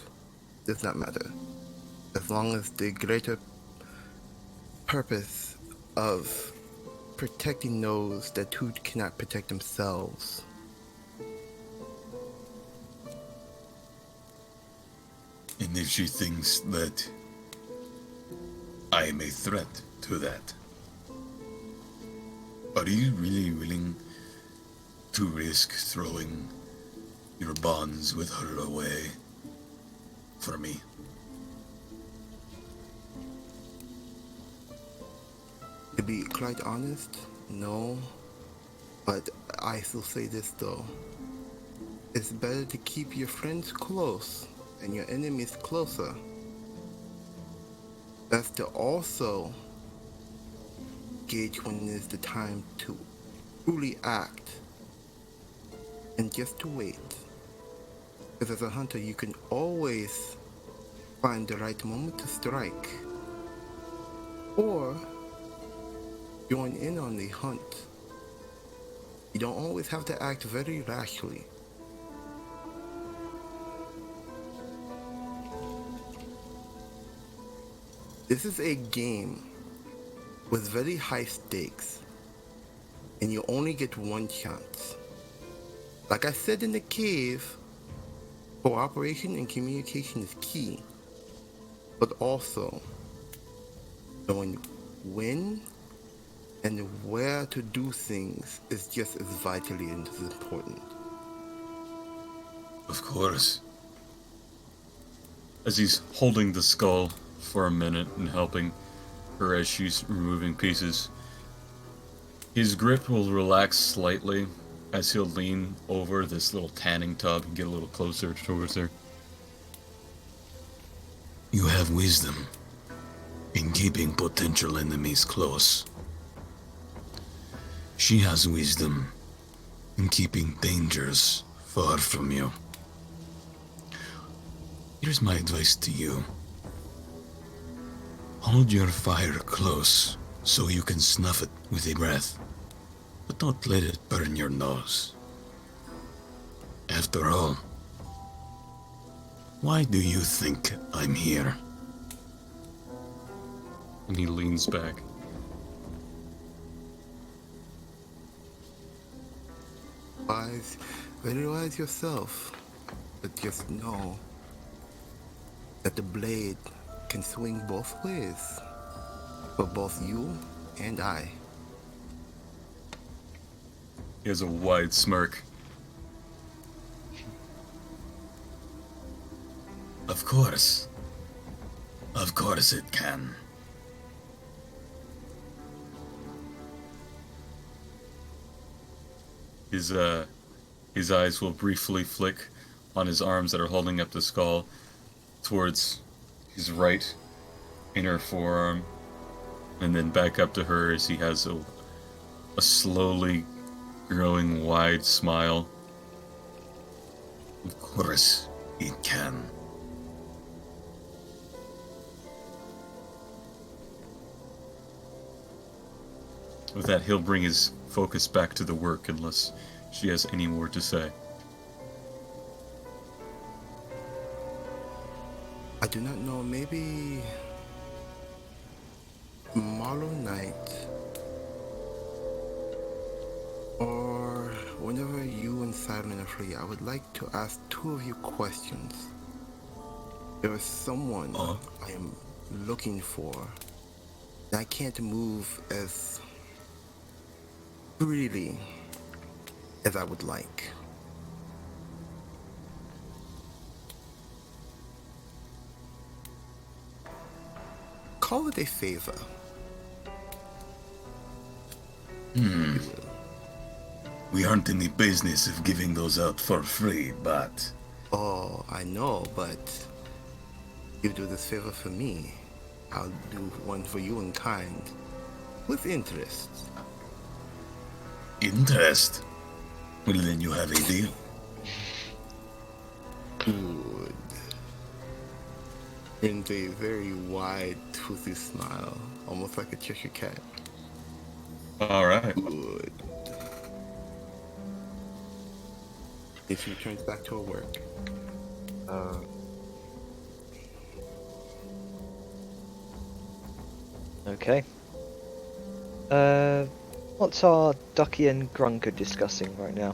Does not matter. As long as the greater purpose of protecting those that who cannot protect themselves. And if she thinks that I am a threat to that, are you really willing to risk throwing your bonds with her away for me? To be quite honest, no. But I still say this though. It's better to keep your friends close and your enemies closer. That's to also gauge when is the time to truly act and just to wait. Because as a hunter, you can always find the right moment to strike or join in on the hunt. You don't always have to act very rashly. This is a game with very high stakes, and you only get one chance. Like I said in the cave, cooperation and communication is key, but also knowing when and where to do things is just as vitally and as important. Of course. As he's holding the skull for a minute and helping her as she's removing pieces, his grip will relax slightly as he'll lean over this little tanning tub and get a little closer towards her. You have wisdom in keeping potential enemies close. She has wisdom in keeping dangers far from you. Here's my advice to you. Hold your fire close so you can snuff it with a breath, but don't let it burn your nose. After all, why do you think I'm here? And he leans back. Wise, very wise yourself, but just know that the blade can swing both ways for both you and I. He has a wide smirk. Of course. Of course it can. His eyes will briefly flick on his arms that are holding up the skull towards his right inner forearm, and then back up to her as he has a slowly growing wide smile. Of course it can. With that, he'll bring his focus back to the work unless she has any more to say. I do not know, maybe tomorrow night or whenever you and Simon are free, I would like to ask two of you questions. There is someone I am looking for, and I can't move as freely as I would like. Call it a favor. We aren't in the business of giving those out for free, but... Oh, I know, but you do this favor for me, I'll do one for you in kind, with interest. Interest? Well, then you have a deal. Good. And a very wide, toothy smile, almost like a Cheshire cat. Alright. Good. And she returns back to her work. Okay. What's our Ducky and Grunker discussing right now?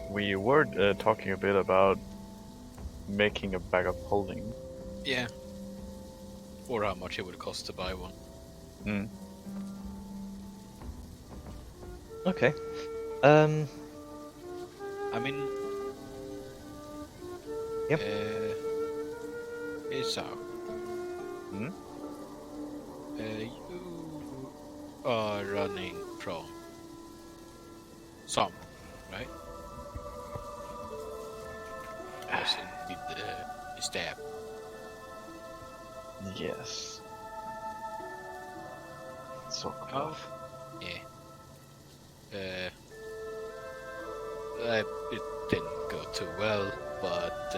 We were talking a bit about making a bag of holding. Yeah. Or how much it would cost to buy one. Mm. Okay. I mean... Yep. It's out. Hmm? You are running from some, right? As in with the stab. Yes. Sort Oh. of. Yeah. It didn't go too well, but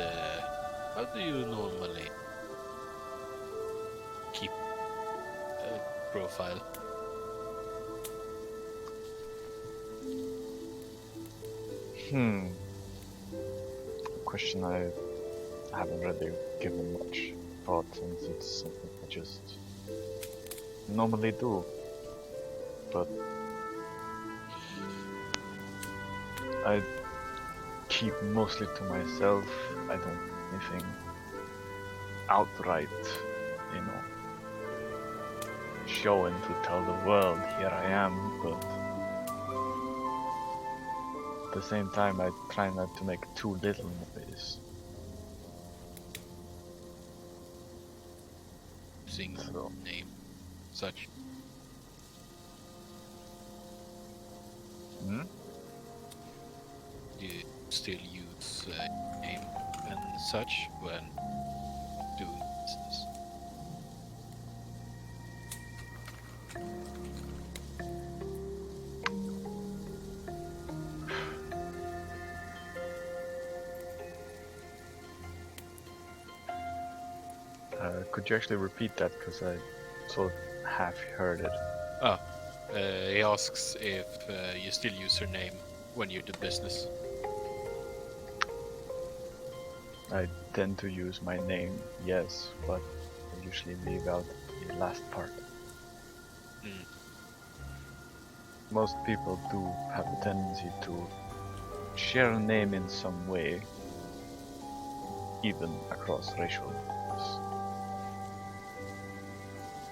how do you normally keep a profile? Question I haven't really given much thought, since it's something I just normally do. But I keep mostly to myself. I don't do anything outright, show and to tell the world, here I am, but at the same time I try not to make too little noise. Using So, name, such. hmm? Do you still use name and such when doing business? Could you actually repeat that, because I sort of half heard it. He asks if you still use her name when you do business. I tend to use my name, yes, but I usually leave out the last part. Mm. Most people do have a tendency to share a name in some way, even across racial groups.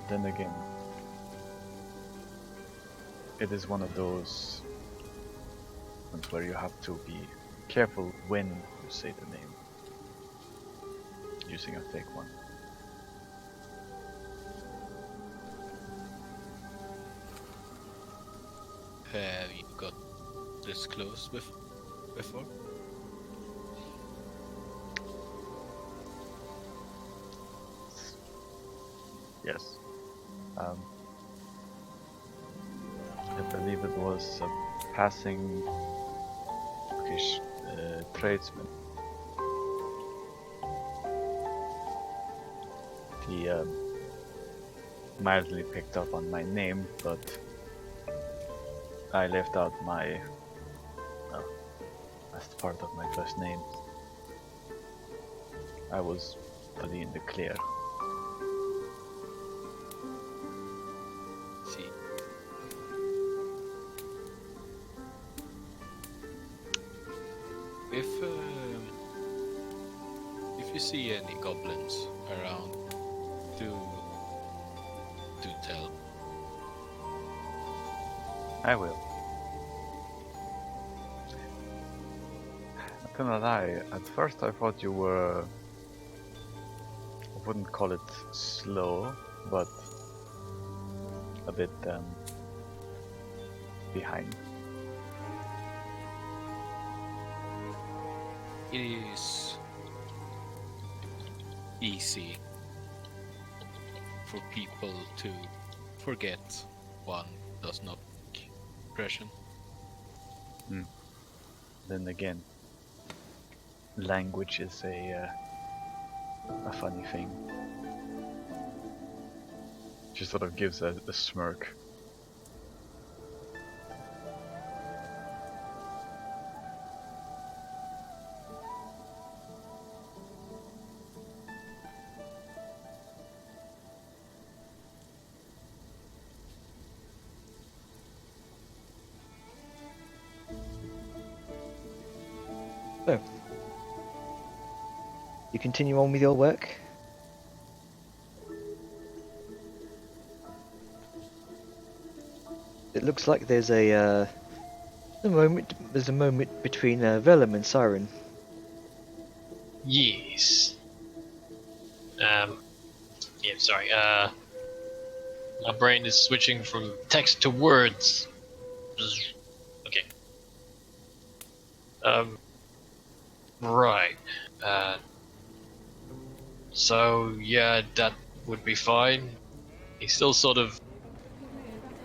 Then again, it is one of those ones where you have to be careful when you say the name, using a fake one. Have you got this close before? Yes. I believe it was a passing Turkish tradesman. He mildly picked up on my name, but I left out my last part of my first name. I was fully in the clear. See. If you see any goblins around, do tell. I will. Not gonna lie, at first I thought you were, I wouldn't call it slow, but a bit behind. It is easy for people to forget one does not make impression. Then again, language is a funny thing. She sort of gives a smirk. So, you continue on with your work? It looks like there's a moment between Velum and Siren. Yes. Yeah, sorry. My brain is switching from text to words. Okay. Right. So yeah, that would be fine. He's still sort of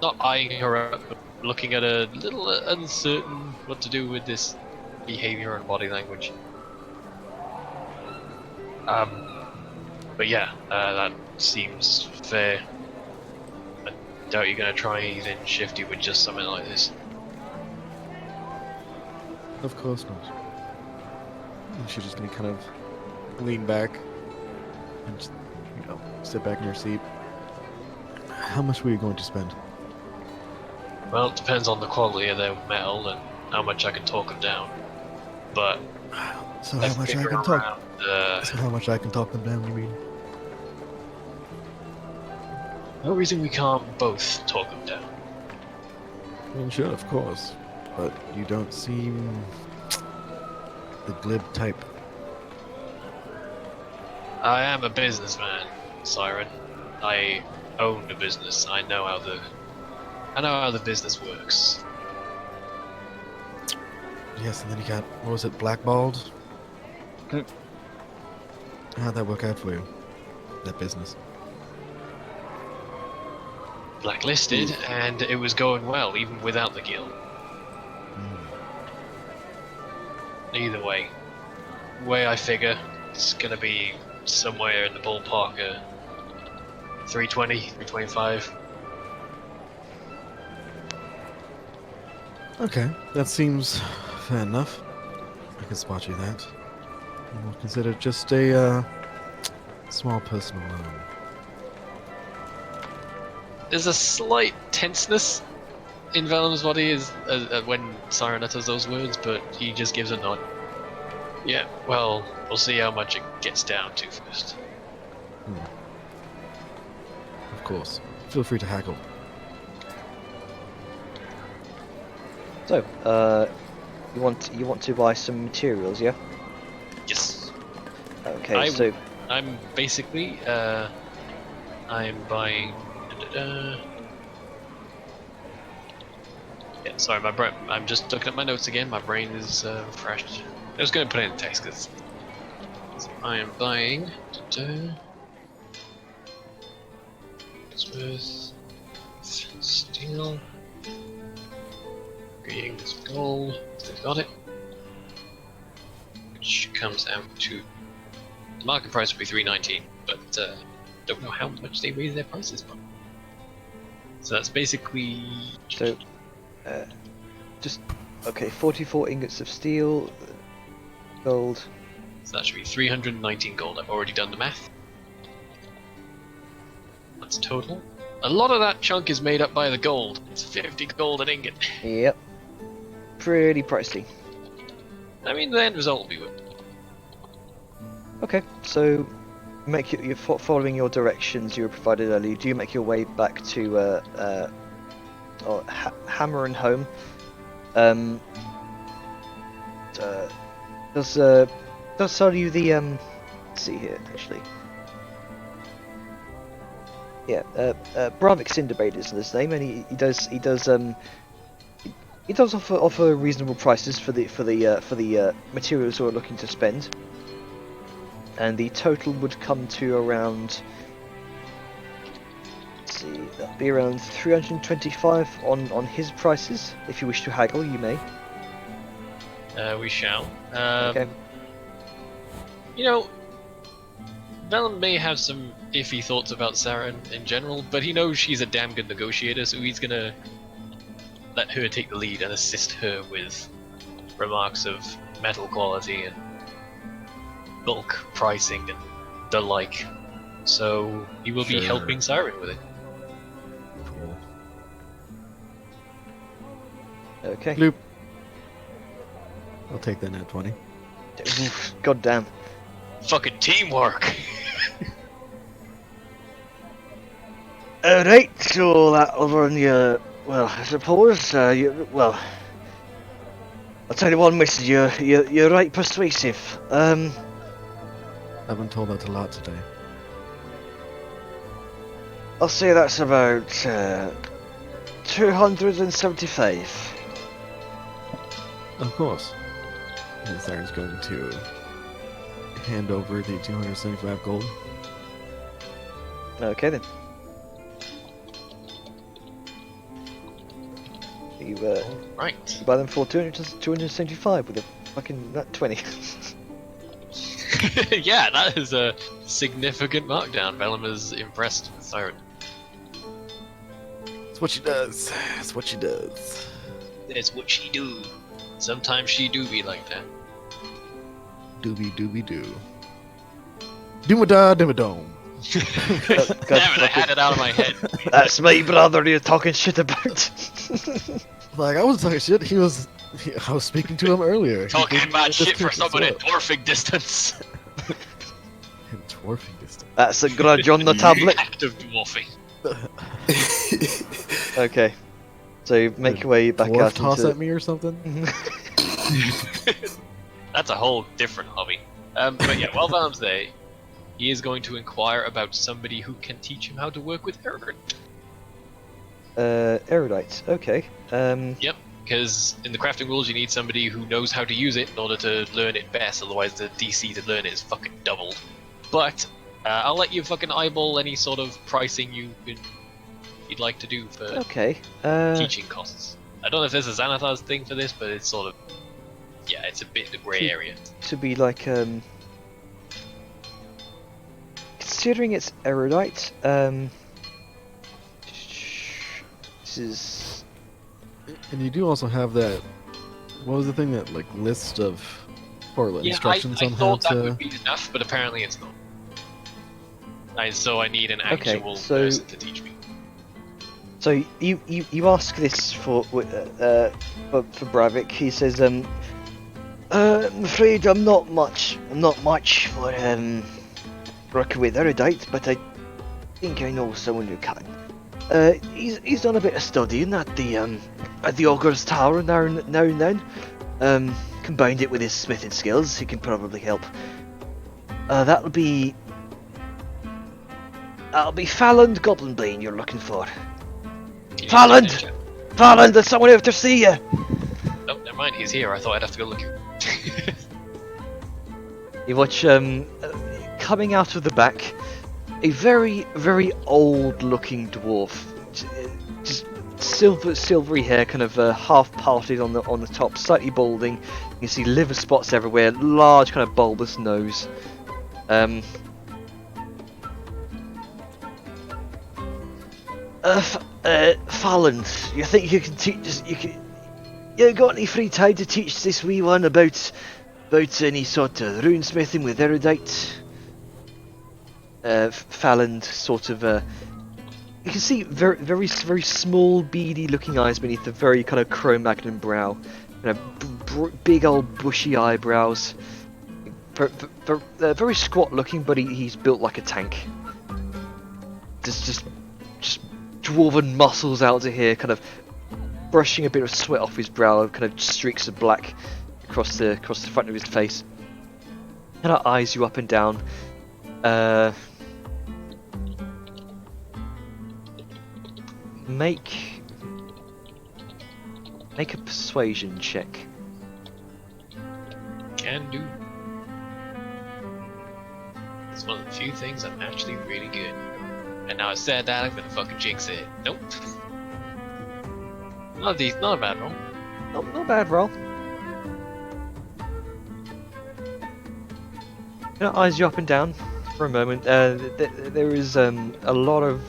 not eyeing her up, but looking at a little uncertain what to do with this behavior and body language. But yeah, that seems fair. I doubt you're gonna try anything shifty with just something like this. Of course not. She's just gonna kind of lean back and just sit back in your seat. How much were you going to spend? Well, it depends on the quality of their metal and how much I can talk them down. But So how much I can talk? So how much I can talk them down? You mean? no reason we can't both talk them down. I mean, sure, of course, but you don't seem the glib type. I am a businessman, Siren. I own a business. I know how the business works. Yes, and then you got, what was it, blackballed? How'd that work out for you? That business? Blacklisted, and it was going well, even without the guild. Either way, I figure it's gonna be somewhere in the ballpark of 320, 325. Okay, that seems fair enough. I can spot you that. We'll consider just a small personal loan. There's a slight tenseness in Venom's body when Siren utters those words, but he just gives a nod. Yeah, well, we'll see how much it gets down to first. Of course. Feel free to haggle. So, you want to buy some materials, yeah? Yes. Okay, so I'm basically I'm buying. Yeah, sorry, my brain. I'm just looking at my notes again. My brain is refreshed. I was going to put it in text because I am buying. Smooth steel. Greetings gold. They've got it. Which comes out to the market price will be $3.19, but don't know how much they raise their prices by. So that's basically. So, just okay. 44 ingots of steel, gold. So that should be 319 gold. I've already done the math. That's total. A lot of that chunk is made up by the gold. It's 50 gold an ingot. Yep. Pretty pricey. I mean, the end result will be good. Okay, so you're following your directions you were provided earlier. Do you make your way back to Hammer and Home? Does sell you the let's see here actually. Yeah, Bravik Cinderbait is his name, and he does offer reasonable prices for the materials we're looking to spend. And the total would come to around, let's see, that'd be around 325 on his prices. If you wish to haggle, you may. We shall. Okay. You know, Vellum may have some iffy thoughts about Saren in general, but he knows she's a damn good negotiator, so he's gonna let her take the lead and assist her with remarks of metal quality and bulk pricing and the like. So he will be helping Siren with it. Cool. Okay. Bloop. I'll take that net 20. God damn. Fucking teamwork! Alright, so that'll run you, well, I suppose, well, I'll tell you one, mister, you're right persuasive. I've been told that a lot today. I'll say that's about 275. Of course. And Siren's going to hand over the 275 gold. Okay then. You Right. you buy them for 275 with a fucking nat 20. Yeah, that is a significant markdown. Vellum is impressed with Siren. It's what she does. It's what she does. That's what she do. Sometimes she do be like that. Doobie doobie doo. Doomada dimmadome. Damn it, I had it out of my head. That's my brother you're talking shit about. Like, I wasn't talking shit. I was speaking to him earlier. He Talking gave me about a shit for discount someone in as well. dwarfing distance. In dwarfing distance. That's a grudge on the tablet. Active dwarfing. Okay. So make your way back Dwarf out toss into... at me or something? That's a whole different hobby. But yeah, while Valem's there, he is going to inquire about somebody who can teach him how to work with erudite. Erudite. Okay. Yep, because in the crafting rules you need somebody who knows how to use it in order to learn it best, otherwise the DC to learn it is fucking doubled. But I'll let you fucking eyeball any sort of pricing you'd like to do for Okay. teaching costs. I don't know if there's a Xanathar's thing for this, but it's sort of... Yeah, it's a bit the grey area. To be like, considering it's erudite, this is... And you do also have that. What was the thing that like list of or Yeah, instructions I on how thought that to? would be enough, but apparently it's not. So I need an Okay, actual so- person to teach me. So you ask this for Bravik. He says, I'm afraid I'm not much for working with erudite, but I think I know someone who can. He's done a bit of studying at the Ogre's Tower now and then. Combined it with his smithing skills, he can probably help. That'll be Falland Goblinbane you're looking for. Falland! Falland, there's someone out to see you! Oh, never mind, he's here. I thought I'd have to go look. You watch, coming out of the back, a very, very old-looking dwarf. Just silvery hair, kind of half parted on the top, slightly balding. You can see liver spots everywhere, large, kind of bulbous nose. Falland, you think you can teach us? You got any free time to teach this wee one about any sort of runesmithing with erudite? Falland sort of you can see very small, beady-looking eyes beneath the very kind of Cro-Magnon brow. You know, big old bushy eyebrows. Very squat-looking, but he's built like a tank. Just dwarven muscles out to here, kind of brushing a bit of sweat off his brow, kind of streaks of black across the front of his face. Kind of eyes you up and down. Make a persuasion check. Can do. It's one of the few things I'm actually really good. And now I said that, I'm gonna fucking jinx it. Nope. Not a bad roll. Not bad roll. Eyes you up and down for a moment. There is a lot of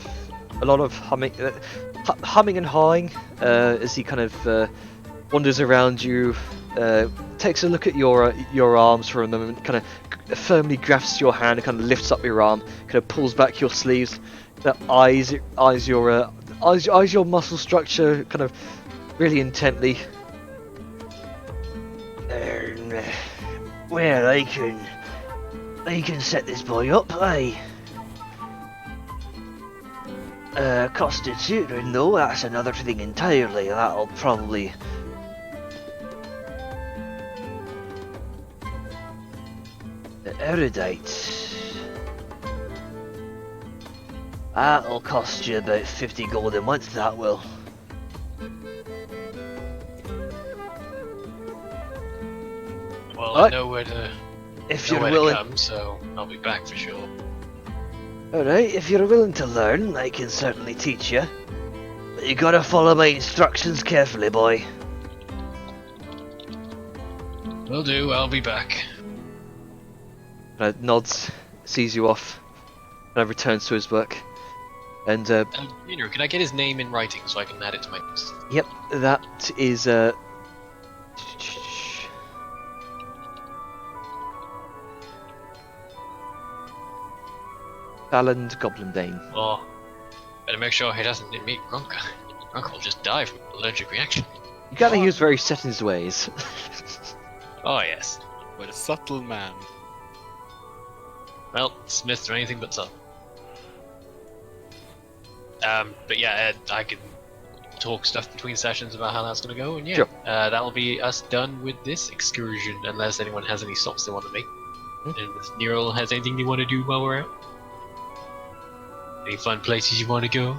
humming and hawing as he kind of wanders around you. Takes a look at your arms for a moment. Kind of firmly grasps your hand and kind of lifts up your arm. Kind of pulls back your sleeves. Eyes your muscle structure kind of really intently. Well, I can set this boy up, constituting though, that's another thing entirely. That'll probably... Erudite. That'll cost you about 50 gold a month, that will. Well, Alright. I know where to If know you're where willing... to come, so I'll be back for sure. Alright, if you're willing to learn, I can certainly teach you. But you gotta follow my instructions carefully, boy. Will do, I'll be back. Nods, sees you off, and returns to his work. And, Miner, can I get his name in writing so I can add it to my list? yep, that is, Baland Goblinbane. Well, better make sure he doesn't meet Grunka. Grunka will just die from allergic reaction. You gather he was very set in his ways. Oh yes. What a subtle man. Well, Smiths are anything but subtle. But yeah, Ed, I can talk stuff between sessions about how that's gonna go, and yeah, Sure. that'll be us done with this excursion, unless anyone has any stops they want to make. And if Nero has anything they want to do while we're out. Any fun places you want to go?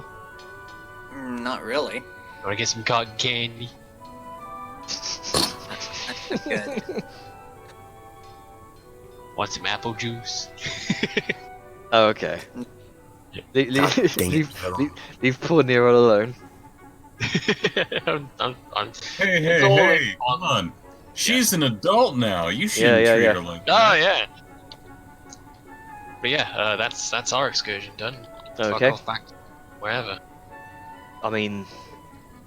Not really. Want to get some cotton candy? That's good. Want some apple juice? Oh, okay. Leave, Dang it, leave poor Nero alone. I'm Hey, It's all hey, in come on. She's an adult now. You shouldn't yeah, treat yeah. her like Oh that. yeah. But yeah, that's our excursion done. Fuck Okay. off back to wherever. I mean,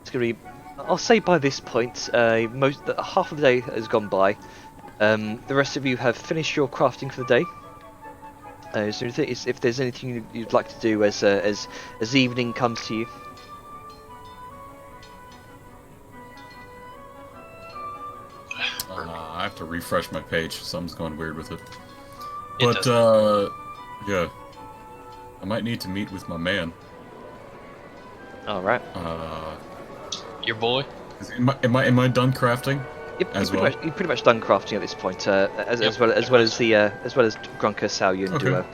it's gonna be. I'll say by this point, half of the day has gone by. The rest of you have finished your crafting for the day. So if there's anything you'd like to do as evening comes to you. I have to refresh my page. Something's going weird with it. It But, yeah. I might need to meet with my man. All right. Your boy. Am I done crafting? Yep, As you're pretty much done crafting at this point, as Yep, well as Grunka, Saoyu, and Okay. Duo.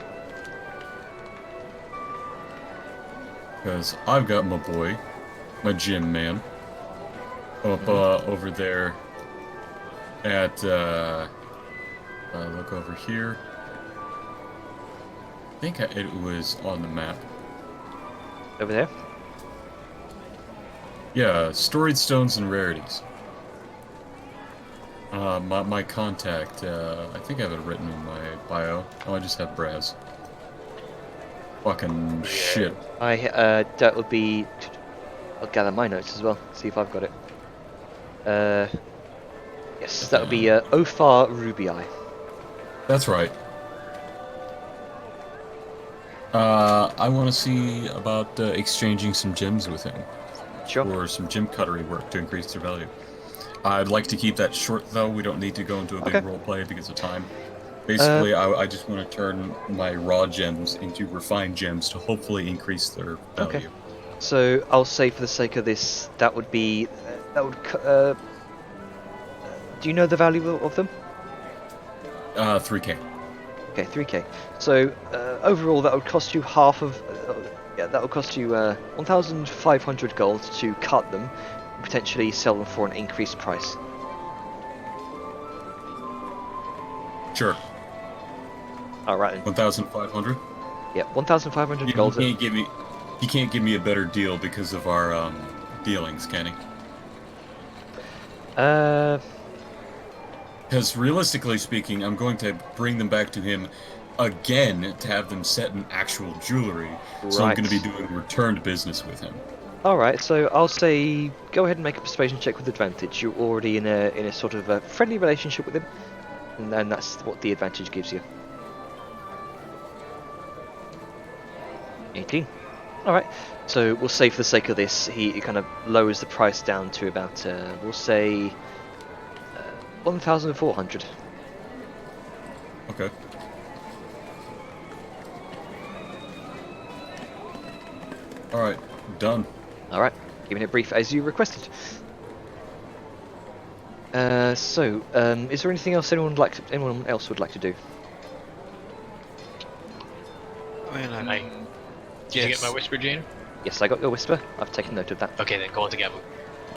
Because I've got my boy, my gym man, up over there at, look over here. I think it was on the map. Over there. Yeah, storied stones and rarities. My contact, I think I have it written in my bio. Oh, I just have Braz. Fucking shit. That would be. I'll gather my notes as well. See if I've got it. Yes, that would be Ophar Rubii. That's right. I want to see about exchanging some gems with him. Sure. Or some gem cuttery work to increase their value. I'd like to keep that short, though. We don't need to go into a big Okay. role play because of time. Basically, I just want to turn my raw gems into refined gems to hopefully increase their value. Okay. So I'll say for the sake of this, that would be do you know the value of them? 3K. Okay, 3k. So overall, that would cost you half of. That would cost you 1,500 gold to cut them, and potentially sell them for an increased price. Sure. All right. Then. 1,500. Yeah, 1,500 He gold. can't give me. He can't give me a better deal because of our dealings, can he? Because realistically speaking, I'm going to bring them back to him again to have them set in actual jewelry. So I'm Right. going to be doing returned business with him. All right. So I'll say go ahead and make a persuasion check with advantage. You're already in a sort of a friendly relationship with him, and that's what the advantage gives you. 18. All right. So we'll say for the sake of this, he kind of lowers the price down to about we'll say 1,400. Okay. Alright, done. All right. Giving it brief as you requested. Is there anything else anyone else would like to do? I mean, Did you get my whisper, Jane? Yes, I got your whisper. I've taken note of that. Okay, then go on to Gabu.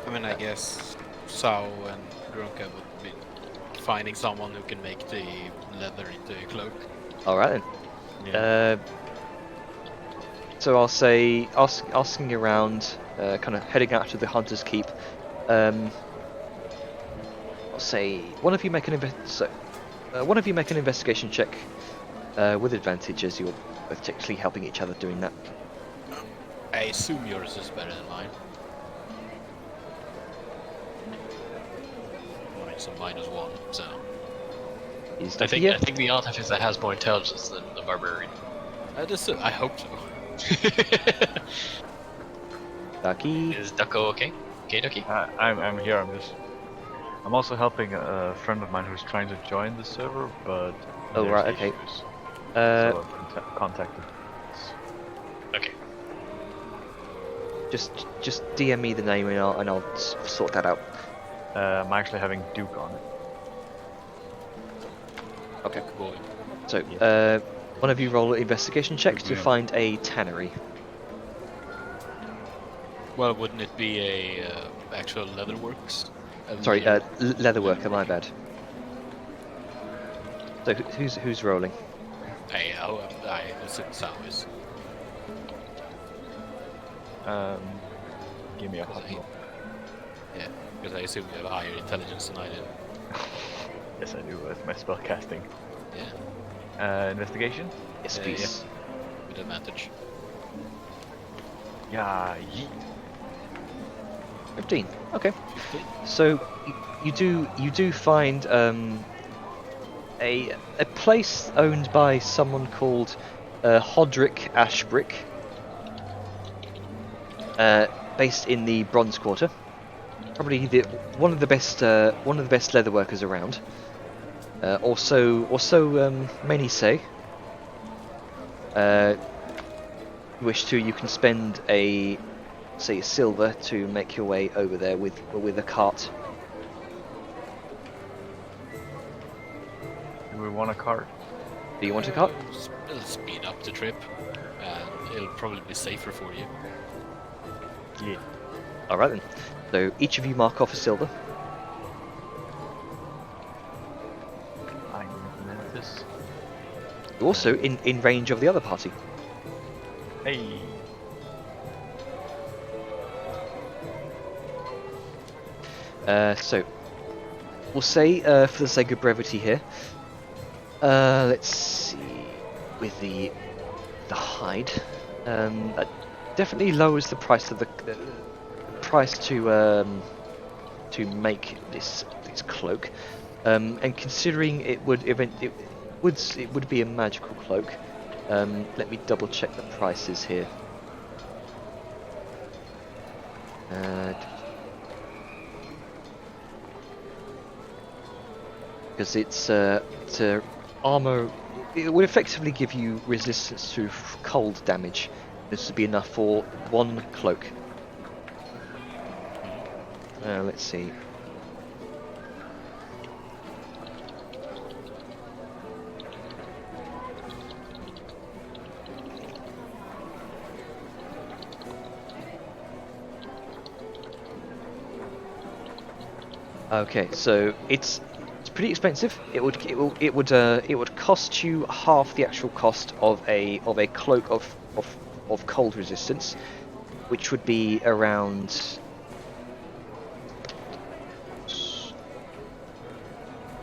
I mean, I guess Sao and Grunka would be finding someone who can make the leather into a cloak. All right then. Yeah. So I'll say asking around, kind of heading out to the Hunter's Keep. I'll say one of you make an investigation check with advantage, as you're both technically helping each other doing that. I assume yours is better than mine. Mine's a -1, so. Is I that think here? I think the artificer has more intelligence than the barbarian. I hope so. Ducky. Is Ducko okay? Okay, Ducky? I'm here. I'm also helping a friend of mine who's trying to join the server, but Oh, there's right, okay. issues. Uh, So I've contacted. Okay. just DM me the name and I'll sort that out. I'm actually having Duke on it. Okay. Boy. So, Yeah. one of you roll an investigation check to find a tannery. Well, wouldn't it be a actual leatherworks? Sorry, leatherworker. My bad. So who's rolling? I assume Sao is. Give me a hot roll. Yeah, because I assume you have a higher intelligence than I do. Yes, I do. With my spell casting. Yeah. Investigation. Yes, please. With advantage. Yeah. 15. Okay. So you do find a place owned by someone called Hodrick Ashbrick, based in the Bronze Quarter. Probably one of the best leatherworkers around. Also, many say. Wish to, you can spend a silver to make your way over there with a cart. Do we want a cart? Do you want a cart? It'll speed up the trip, and it'll probably be safer for you. Yeah. All right then. So each of you mark off a silver. I'm implement this. You're also in range of the other party. Hey. So we'll say, for the sake of brevity here, let's see, with the hide, that definitely lowers the price of the price to make this cloak, and considering it would be a magical cloak. Let me double check the prices here. Because it's armor. It would effectively give you resistance to cold damage. This would be enough for one cloak. Let's see. Okay, so it's pretty expensive. It would cost you half the actual cost of a cloak of cold resistance, which would be around.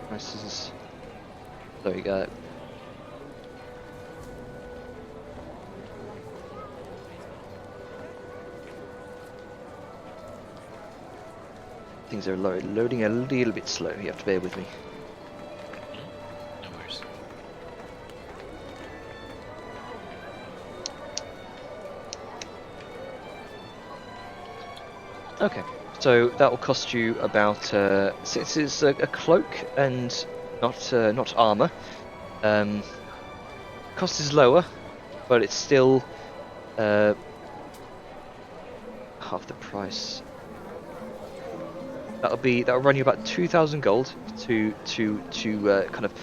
Prices. There we go. Things are loading a little bit slow. You have to bear with me. No worries. Okay, so that will cost you about since it's a cloak and not armor. Cost is lower, but it's still half the price. That'll run you about 2,000 gold to kind of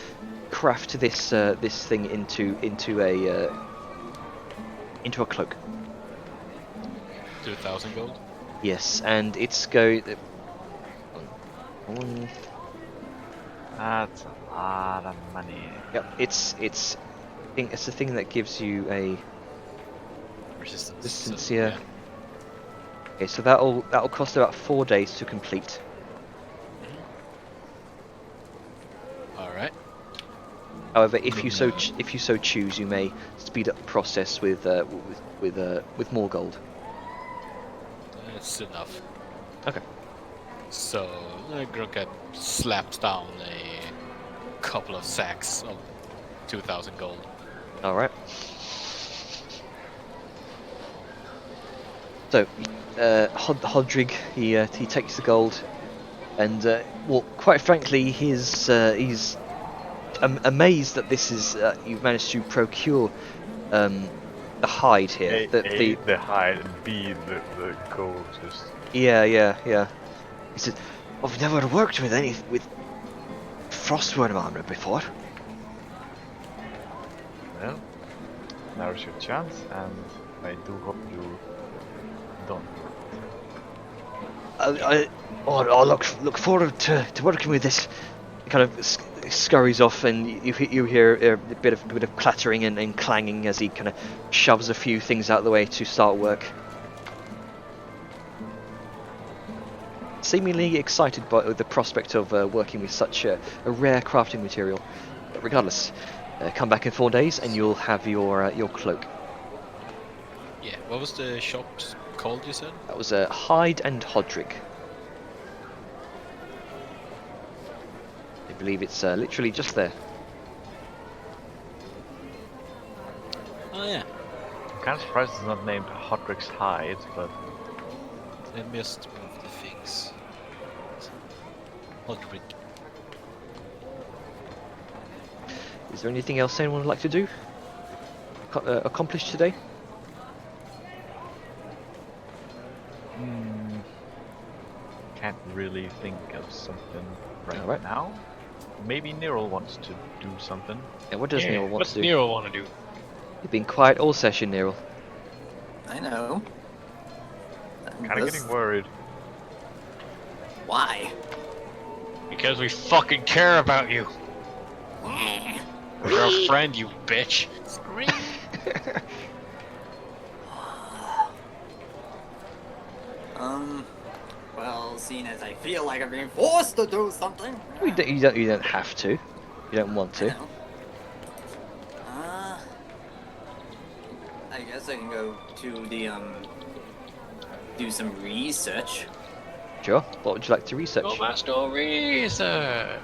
craft this this thing into a cloak. 2,000 gold. Yes, and it's going. That's a lot of money. Yep, it's the thing that gives you a resistance here. Yeah. Okay, so that'll cost about 4 days to complete. All right. However, if you so choose, you may speed up the process with more gold. That's enough. Okay. So Grunka slaps down a couple of sacks of 2,000 gold. All right. So, Hodrig, he takes the gold, and well, quite frankly, he's amazed that this is you've managed to procure the hide here. The hide, and B, the gold. Just Yeah. He said, "I've never worked with frostworm armor before." well, now's your chance, and I do hope you don't. I look forward to working with this. He kind of scurries off, and you hear a bit of clattering and clanging as he kind of shoves a few things out of the way to start work. Seemingly excited by the prospect of working with such a rare crafting material. But regardless, come back in 4 days and you'll have your cloak. Yeah, what was the shop called, you said? That was Hyde and Hodrig. I believe it's literally just there. Oh yeah. I'm kind of surprised it's not named Hodric's Hide, but Let me just move the things. Hodrig. Is there anything else anyone would like to do? Accomplish today? can't really think of something Alright. now. Maybe Nero wants to do something. Yeah, what does Nero want what's to do? Nero want to do? You've been quiet all session, Nero. I know. Kind of getting worried. Why? Because we fucking care about you. We're a friend, you bitch. Scream! Well, seeing as I feel like I'm being forced to do something. You don't have to. You don't want to. I guess I can go to the do some research. Sure. What would you like to research? Oh, Master Research.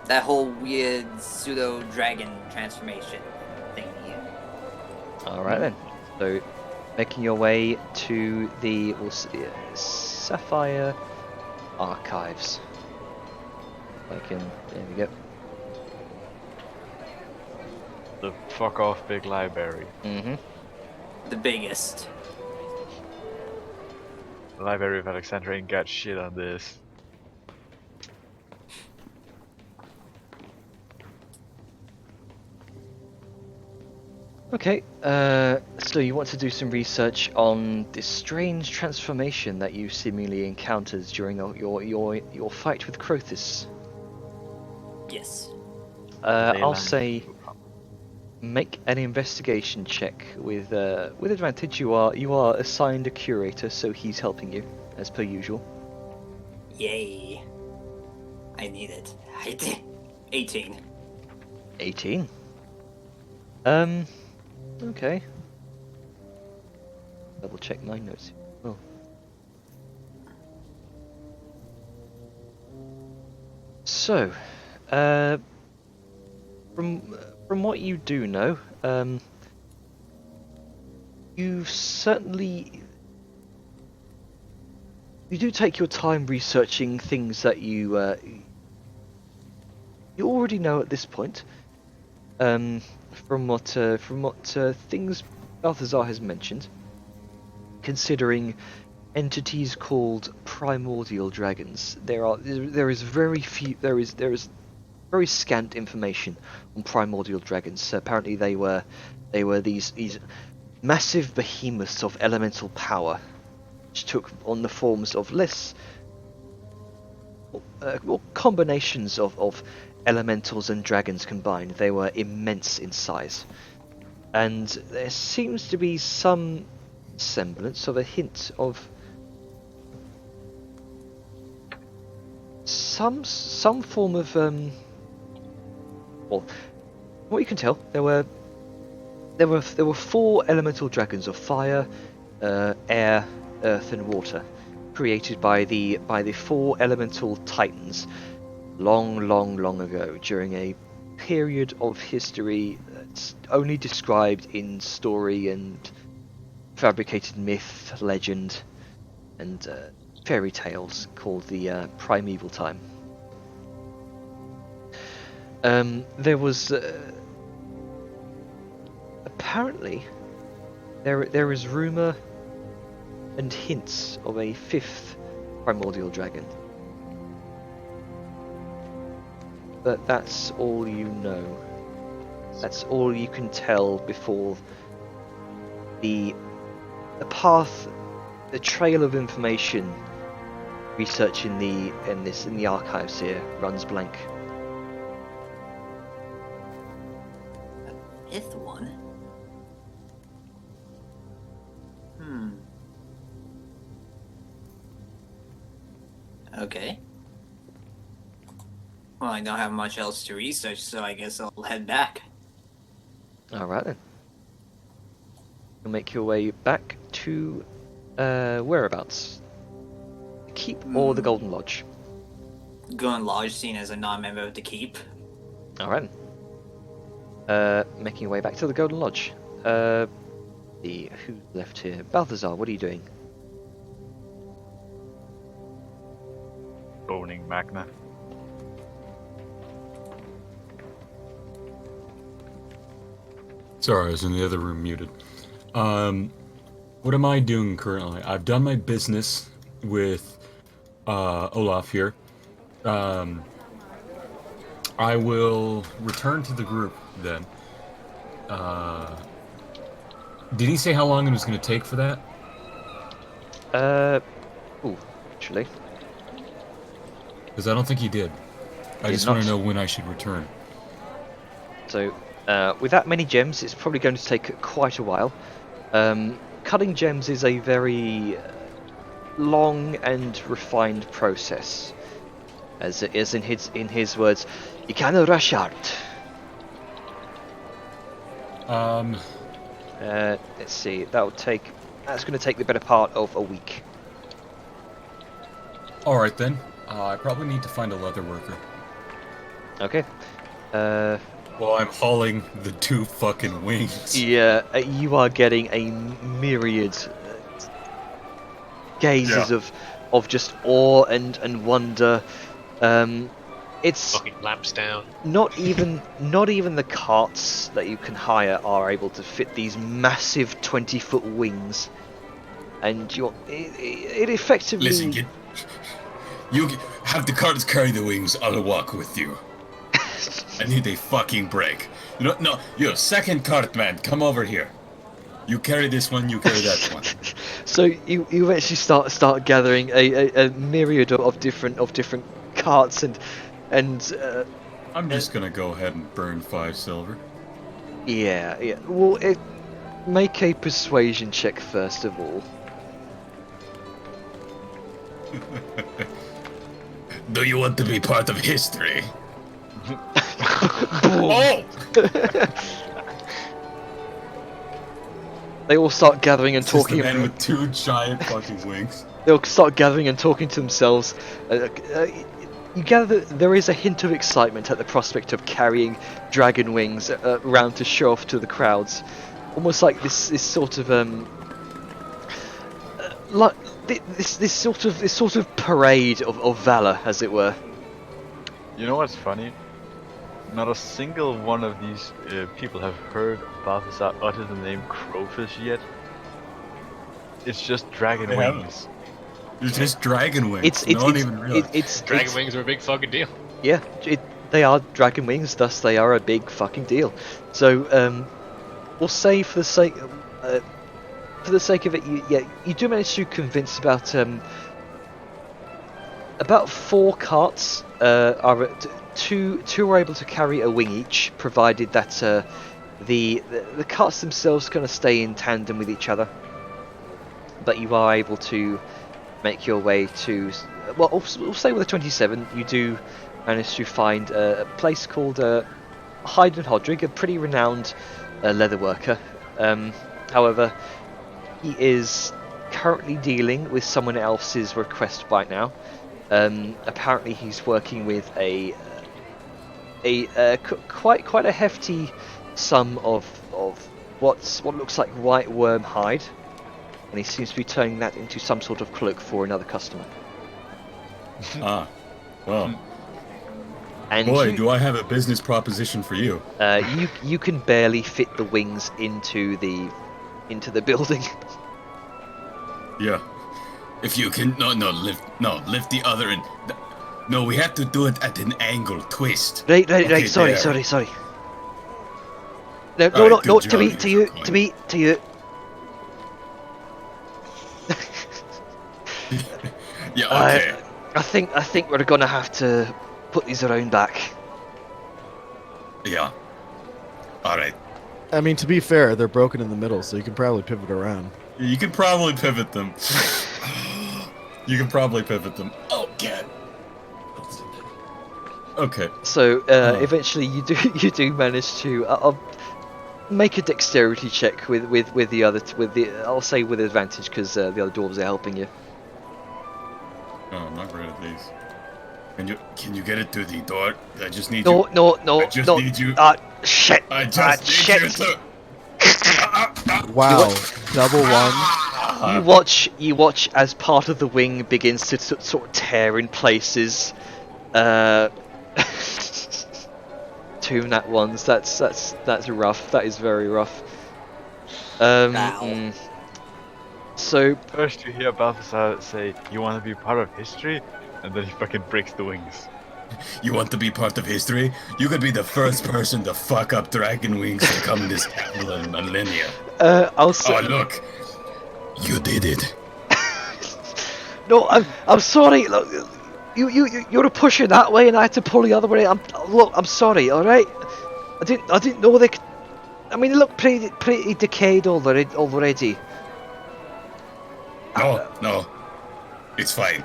That whole weird pseudo dragon transformation thing here. Alright then. So, making your way to the Sapphire Archives. There we go. The fuck off big library. Mm-hmm. The biggest. The Library of Alexandria ain't got shit on this. Okay, so you want to do some research on this strange transformation that you seemingly encountered during your fight with Crothis. Yes. I'll say make an investigation check with advantage. You are assigned a curator, so he's helping you as per usual. Yay. I need it. 18. 18. Okay. Double check my notes. Oh. So, from what you do know, you do take your time researching things that you already know at this point. From what things Balthazar has mentioned, considering entities called primordial dragons, there is very scant information on primordial dragons. Apparently, they were these massive behemoths of elemental power, which took on the forms of combinations of elementals and dragons combined. They were immense in size, and there seems to be some semblance of a hint of some form of well, what you can tell, there were 4 elemental dragons of fire, air, earth, and water, created by the 4 elemental titans long ago, during a period of history that's only described in story and fabricated myth, legend, and fairy tales called the Primeval Time. There was apparently there is rumor and hints of a fifth primordial dragon, but that's all you know. That's all you can tell before the path, the trail of information research in the archives here runs blank. Fifth one? Okay. Well, I don't have much else to research, so I guess I'll head back. Alright then. You'll make your way back to whereabouts? The Keep or the Golden Lodge? Golden Lodge, seen as a non-member of the Keep. Alright. Making your way back to the Golden Lodge. Who's left here? Balthazar, what are you doing? Boning Magna. Sorry, I was in the other room muted. What am I doing currently? I've done my business with Olaf here. I will return to the group then. Did he say how long it was going to take for that? Actually. Because I don't think he did. I just want to know when I should return. So, with that many gems, it's probably going to take quite a while. Cutting gems is a very long and refined process. As in his words, you can't rush art. Let's see. That's going to take the better part of a week. All right then. I probably need to find a leather worker. Okay. Well, I'm hauling the 2 fucking wings. Yeah, you are getting a myriad gazes of just awe and wonder. It's fucking lamps down. Not even the carts that you can hire are able to fit these massive 20-foot wings, and it effectively. Listen, you have the carts carry the wings. I'll walk with you. I need a fucking break. No, you second cart man, come over here. You carry this one, you carry that one. So you actually start gathering a myriad of different carts and I'm just gonna go ahead and burn 5 silver. Yeah. Well, make a persuasion check first of all. Do you want to be part of history? Oh! They all start gathering and talking. Just a man with 2 giant fucking wings. They'll start gathering and talking to themselves. You gather that there is a hint of excitement at the prospect of carrying dragon wings around to show off to the crowds, almost like this sort of this sort of parade of valor, as it were. You know what's funny? Not a single one of these people have heard Balthazar utter the name Crowfish yet. It's just dragon wings. It's just dragon wings. No one even realized. Dragon wings are a big fucking deal. Yeah, they are dragon wings, thus they are a big fucking deal. So, we'll say for the sake of it, you do manage to convince about 4 carts. Two are able to carry a wing each, provided that the carts themselves kind of stay in tandem with each other. But you are able to make your way to, well, we'll say with the 27, you do manage to find a place called Hayden Hodrig, a pretty renowned leather worker. However, he is currently dealing with someone else's request right now. Apparently, he's working with quite a hefty sum of what looks like white worm hide. and he seems to be turning that into some sort of cloak for another customer. Ah, well, And boy, you, do I have a business proposition for you. you can barely fit the wings into the building. Yeah. If you can, lift the other end. No, we have to do it at an angle, twist. Right. Okay, Sorry. there. No, Alright, no. good To me. job, To you you. fucking- To me. To you. Yeah, okay. I think we're gonna have to put these around back. Yeah. Alright. I mean, to be fair, they're broken in the middle, so you can probably pivot around. You can probably pivot them. Okay. Okay. So eventually you do manage to make a dexterity check with the other I'll say with advantage because the other dwarves are helping you. Oh, I'm not great at these. Can you get it to the door? I just need No, you. no. I just need you. Shit. I just need shit. you to. Wow, double one. You watch as part of the wing begins to sort of tear in places. 2 nat ones. That's rough. That is very rough. So First you hear Balthazar say, "You want to be part of history?" And then he fucking breaks the wings. You want to be part of history? You could be the first person to fuck up dragon wings to come this capital in millennia. I'll say. Oh look, you did it. No, I'm sorry. Look, you were pushing that way, and I had to pull the other way. I'm sorry. All right. I didn't know they could. I mean, they look pretty decayed already. No, it's fine.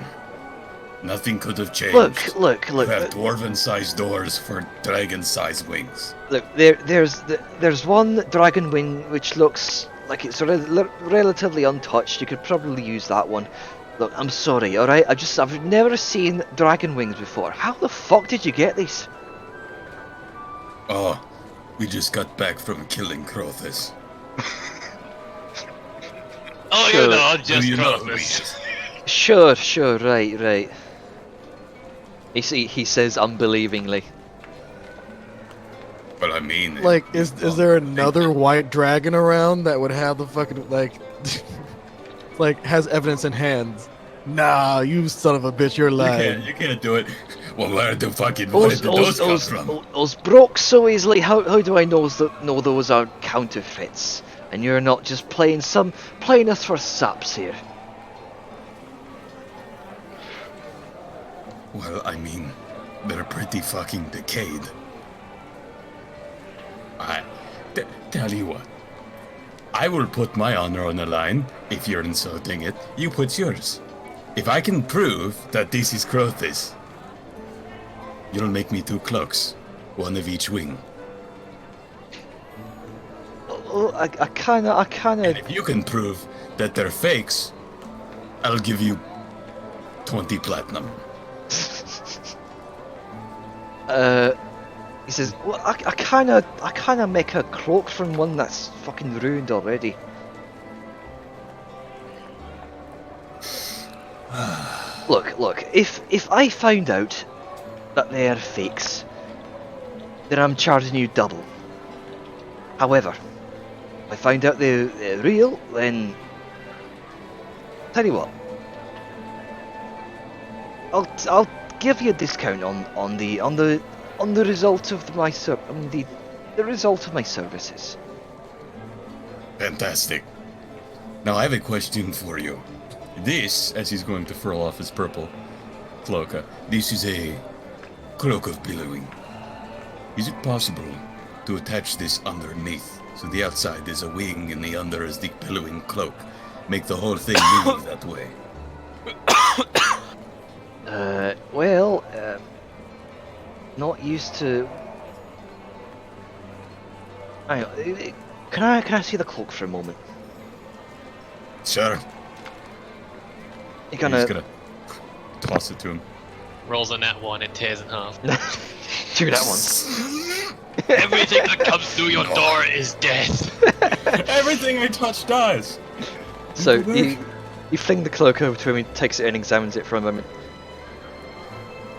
Nothing could have changed. Look. You have dwarven-sized doors for dragon-sized wings. Look, there's one dragon wing which looks like it's relatively untouched. You could probably use that one. Look, I'm sorry, alright? I've never seen dragon wings before. How the fuck did you get these? Oh, we just got back from killing Crothis. Oh, Sure. you know, just Do you know who he Crothis. is? Sure, right. He says unbelievingly. Well, I mean, Like, is there another white dragon around that would have the fucking like has evidence in hand? Nah, you son of a bitch, you're lying. you can't do it. Well, where did those come from? Those broke so easily. How do I know those are counterfeits? And you're not just playing us for saps here. Well, I mean, they're pretty fucking decayed. Tell you what. I will put my honor on the line. If you're insulting it, you put yours. If I can prove that this is Crothis, you'll make me 2 cloaks, 1 of each wing. Oh, I kinda. And if you can prove that they're fakes, I'll give you 20 platinum. He says, well, I kinda make a cloak from one that's fucking ruined already. Look, if I find out that they are fakes, then I'm charging you double. However, if I find out they're real, then tell you what, I'll give you a discount on the result of the result of my services. Fantastic. Now I have a question for you. This, as he's going to furl off his purple cloak, This is a cloak of billowing. Is it possible to attach this underneath, so the outside is a wing and the under is the billowing cloak? Make the whole thing move that way. Well, not used to. Hang on, can I see the cloak for a moment? Sure. You're he's gonna toss it to him. Rolls a nat 1 and tears in half. do that one. Everything that comes through your door is death. Everything I touch dies. So It'll work. you fling the cloak over to him. He takes it and examines it for a moment.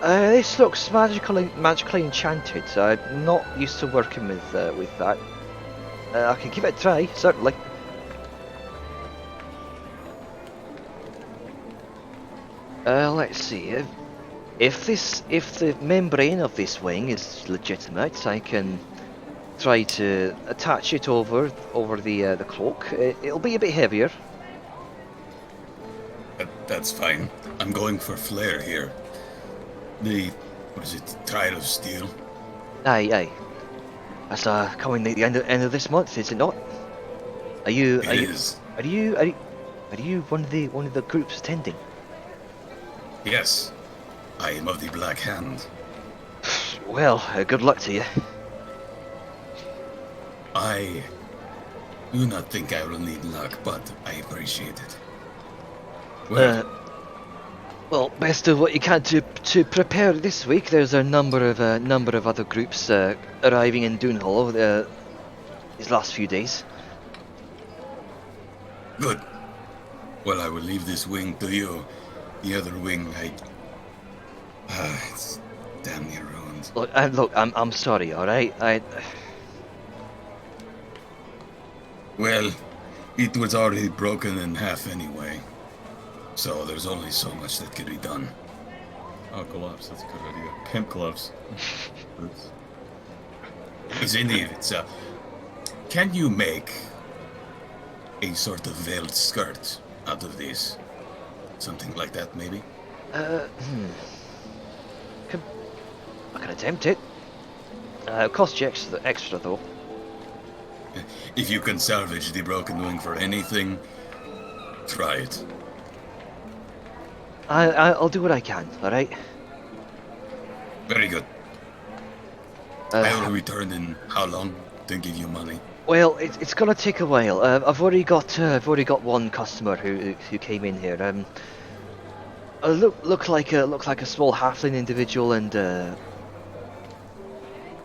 This looks magically enchanted. I'm not used to working with that. I can give it a try, certainly. Let's see. If the membrane of this wing is legitimate, I can try to attach it over the cloak. It'll be a bit heavier. That's fine. I'm going for flare here. What is it, Trial of Steel? Aye. That's coming at the end of this month, is it not? Are you It is. Are you one of the groups attending? Yes. I am of the Black Hand. Well, good luck to you. I do not think I will need luck, but I appreciate it. Well, best of what you can to prepare this week. There's a number of other groups arriving in Doonhollow these last few days. Good. Well, I will leave this wing to you. The other wing, it's damn near ruined. Look, I'm sorry. All right, Well, it was already broken in half anyway. So there's only so much that can be done. Oh, gloves. That's a good idea. Pimp gloves. Oops. It's indeed, can you make a sort of veiled skirt out of this? Something like that, maybe? I can attempt it. It'll cost you extra though. If you can salvage the broken wing for anything, try it. I'll do what I can. All right. Very good. I will return in how long to give you money? Well, it's gonna take a while. I've already got one customer who came in here. Look like a small halfling individual and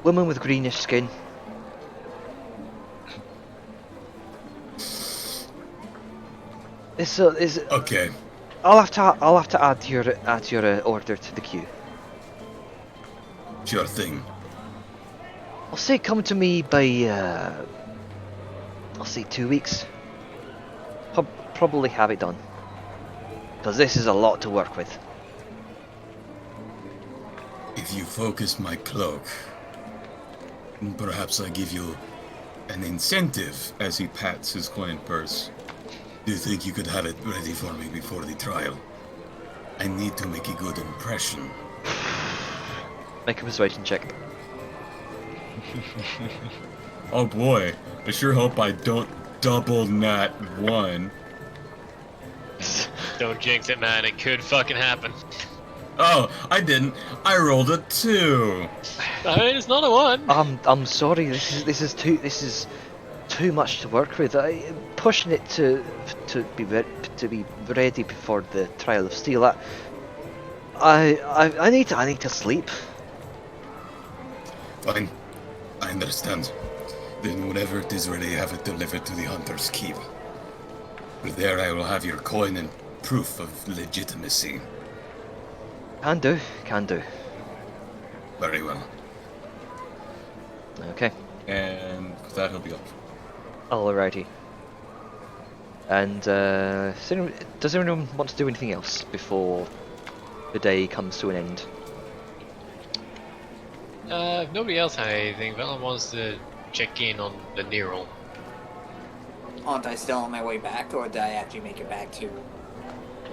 woman with greenish skin. Is okay. I'll have to add your order to the queue. Sure thing. I'll say come to me by I'll say 2 weeks. Probably have it done. Because this is a lot to work with. If you focus my cloak, perhaps I give you an incentive. As he pats his coin purse. Do you think you could have it ready for me before the trial? I need to make a good impression. Make a persuasion check. Oh boy, I sure hope I don't double nat 1. Don't jinx it, man. It could fucking happen. Oh, I didn't. I rolled a 2. I mean, it's not a 1. I'm sorry. This is too much to work with. Pushing it to be ready before the Trial of Steel. I need to sleep. Fine. I understand. Then whenever it is ready, have it delivered to the Hunter's Keep. There I will have your coin and proof of legitimacy. Can do. Very well. Okay. And with that, he'll be off. Alrighty. And does anyone want to do anything else before the day comes to an end? If nobody else had anything, Velen wants to check in on the Nero. Aren't I still on my way back, or did I actually make it back too?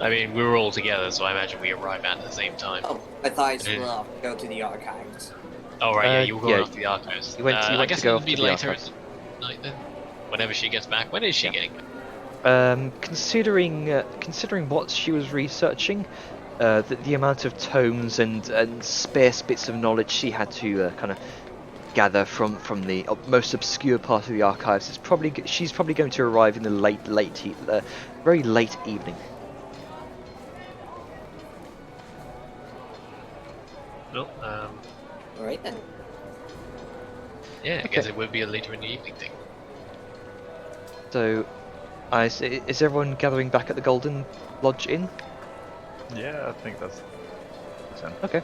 I mean, we were all together, so I imagine we arrive at the same time. Oh, I thought I split off to go to the archives. Oh, right, yeah, you were going yeah, off to the archives. you went I guess to go it'll be to the later archives. at night then. Whenever she gets back. When is she getting back? Considering what she was researching, the amount of tomes and sparse bits of knowledge she had to kind of gather from the most obscure part of the archives, she's probably going to arrive in the very late evening. No. Alright then. Yeah, I guess it would be a later in the evening thing. So, Is everyone gathering back at the Golden Lodge Inn? Yeah, I think that's sense. Okay.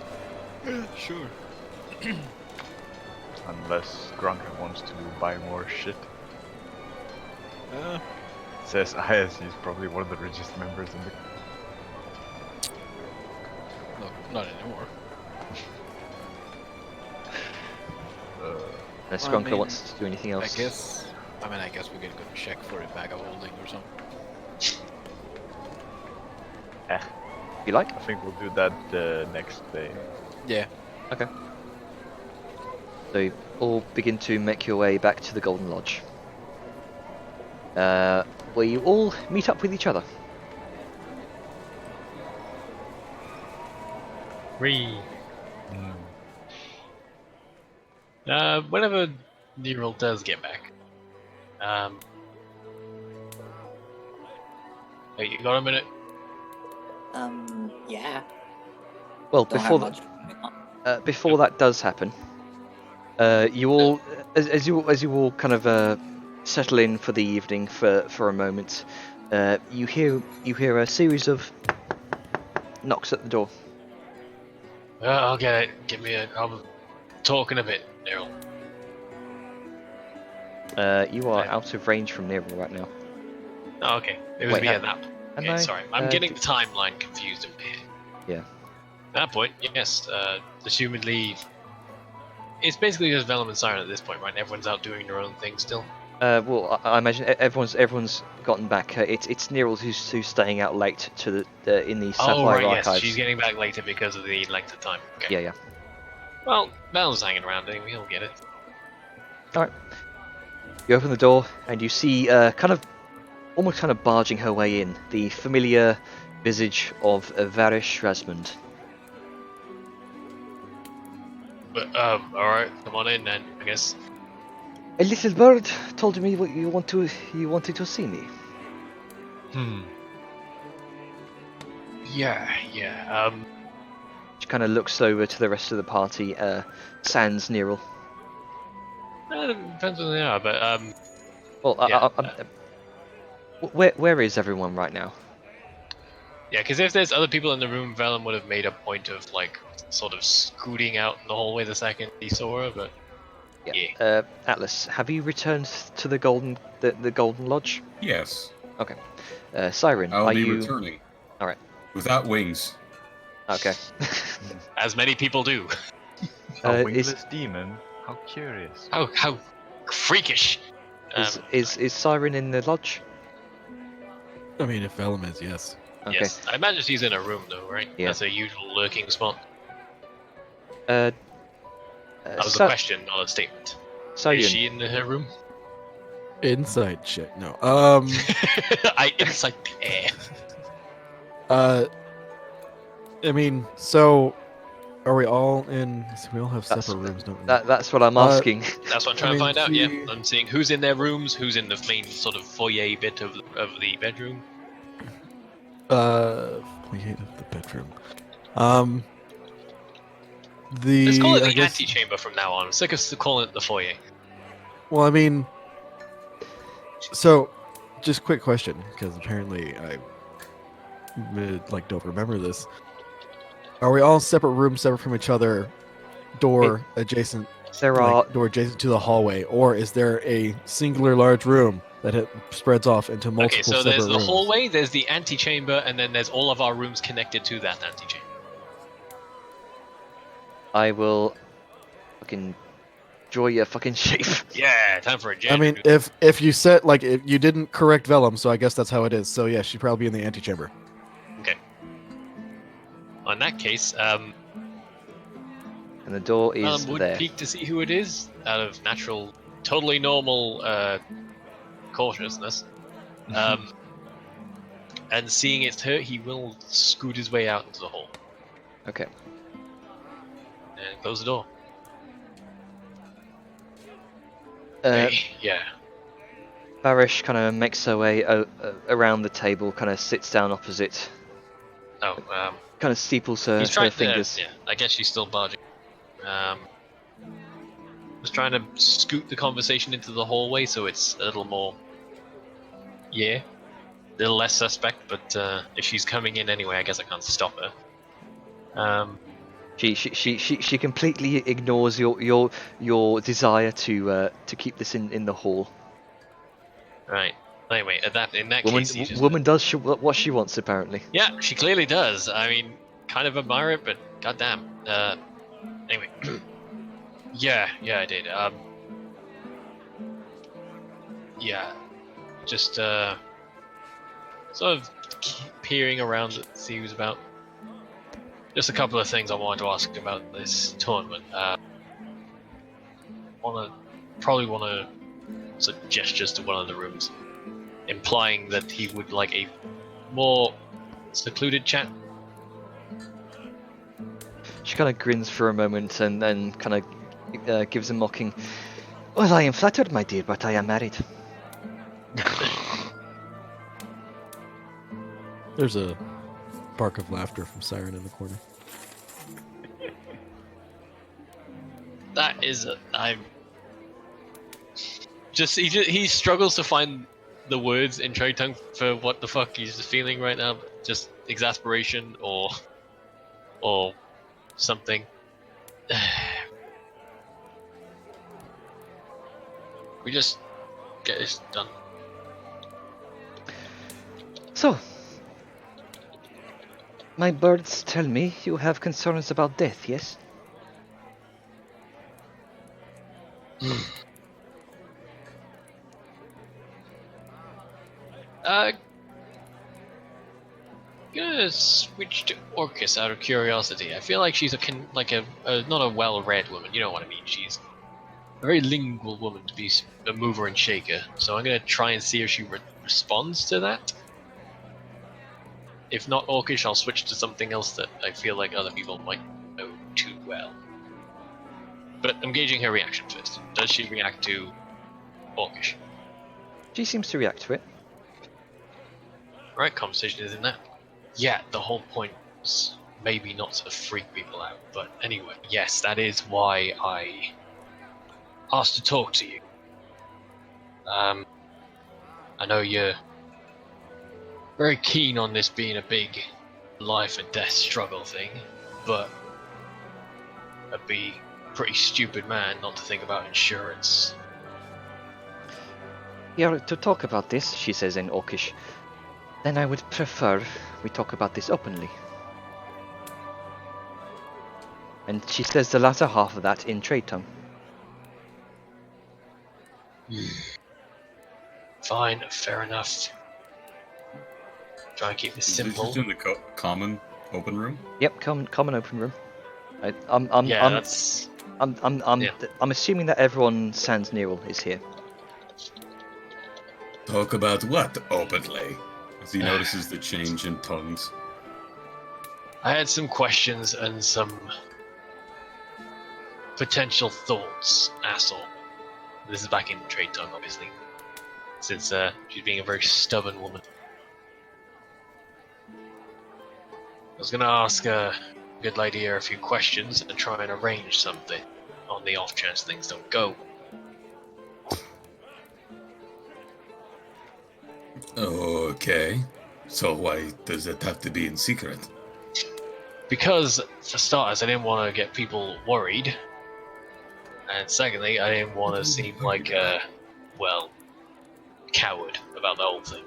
Yeah, sure. Unless Grunker wants to buy more shit. Uh, Says IS, he's probably one of the richest members in the... no, not anymore. Unless Well, I Grunker mean, wants to do anything else. I guess we could go check for a bag of holding or something. If you like. I think we'll do that the next day. Yeah. Okay. So you all begin to make your way back to the Golden Lodge. Where you all meet up with each other. Whenever Neural does get back. Hey, you got a minute? Yeah. Well, Don't before have that, much. before that does happen, you all, as you all kind of settle in for the evening for a moment, you hear a series of knocks at the door. I'll get it. Give me a. I'll talk in a bit, Neural. You are Okay. out of range from Nero right now. Oh, okay. It was Wait, me have- at that. am Okay, I? sorry. I'm Uh, getting the timeline confused in my head. Yeah. At that point, yes. Assumedly, it's basically just Vellum and Siren at this point, right? Everyone's out doing their own thing still. Well, I imagine everyone's gotten back. It's Nero who's staying out late to the in the Sapphire Oh, right. Archives. Yes, she's getting back later because of the length of time. Okay. Yeah, yeah. Well, Vellum's hanging around anyway. He'll get it. All right. You open the door and you see almost kind of barging her way in, the familiar visage of Varish Rasmund. But all right, come on in then. I guess. A little bird told me what you wanted to see me. Yeah. She kind of looks over to the rest of the party, sans Nero. Depends on they are, but Well, Yeah, where is everyone right now? yeah, because if there's other people in the room, Vellum would have made a point of like sort of scooting out in the hallway the second he saw her. But yeah. Atlas, have you returned to the Golden Lodge? Yes, Okay. Siren, I'll are be you? returning. All right. Without wings. Okay. As many people do. A is wingless demon? How curious. How freakish. is Siren in the lodge? I mean, if Vellum is, yes. Okay. Yes, I imagine she's in a room though, right? Yeah. That's a usual lurking spot. That That was a question, not a statement. Siren, Is she in her room? Inside shit. No. I inside the air. I mean, so are we all in? So we all have That's- separate rooms, don't we? that's what I'm asking. That's what I'm I trying mean, to find out. Yeah, she- I'm seeing who's in their rooms, who's in the main sort of foyer bit of the bedroom. Foyer of the bedroom. Let's call it I the guess- antechamber from now on. I'm sick of calling it the foyer. Well, I mean, so just quick question, because apparently I don't remember this. Are we all separate rooms, separate from each other, door adjacent? There like, are door adjacent to the hallway, or is there a singular large room that spreads off into multiple Okay, so separate there's the rooms? hallway, there's the antechamber, and then there's all of our rooms connected to that antechamber. I will fucking draw your fucking shape. Yeah, time for a jam. I mean, if you said if you didn't correct Vellum, so I guess that's how it is. So yeah, she'd probably be in the antechamber. Okay. Well, in that case, And the door is would there. peek to see who it is out of natural, totally normal cautiousness. And seeing it's her, he will scoot his way out into the hall Okay. and close the door. Uh, Hey, yeah. Barish kind of makes her way around the table, kind of sits down opposite, Oh, kind of steeples her, he's her trying to. fingers. Yeah, I guess she's still barging. Just trying to scoot the conversation into the hallway so it's a little more Yeah. A little less suspect, but if she's coming in anyway, I guess I can't stop her. She completely ignores your desire to keep this in the hall. Right. Anyway, in that case, you just... Woman does what she wants, apparently. Yeah, she clearly does. I mean, kind of admire it, but goddamn. Anyway. Yeah, I did. Yeah. Just, sort of peering around to see who's about. Just a couple of things I wanted to ask about this tournament. Probably want to sort gestures to one of the rooms, implying that he would like a more secluded chat. She kind of grins for a moment and then kind of gives a mocking, "Well, I am flattered, my dear, but I am married." There's a bark of laughter from Siren in the corner. That is, he struggles to find the words in trade tongue for what the fuck he's feeling right now. Just exasperation or something. We just get this done. So, my birds tell me you have concerns about death, yes? Gonna switch to Orcus out of curiosity. I feel like she's not a well-read woman. You know what I mean? She's a very lingual woman to be a mover and shaker. So I'm gonna try and see if she responds to that. If not Orcish, I'll switch to something else that I feel like other people might know too well. But I'm gauging her reaction first. Does she react to Orcish? She seems to react to it. Right, conversation is in that. Yeah, the whole point was maybe not to freak people out, but anyway, yes, that is why I asked to talk to you. I know you're very keen on this being a big life and death struggle thing, but I'd be a pretty stupid man not to think about insurance. Yeah, to talk about this, she says in Orcish, then I would prefer we talk about this openly. And she says the latter half of that in trade tongue. Fine, fair enough. Try and keep this Is simple. this just in the common open room? Yep, common open room. I'm assuming that everyone sans Neural is here. Talk about what openly? As he notices the change in tongues. I had some questions and some potential thoughts, asshole. This is back in trade tongue, obviously, since she's being a very stubborn woman. I was gonna ask a good lady here a few questions and try and arrange something on the off chance things don't go. Okay. So why does it have to be in secret? Because, for starters, I didn't want to get people worried. And secondly, I didn't want to seem like a, coward about the whole thing.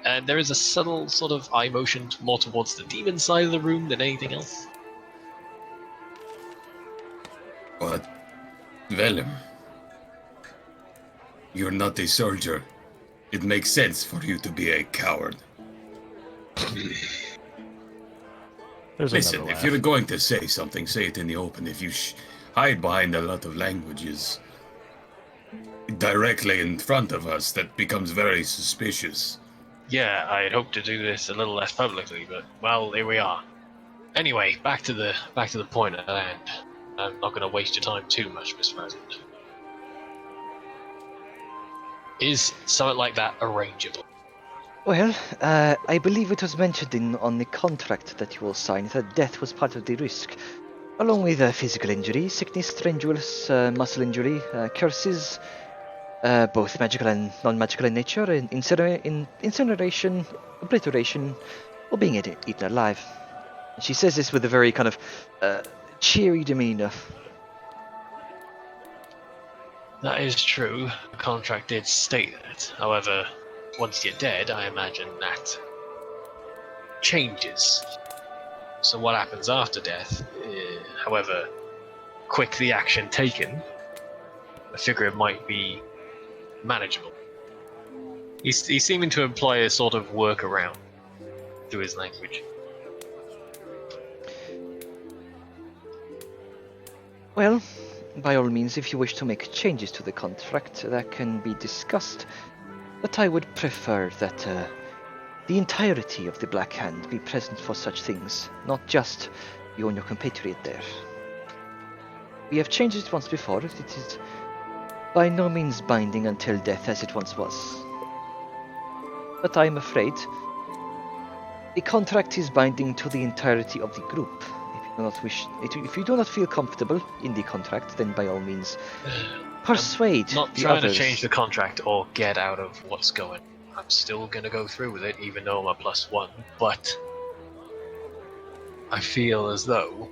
And there is a subtle sort of eye motion more towards the demon side of the room than anything else. What? Vellum. You're not a soldier. It makes sense for you to be a coward. Listen, if you're going to say something, say it in the open. If you hide behind a lot of languages directly in front of us, that becomes very suspicious. Yeah, I had hoped to do this a little less publicly, but, well, here we are. Anyway, back to the point at hand. I'm not going to waste your time too much, Miss President. Is something like that arrangeable? Well, I believe it was mentioned on the contract that you will sign that death was part of the risk, along with physical injury, sickness, strenuous muscle injury, curses, both magical and non-magical in nature, in incineration, obliteration, or being eaten alive. And she says this with a very kind of cheery demeanor. That is true. The contract did state that. However, once you're dead, I imagine that changes. So what happens after death, however quick the action taken, I figure it might be manageable. He's seeming to employ a sort of workaround through his language. Well, by all means, if you wish to make changes to the contract, that can be discussed. But I would prefer that the entirety of the Black Hand be present for such things, not just you and your compatriot there. We have changed it once before. It is by no means binding until death as it once was. But I am afraid the contract is binding to the entirety of the group. If you do not feel comfortable in the contract, then by all means persuade Not the trying others. to change the contract or get out of what's going. I'm still gonna go through with it, even though I'm a +1. But I feel as though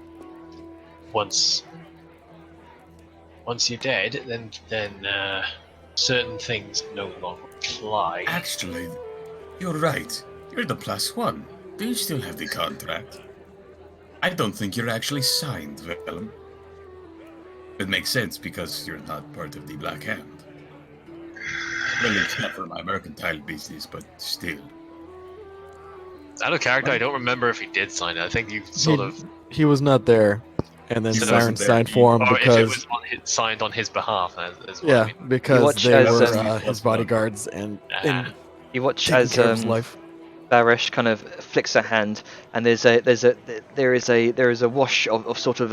once you're dead, then certain things no longer apply. Actually, you're right. You're the +1. Do you still have the contract? I don't think you're actually signed, Vellum. It makes sense because you're not part of the Black Hand. Well, it's not for my mercantile business, but still. Out of character, I don't remember if he did sign it. I think you sort of. He was not there, and then He Siren wasn't there. signed for him Or if it because was signed on his behalf, as well. yeah, I mean. because watch they as, were his bodyguards and You watch taking as care of his life. Barish kind of flicks her hand, and there is a wash of sort of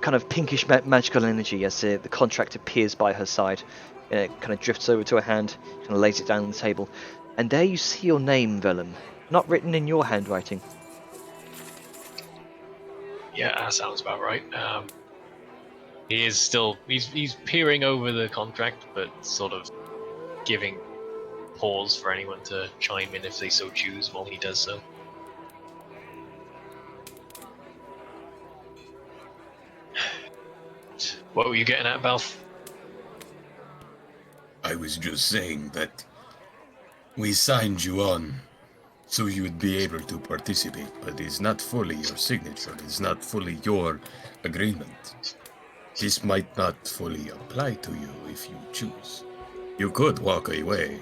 kind of pinkish magical energy as the contract appears by her side. It kind of drifts over to her hand, kind of lays it down on the table, and there you see your name, Vellum, not written in your handwriting. Yeah, that sounds about right. He is still he's peering over the contract, but sort of giving pause for anyone to chime in if they so choose while he does so. What were you getting at, Balth? I was just saying that we signed you on so you would be able to participate, but it's not fully your signature, it's not fully your agreement. This might not fully apply to you if you choose. You could walk away.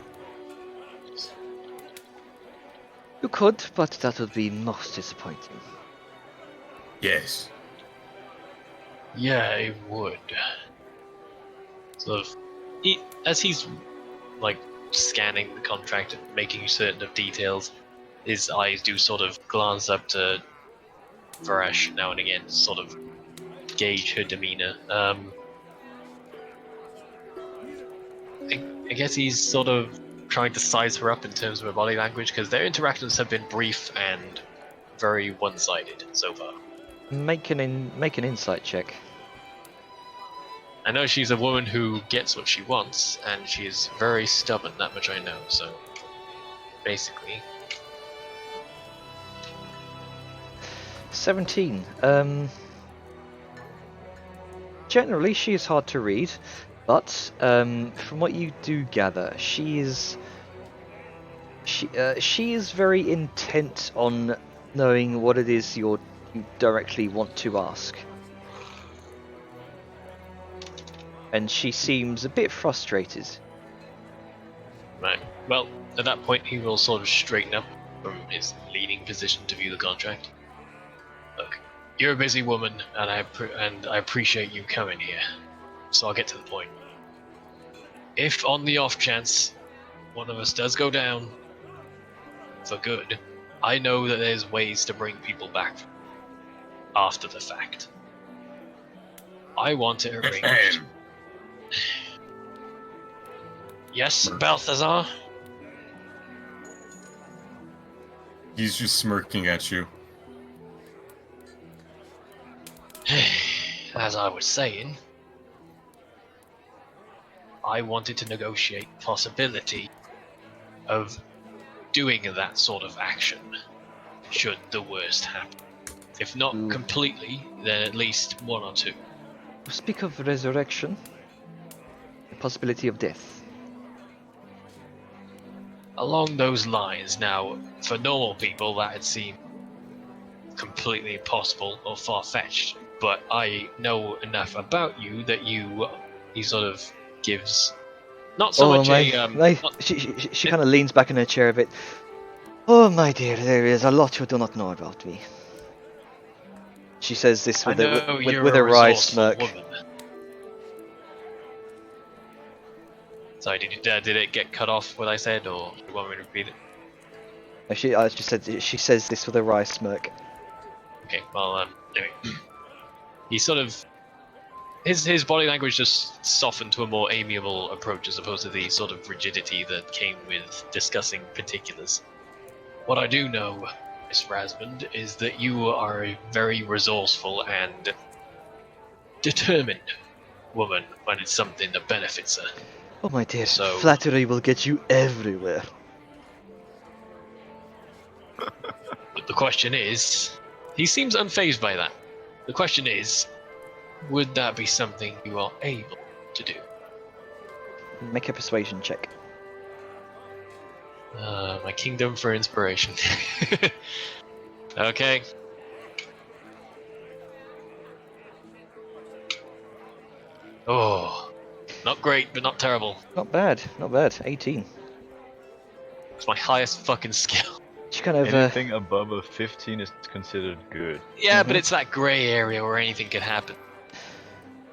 You could, but that would be most disappointing. Yes. Yeah, it would. Sort of, as he's like scanning the contract and making certain of details, his eyes do sort of glance up to Varesh now and again, to sort of gauge her demeanor. I guess he's sort of trying to size her up in terms of her body language, because their interactions have been brief and very one-sided so far. Make an insight check. I know she's a woman who gets what she wants, and she is very stubborn, that much I know, so basically. 17. Generally, she is hard to read, but from what you do gather, she is very intent on knowing what it is you directly want to ask. And she seems a bit frustrated. Right. Well, at that point, he will sort of straighten up from his leading position to view the contract. Look, you're a busy woman, and I appreciate you coming here. So I'll get to the point. If on the off chance one of us does go down for good, I know that there's ways to bring people back after the fact. I want it arranged. Yes, Balthazar? He's just smirking at you. As I was saying, I wanted to negotiate the possibility of doing that sort of action, should the worst happen. If not completely, then at least one or two. Speak of resurrection, the possibility of death. Along those lines, now, for normal people, that'd seem completely impossible or far-fetched. But I know enough about you that he sort of gives not so much She kind of leans back in her chair a bit. Oh my dear, there is a lot you do not know about me. She says this with a wry smirk. Woman. Sorry, did it get cut off what I said, or do you want me to repeat it? I just said she says this with a wry smirk. Okay, well, anyway, he sort of his body language just softened to a more amiable approach as opposed to the sort of rigidity that came with discussing particulars. What I do know, Miss Rasmond, is that you are a very resourceful and determined woman when it's something that benefits her. Oh my dear, So- flattery will get you everywhere. But the question is, he seems unfazed by that. The question is, would that be something you are able to do? Make a persuasion check. My kingdom for inspiration. Okay. Oh, not great, but not terrible. Not bad, not bad. 18. It's my highest fucking skill. She kind of Anything above a 15 is considered good. Yeah, but it's that grey area where anything can happen.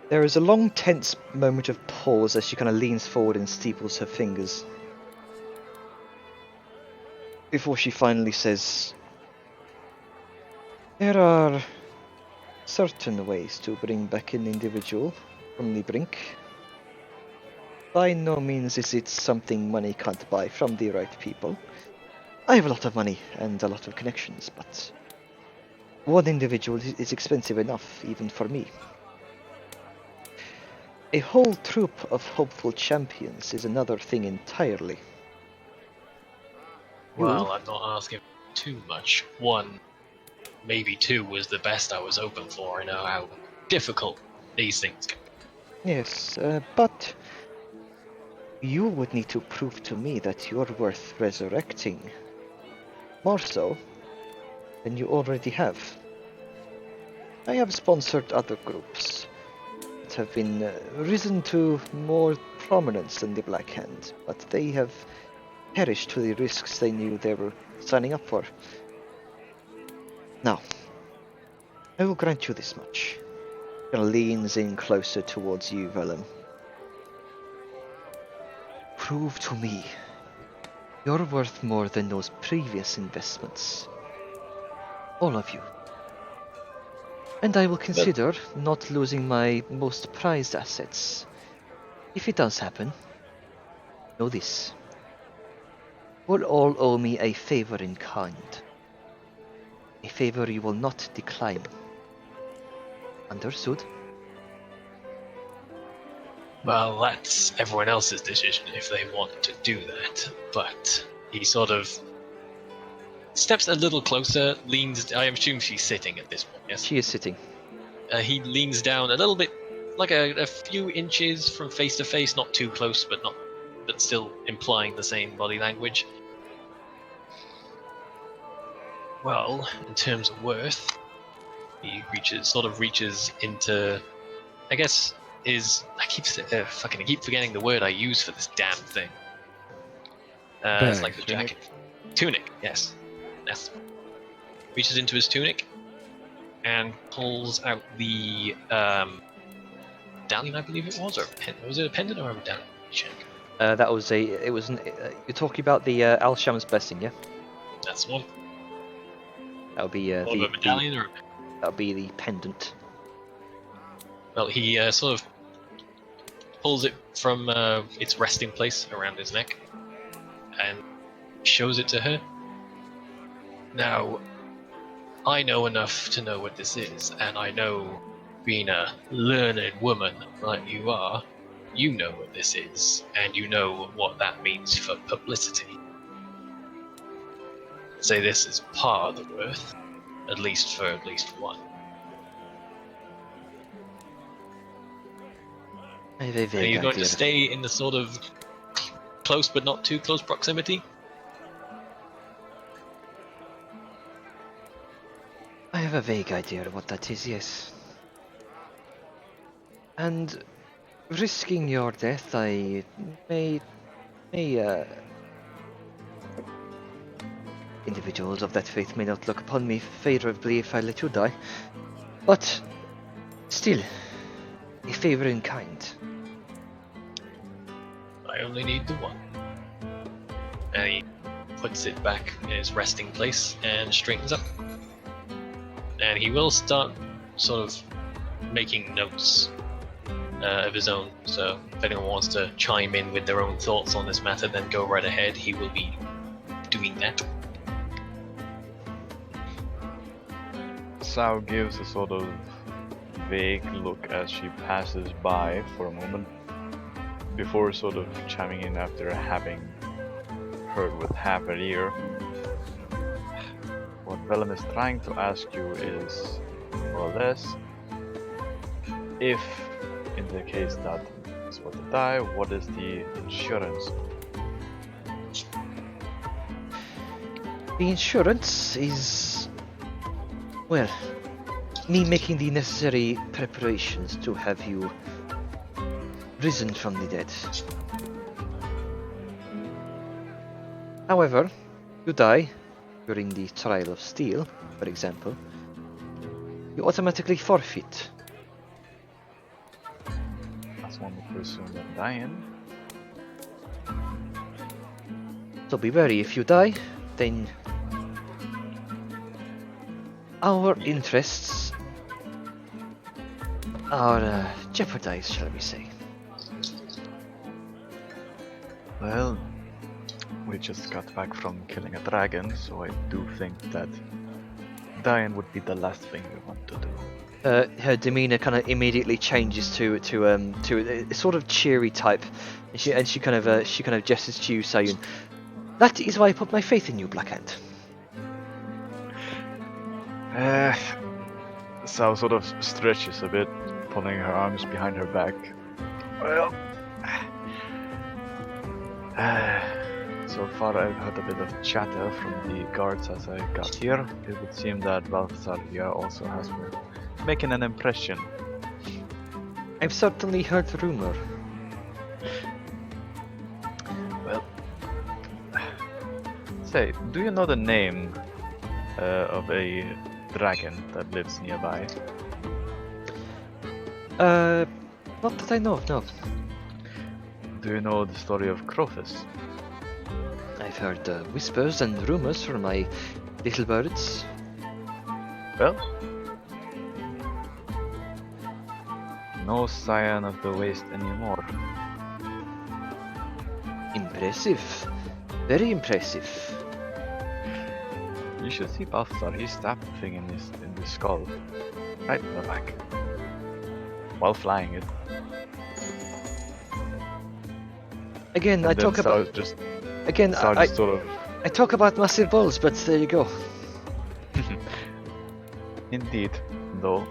There is a long, tense moment of pause as she kind of leans forward and steeples her fingers. Before she finally says, there are certain ways to bring back an individual from the brink. By no means is it something money can't buy from the right people. I have a lot of money and a lot of connections, but one individual is expensive enough, even for me. A whole troop of hopeful champions is another thing entirely. Well, I'm not asking too much. One, maybe two was the best I was hoping for. I know how difficult these things can be. Yes, but you would need to prove to me that you're worth resurrecting. More so than you already have. I have sponsored other groups that have been risen to more prominence than the Black Hand, but they have perished to the risks they knew they were signing up for. Now, I will grant you this much. Kind of leans in closer towards you, Vellum. Prove to me you're worth more than those previous investments. All of you. And I will consider not losing my most prized assets. If it does happen, know this. Will all owe me a favor in kind. A favor you will not decline. Understood? Well, that's everyone else's decision if they want to do that. But he sort of steps a little closer, leans. I assume she's sitting at this point, yes? She is sitting. He leans down a little bit, like a few inches from face to face, not too close, but still implying the same body language. Well, in terms of worth, he sort of reaches into, I guess, I keep forgetting the word I use for this damn thing. It's like the jacket. Tunic, yes. Yes. Reaches into his tunic and pulls out the medallion, I believe it was, or was it a pendant or a medallion? Check. That was you're talking about the Al Sham's blessing, yeah? That's one. That would be A medallion or? That would be the pendant. Well, he sort of pulls it from its resting place around his neck and shows it to her. Now, I know enough to know what this is, and I know, being a learned woman like you are, you know what this is, and you know what that means for publicity. Say this is par the worth, at least for at least one. I have a Are vague you going idea. to stay in the sort of close but not too close proximity? I have a vague idea of what that is, yes. And risking your death, I may individuals of that faith may not look upon me favorably if I let you die, but still, a favor in kind. I only need the one. And he puts it back in its resting place and straightens up. And he will start sort of making notes of his own. So if anyone wants to chime in with their own thoughts on this matter, then go right ahead. He will be doing that. Sao gives a sort of vague look as she passes by for a moment, before sort of chiming in after having heard with half her ear. What Vellum is trying to ask you is, more or less, if in the case that it's about to die, what is the insurance? The insurance is, well, me making the necessary preparations to have you risen from the dead. However, you die during the trial of steel, for example, you automatically forfeit. As one would presume that dying. So be wary, if you die, then our interests are jeopardized, shall we say. Well, we just got back from killing a dragon, so I do think that dying would be the last thing we want to do. Her demeanor kind of immediately changes to a sort of cheery type, and she kind of gestures to you, saying, "That is why I put my faith in you, Blackhand." Sao sort of stretches a bit, pulling her arms behind her back. Well, so far I've heard a bit of chatter from the guards as I got here. It would seem that Balthazar here also has been making an impression. I've certainly heard rumor. Well, say, do you know the name of a dragon that lives nearby? Not that I know of, no. Do you know the story of Crothus? I've heard whispers and rumors from my little birds. Well, no sign of the waste anymore. Impressive. Very impressive. You should see Balthazar, he stabbed the thing in the skull. Right in the back. While flying it. Again, And I then talk Sao about... just Again, Sao I just sort of I talk about massive balls, but there you go. Indeed, though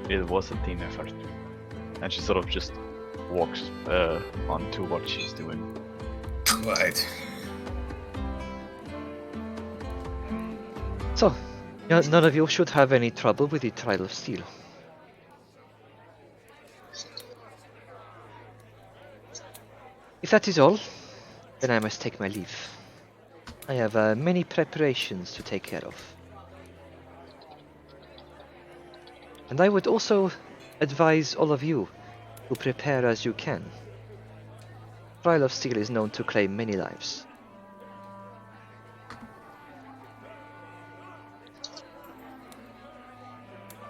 it was a team effort. And she sort of just walks on to what she's doing. Quite. So, none of you should have any trouble with the trial of steel. If that is all, then I must take my leave. I have many preparations to take care of. And I would also advise all of you to prepare as you can. Trial of Steel is known to claim many lives.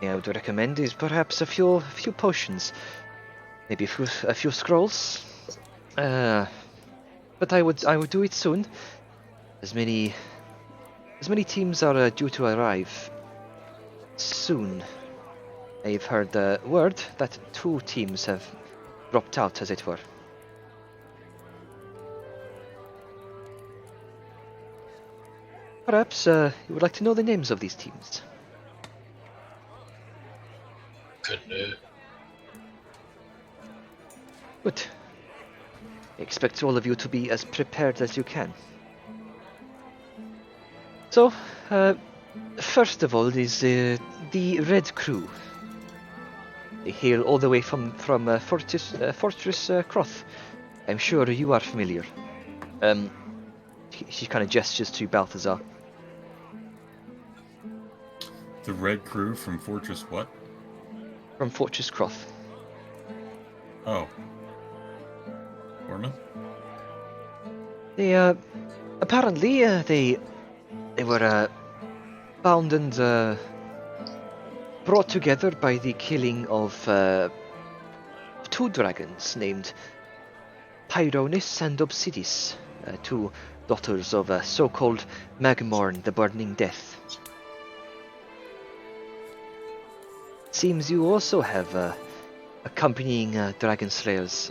I would recommend is perhaps a few potions, maybe a few scrolls. But I would do it soon. As many teams are due to arrive soon. I've heard the word that 2 teams have dropped out, as it were. Perhaps you would like to know the names of these teams. Couldn't Good. I expect all of you to be as prepared as you can. So, first of all is the Red Crew. They hail all the way from Fortress Croth. I'm sure you are familiar. She kind of gestures to Balthazar. The Red Crew from Fortress what? From Fortress Croth. Oh. Orma? They apparently they were bound and brought together by the killing of two dragons named Pyronis and Obsidis, two daughters of so-called Magmorn, the Burning Death. Seems you also have accompanying dragon slayers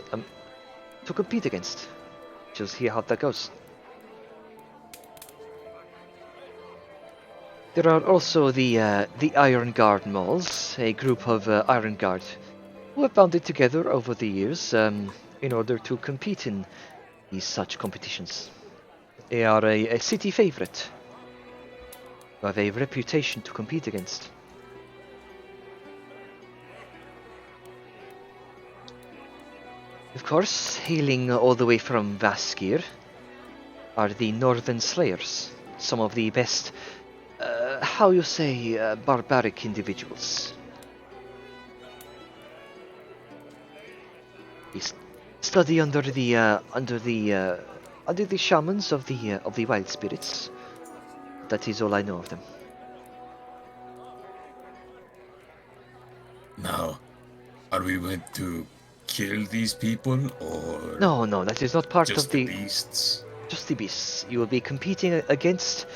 to compete against. Just hear how that goes. There are also the Iron Guard Mauls, a group of Iron Guard who have bounded together over the years in order to compete in these such competitions. They are a city favorite, who have a reputation to compete against. Of course, hailing all the way from Vaskir are the Northern Slayers, some of the best, how you say, barbaric individuals. They study under the shamans of the wild spirits. That is all I know of them. Now, are we going to kill these people, or No, that is not part just of the beasts? Just the beasts. You will be competing against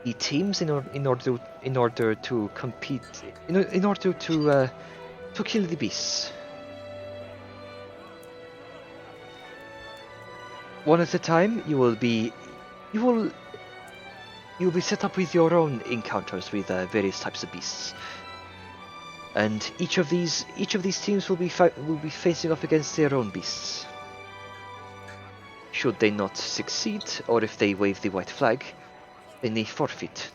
the teams in order to compete in order to kill the beasts. One at a time. You'll be set up with your own encounters with various types of beasts. And each of these teams will be facing off against their own beasts. Should they not succeed, or if they wave the white flag, then they forfeit.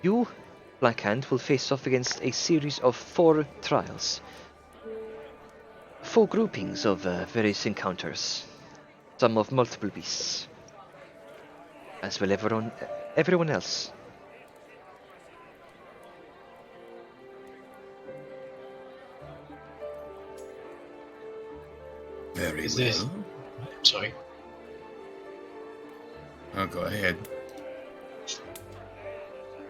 You, Blackhand, will face off against a series of 4 trials. 4 groupings of various encounters, some of multiple beasts, as well everyone else. Very Is well. this- Sorry. Oh, go ahead.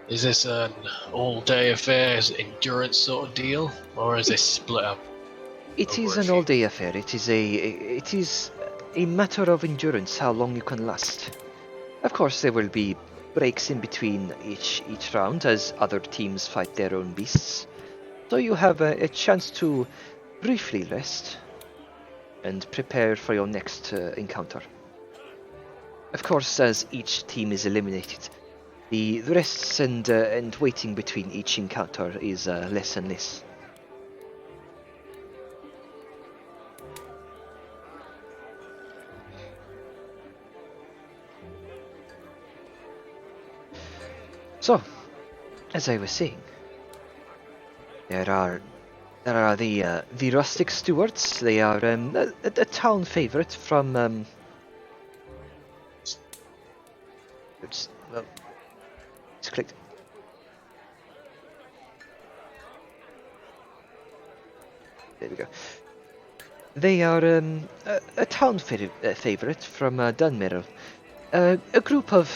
Is this an all-day affair, endurance sort of deal, or is this split up? It is Over a an few- all-day affair. It is a matter of endurance, how long you can last. Of course, there will be breaks in between each round as other teams fight their own beasts, so you have a chance to briefly rest and prepare for your next encounter. Of course, as each team is eliminated, the rests and waiting between each encounter is less and less. So, as I was saying, there are the rustic stewards. They are a town favorite from it's clicked. There we go. They are a town favorite from Dunmerrill. A group of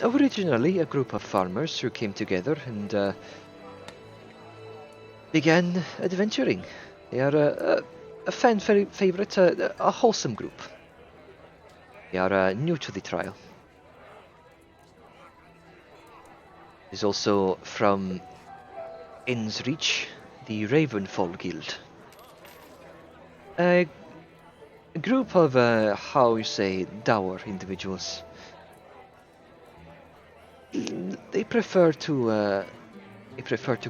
originally a group of farmers who came together and began adventuring. They are a fan favorite, a wholesome group. They are new to the trial. There's also from Innsreach, the Ravenfall Guild. A group of, how you say, dour individuals. They prefer to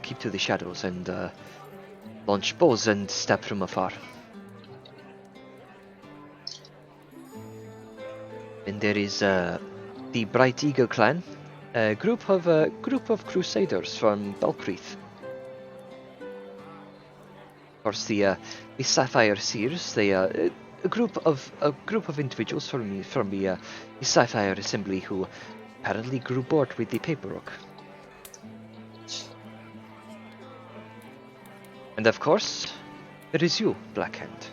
keep to the shadows and launch bows and stab from afar. And there is the Bright Eagle clan, a group of crusaders from Belcreath. Of course, the Sapphire Seers, they a group of individuals from the Sapphire Assembly who apparently grew bored with the paperwork. And of course, there is you, Blackhand.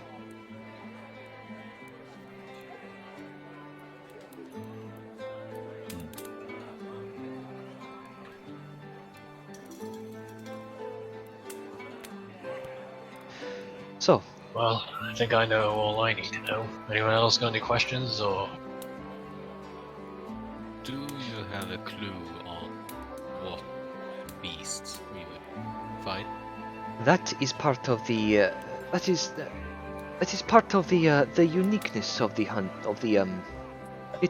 So, Well, I think I know all I need to know. Anyone else got any questions, or...? Do you have a clue on what beasts we would fight? that is part of the that is part of the uniqueness of the hunt of the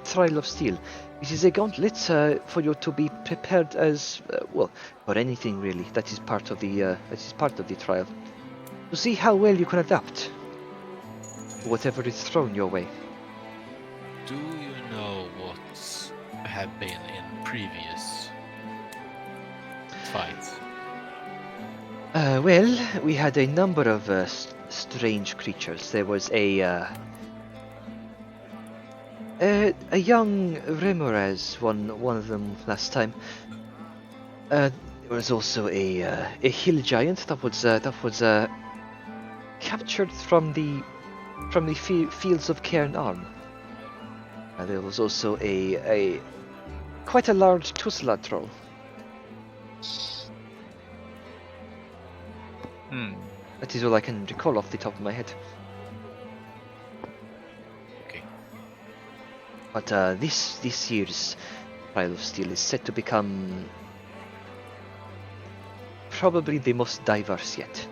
Trial of Steel. This is a gauntlet for you to be prepared as well for anything really. That is part of the trial. To see how well you can adapt to whatever is thrown your way. Do you know what have been in previous fights? Well, we had a number of strange creatures. There was a young Remoraz, one of them last time. There was also a hill giant that was captured from the fields of Cairn Arm. There was also a quite a large Tusla troll. That is all I can recall off the top of my head. Okay. But this year's Trial of Steel is set to become probably the most diverse yet.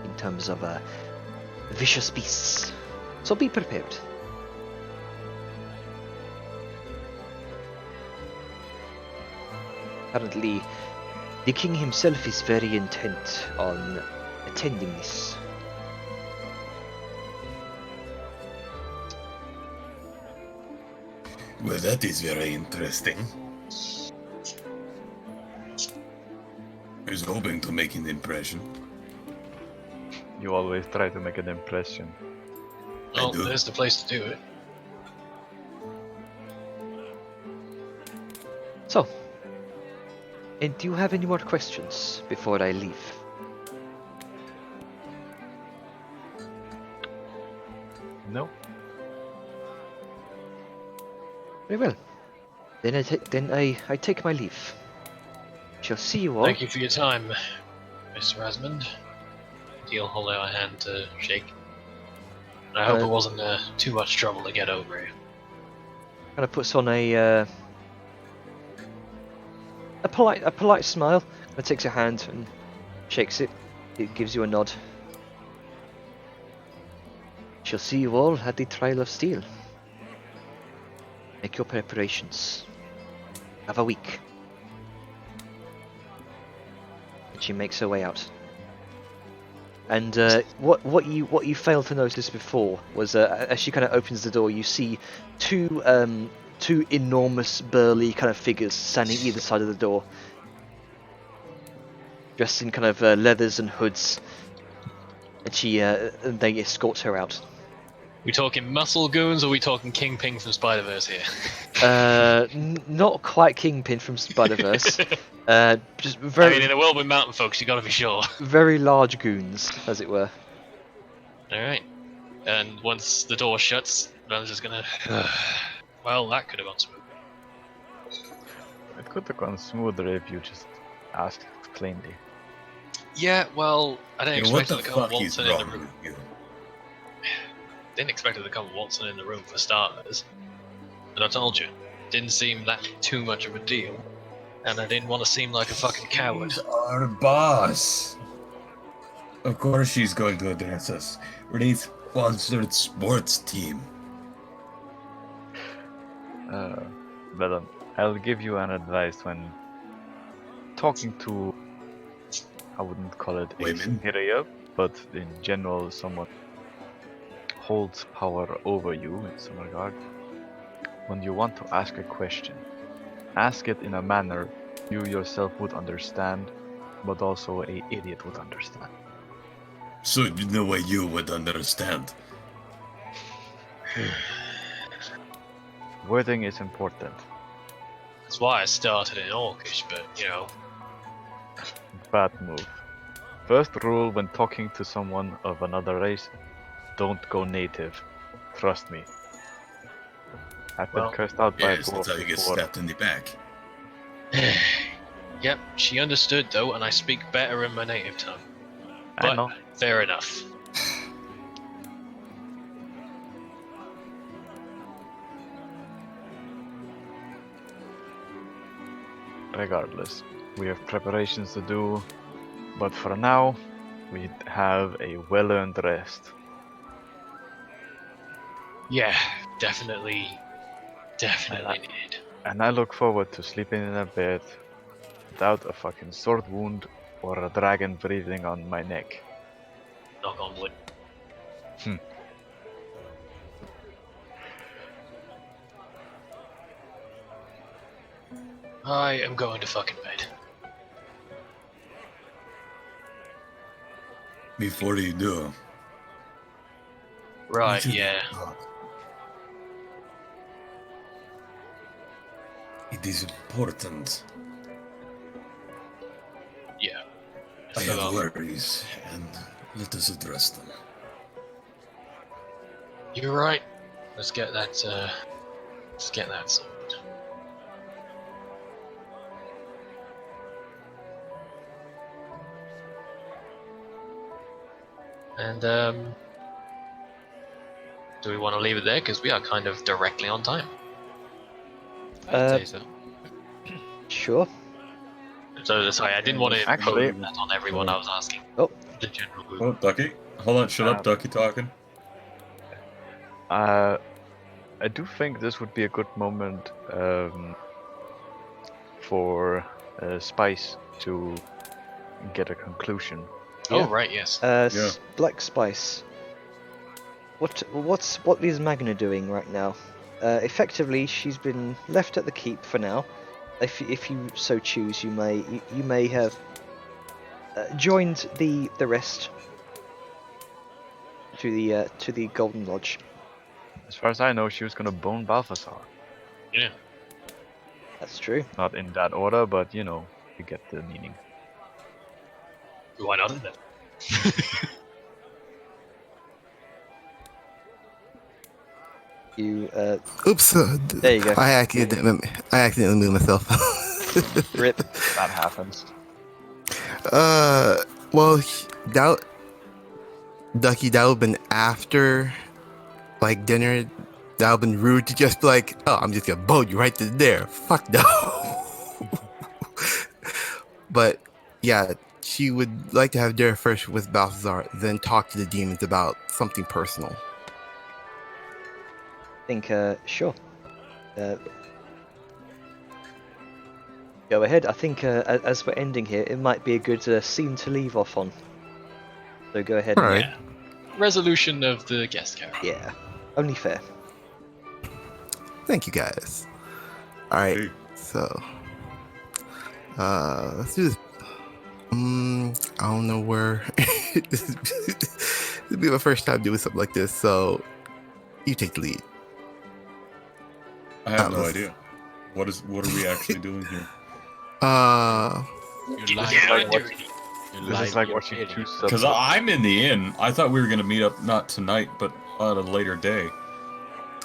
In terms of vicious beasts. So be prepared. Apparently, the king himself is very intent on attending this. Well, that is very interesting. I was hoping to make an impression. You always try to make an impression. Well, do. there's the place to do it. So, and do you have any more questions before I leave? No. Very well. Then I take my leave. Shall see you all. Thank you for your time, Mr. Asmund. He'll hold out a hand to shake. I hope it wasn't too much trouble to get over here. Kind of puts on a polite smile. Kind of takes your hand and shakes it. It gives you a nod. Shall see you all at the Trial of Steel. Make your preparations. Have a week. And she makes her way out. And what you failed to notice before was as she kind of opens the door, you see two enormous burly kind of figures standing either side of the door, dressed in kind of leathers and hoods, and they escort her out. We talking muscle goons, or we talking Kingpin from Spider-Verse here? Not quite Kingpin from Spider-Verse. Just I very mean, in a world with mountain folks, you gotta be sure. very large goons, as it were. Alright. And once the door shuts, I'm just gonna... well, that could have gone smooth. It could have gone smoother if you just asked plainly. Yeah, well, I didn't What expect the her to come fuck is waltzing in the wrong room. with you? Didn't expect her to come waltzing in the room for starters. And I told you, didn't seem that too much of a deal. and I didn't want to seem like a fucking coward. She's our boss. Of course she's going to address us. We're the sponsored sports team. But I'll give you an advice when talking to, I wouldn't call it a Women? superior, but in general someone holds power over you in some regard. When you want to ask a question, ask it in a manner you yourself would understand, but also a idiot would understand. So the way you would understand. Wording is important. That's why I started in Orcish, but you know. Bad move. First rule when talking to someone of another race, don't go native. Trust me. I've been cursed out by a Yes, that's dwarf how you get before. stabbed in the back. Yep, she understood though, and I speak better in my native tongue. I But know. fair enough. Regardless, we have preparations to do, but for now, we have a well-earned rest. Yeah, definitely needed. And I look forward to sleeping in a bed without a fucking sword wound or a dragon breathing on my neck. Knock on wood. I am going to fucking bed. Before you do. Right, you should yeah. talk. It is important. Yeah. I So, have worries, and let us address them. You're right. Let's get that sorted. And do we want to leave it there? Because we are kind of directly on time. I'd say so. Sure. So sorry, I didn't want to Actually- impose that on everyone. I was asking Oh. the general group. Oh, Ducky. Hold on, shut up, Ducky talking. I do think this would be a good moment for Spice to get a conclusion. Oh right, yes. Yeah. Black Spice. What is Magna doing right now? Effectively, she's been left at the keep for now. If you so choose, you may have joined the rest to the Golden Lodge. As far as I know, she was gonna bone Balthazar. Yeah. That's true. Not in that order, but you know, you get the meaning. Why not then? You Oops. There you go. I accidentally moved myself. rip. That happens. Well, Ducky, that would've been after, like, dinner. That would've been rude to just be like, oh, I'm just gonna boat you right to there. Fuck no. But, yeah, she would like to have dinner first with Balthazar, then talk to the demons about something personal. Think sure. Go ahead. I think as we're ending here, it might be a good scene to leave off on. So go ahead. All right. Yeah. Resolution of the guest character. Yeah. Only fair. Thank you, guys. All right. Hey. So, let's do this. I don't know where. This will be my first time doing something like this, so you take the lead. I have no Atlas. idea. What are we actually doing here? You're lying. Yeah, what- dirty. You're This lying is like to your watching idiot. two subs. Because I'm in the inn. I thought we were gonna meet up not tonight, but on a later day.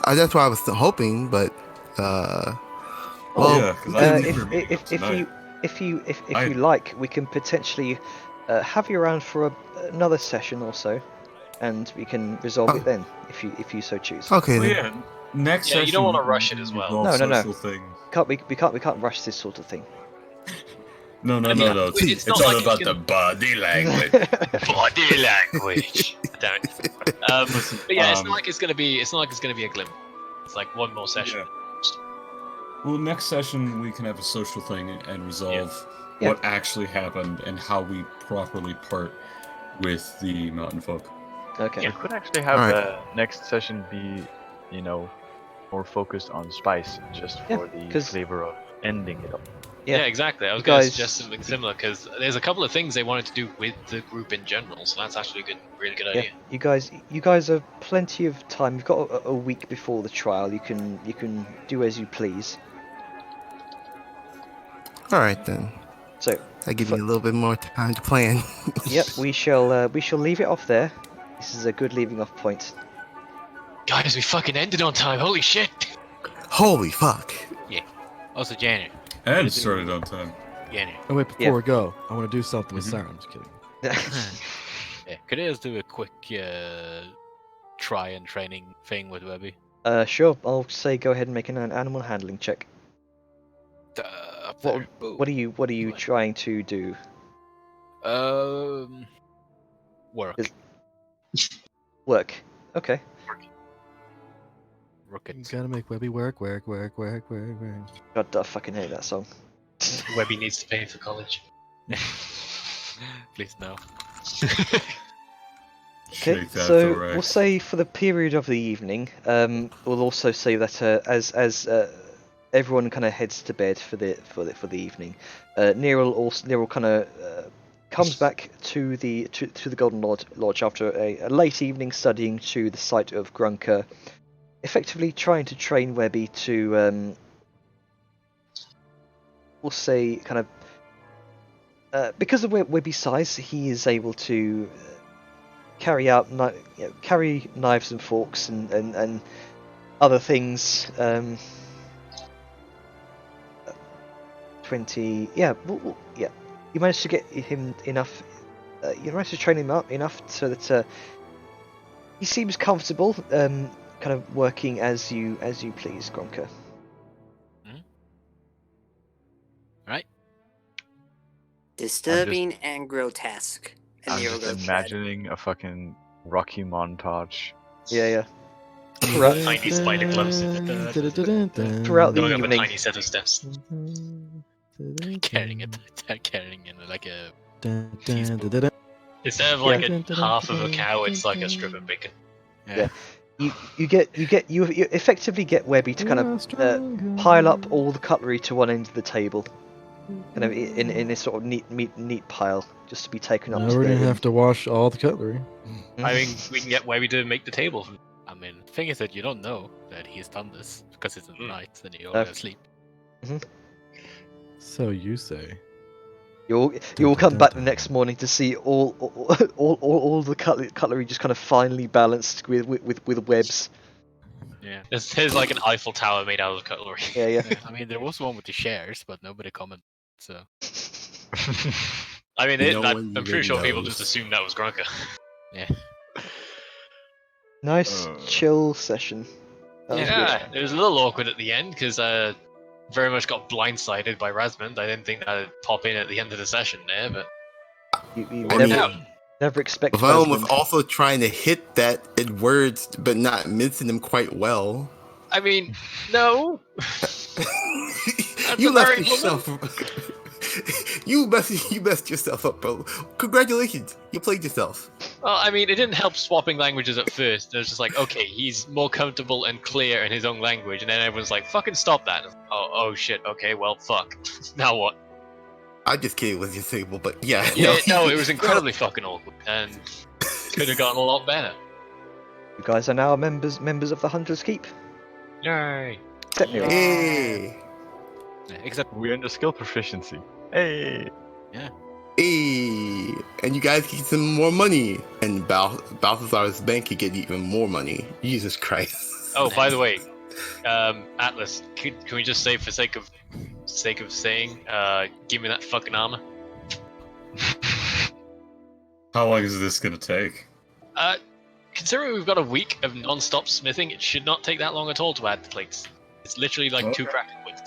That's what I was hoping, but well, yeah, because I didn't think we were meeting up if tonight. you like, we can potentially have you around for another session or so, and we can resolve it then, if you so choose. okay. Well, then. yeah, next Yeah, you session. don't wanna we rush can it as well. resolve No. social things. We can't rush this sort of thing. No. It's It's not all like it's about gonna- the body language. Body language. Damn it. But yeah, it's Um, not like it's gonna be. It's not like it's gonna be a glimmer. It's like one more session. Well, next session we can have a social thing and resolve Yeah. what actually happened and how we properly part with the mountain folk. Okay. We could actually have Alright. next session be, more focused on spice, just Yeah, for the 'cause- flavor of ending it up. Yeah. Yeah, exactly. I was You going to guys- suggest something similar because there's a couple of things they wanted to do with the group in general, so that's actually a really good Yeah, idea. you guys have plenty of time. You've got a week before the trial. You can do as you please. All right then. So, That gives me a little bit more time to plan. yep, we shall leave it off there. This is a good leaving off point. Guys, we fucking ended on time. Holy shit! Holy fuck! Also, Janet. And started on time. Janet. Oh wait, before Yeah. we go, I want to do something with Mhm. Siren. I'm just kidding. Yeah, could I just do a quick try and training thing with Webby? Sure. I'll say go ahead and make an animal handling check. Up What there. Boom. what are you trying to do? Work. Is- Work. Okay. Rocket. Gotta make Webby work. God, I fucking hate that song. Webby needs to pay for college. Please no. Okay, Shake that so thorax. we'll say for the period of the evening, we'll also say that as everyone kind of heads to bed for the evening, Nero kind of comes back to the Golden Lodge after a late evening studying to the site of Grunker, effectively trying to train Webby to we'll say kind of because of Webby's size, he is able to carry knives and forks and other things. 20, yeah, yeah. You managed to get him enough. You managed to train him up enough so that he seems comfortable, kind of working as you please, Gronka. Right. Disturbing and grotesque. And I'm Nero just goes red. imagining a fucking Rocky montage. Yeah. Tiny spider gloves. Throughout the Going up a evening. tiny set of steps. Carrying it, carrying it like a. Instead of like a half of a cow, it's like a strip of bacon. Yeah. You effectively get Webby to kind of pile up all the cutlery to one end of the table, kind of in this sort of neat pile, just to be taken up Now to we're their gonna room. have to wash all the cutlery. I mean, we can get Webby to make the table. I mean, the thing is that you don't know that he's done this because it's at night and you're Okay. asleep. So you say. You'll come back the next morning to see all the cutlery just kind of finely balanced with webs. Yeah. There's like an Eiffel Tower made out of cutlery. Yeah. I mean, there was one with the shares, but nobody commented. So. I mean, No one I'm pretty really sure people knows. just assumed that was Grunker. Yeah. Nice chill session. That was good. Yeah, it was a little awkward at the end because very much got blindsided by Rasmund. I didn't think that'd pop in at the end of the session there, but You I never, mean, never expect Vellum was Rasmund. also trying to hit that in words, but not mincing them quite well. I mean, no. You a left married yourself. you messed yourself up, bro. Congratulations, you played yourself. Well, I mean, it didn't help swapping languages at first. It was just like, okay, he's more comfortable and clear in his own language, and then everyone's like, fucking stop that. Oh shit, okay, well, fuck. Now what? I just kidding with your table, but yeah. Yeah, no, it was incredibly fucking awkward, and could have gotten a lot better. You guys are now members of the Hunter's Keep. Yay. Except Nero. Hey, Yeah, except We're under skill proficiency. Hey. hey, and you guys get some more money, and Balthazar's bank could get even more money. Jesus Christ. Oh, by the way, Atlas, can we just say for sake of saying, give me that fucking armor? How long is this gonna take? Considering we've got a week of non-stop smithing, it should not take that long at all to add the plates. It's literally like 2 crafting points.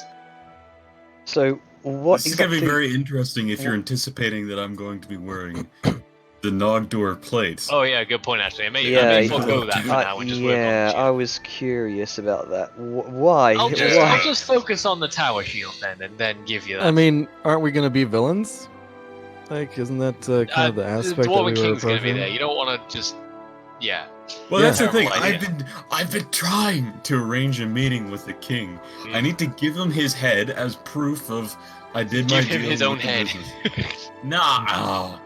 So what This is exactly? gonna be very interesting if you're anticipating that I'm going to be wearing the Nogdor plate. Oh yeah, good point actually. I may Yeah, forego that for now and just work on the yeah, I shield. was curious about that. Why? I'll Why? just focus on the tower shield then, and then give you that. I mean, aren't we gonna be villains? Like, isn't that kind of the aspect that we Dwarven were King's gonna be approaching? there. You don't want to just, yeah. Well, Yeah. that's the thing. Terrible idea. I've been trying to arrange a meeting with the king. I need to give him his head as proof of I did my Give him deal his with own the head. business. Nah,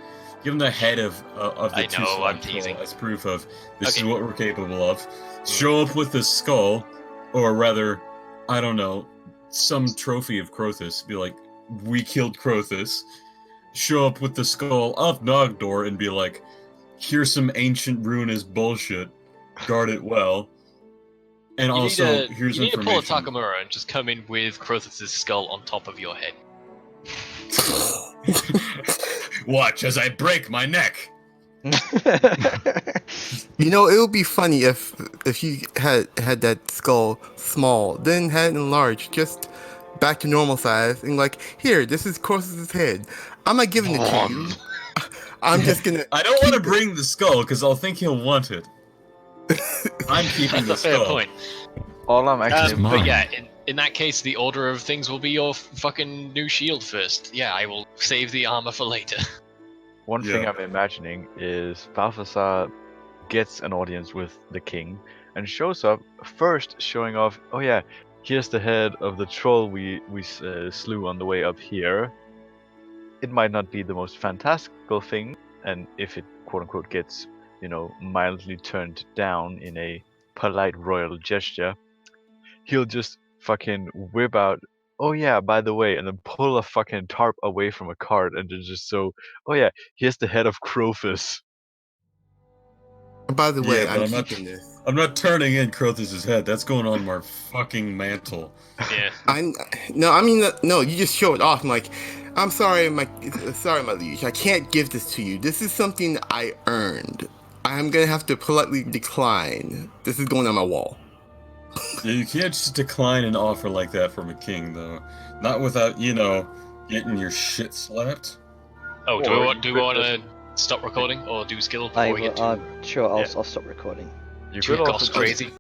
give him the head of the I two know, I'm sword troll teasing. as proof of this is Okay. what we're capable of. Show up with the skull, or rather, I don't know, some trophy of Crothus. Be like, we killed Crothus. Show up with the skull of Nogdor and be like, here's some ancient ruinous bullshit. Guard it well. And You also, need, here's you need to pull a information. Takamura and just come in with Crothus' skull on top of your head. Watch as I break my neck. You know, it would be funny if you had that skull small, then had it enlarged, just back to normal size, and like, here, this is Corsus's head. I'm not giving it to you. I'm just gonna. I don't want to bring the skull because I'll think he'll want it. I'm keeping the That's a fair skull. point. All I'm actually But yeah, in that case, the order of things will be your fucking new shield first. Yeah, I will save the armor for later. One thing Yeah. I'm imagining is Balthasar gets an audience with the king and shows up first, showing off. Oh yeah, here's the head of the troll we slew on the way up here. It might not be the most fantastical thing, and if it quote unquote gets mildly turned down in a polite royal gesture, he'll just fucking whip out. Oh yeah, by the way, and then pull a fucking tarp away from a cart and just oh yeah, here's the head of Crothus. By the way, Yeah, but I'm I'm not- keeping this. I'm not turning in Crothus' head. That's going on my fucking mantle. Yeah. No, you just show it off. I'm like, I'm sorry, my liege. I can't give this to you. This is something I earned. I'm gonna have to politely decline. This is going on my wall. Yeah, you can't just decline an offer like that from a king, though. Not without, getting your shit slapped. Oh, do Or we you want could to stop recording or do skill before we get to I'm sure Yeah. I'll stop recording. You Two could costs also crazy?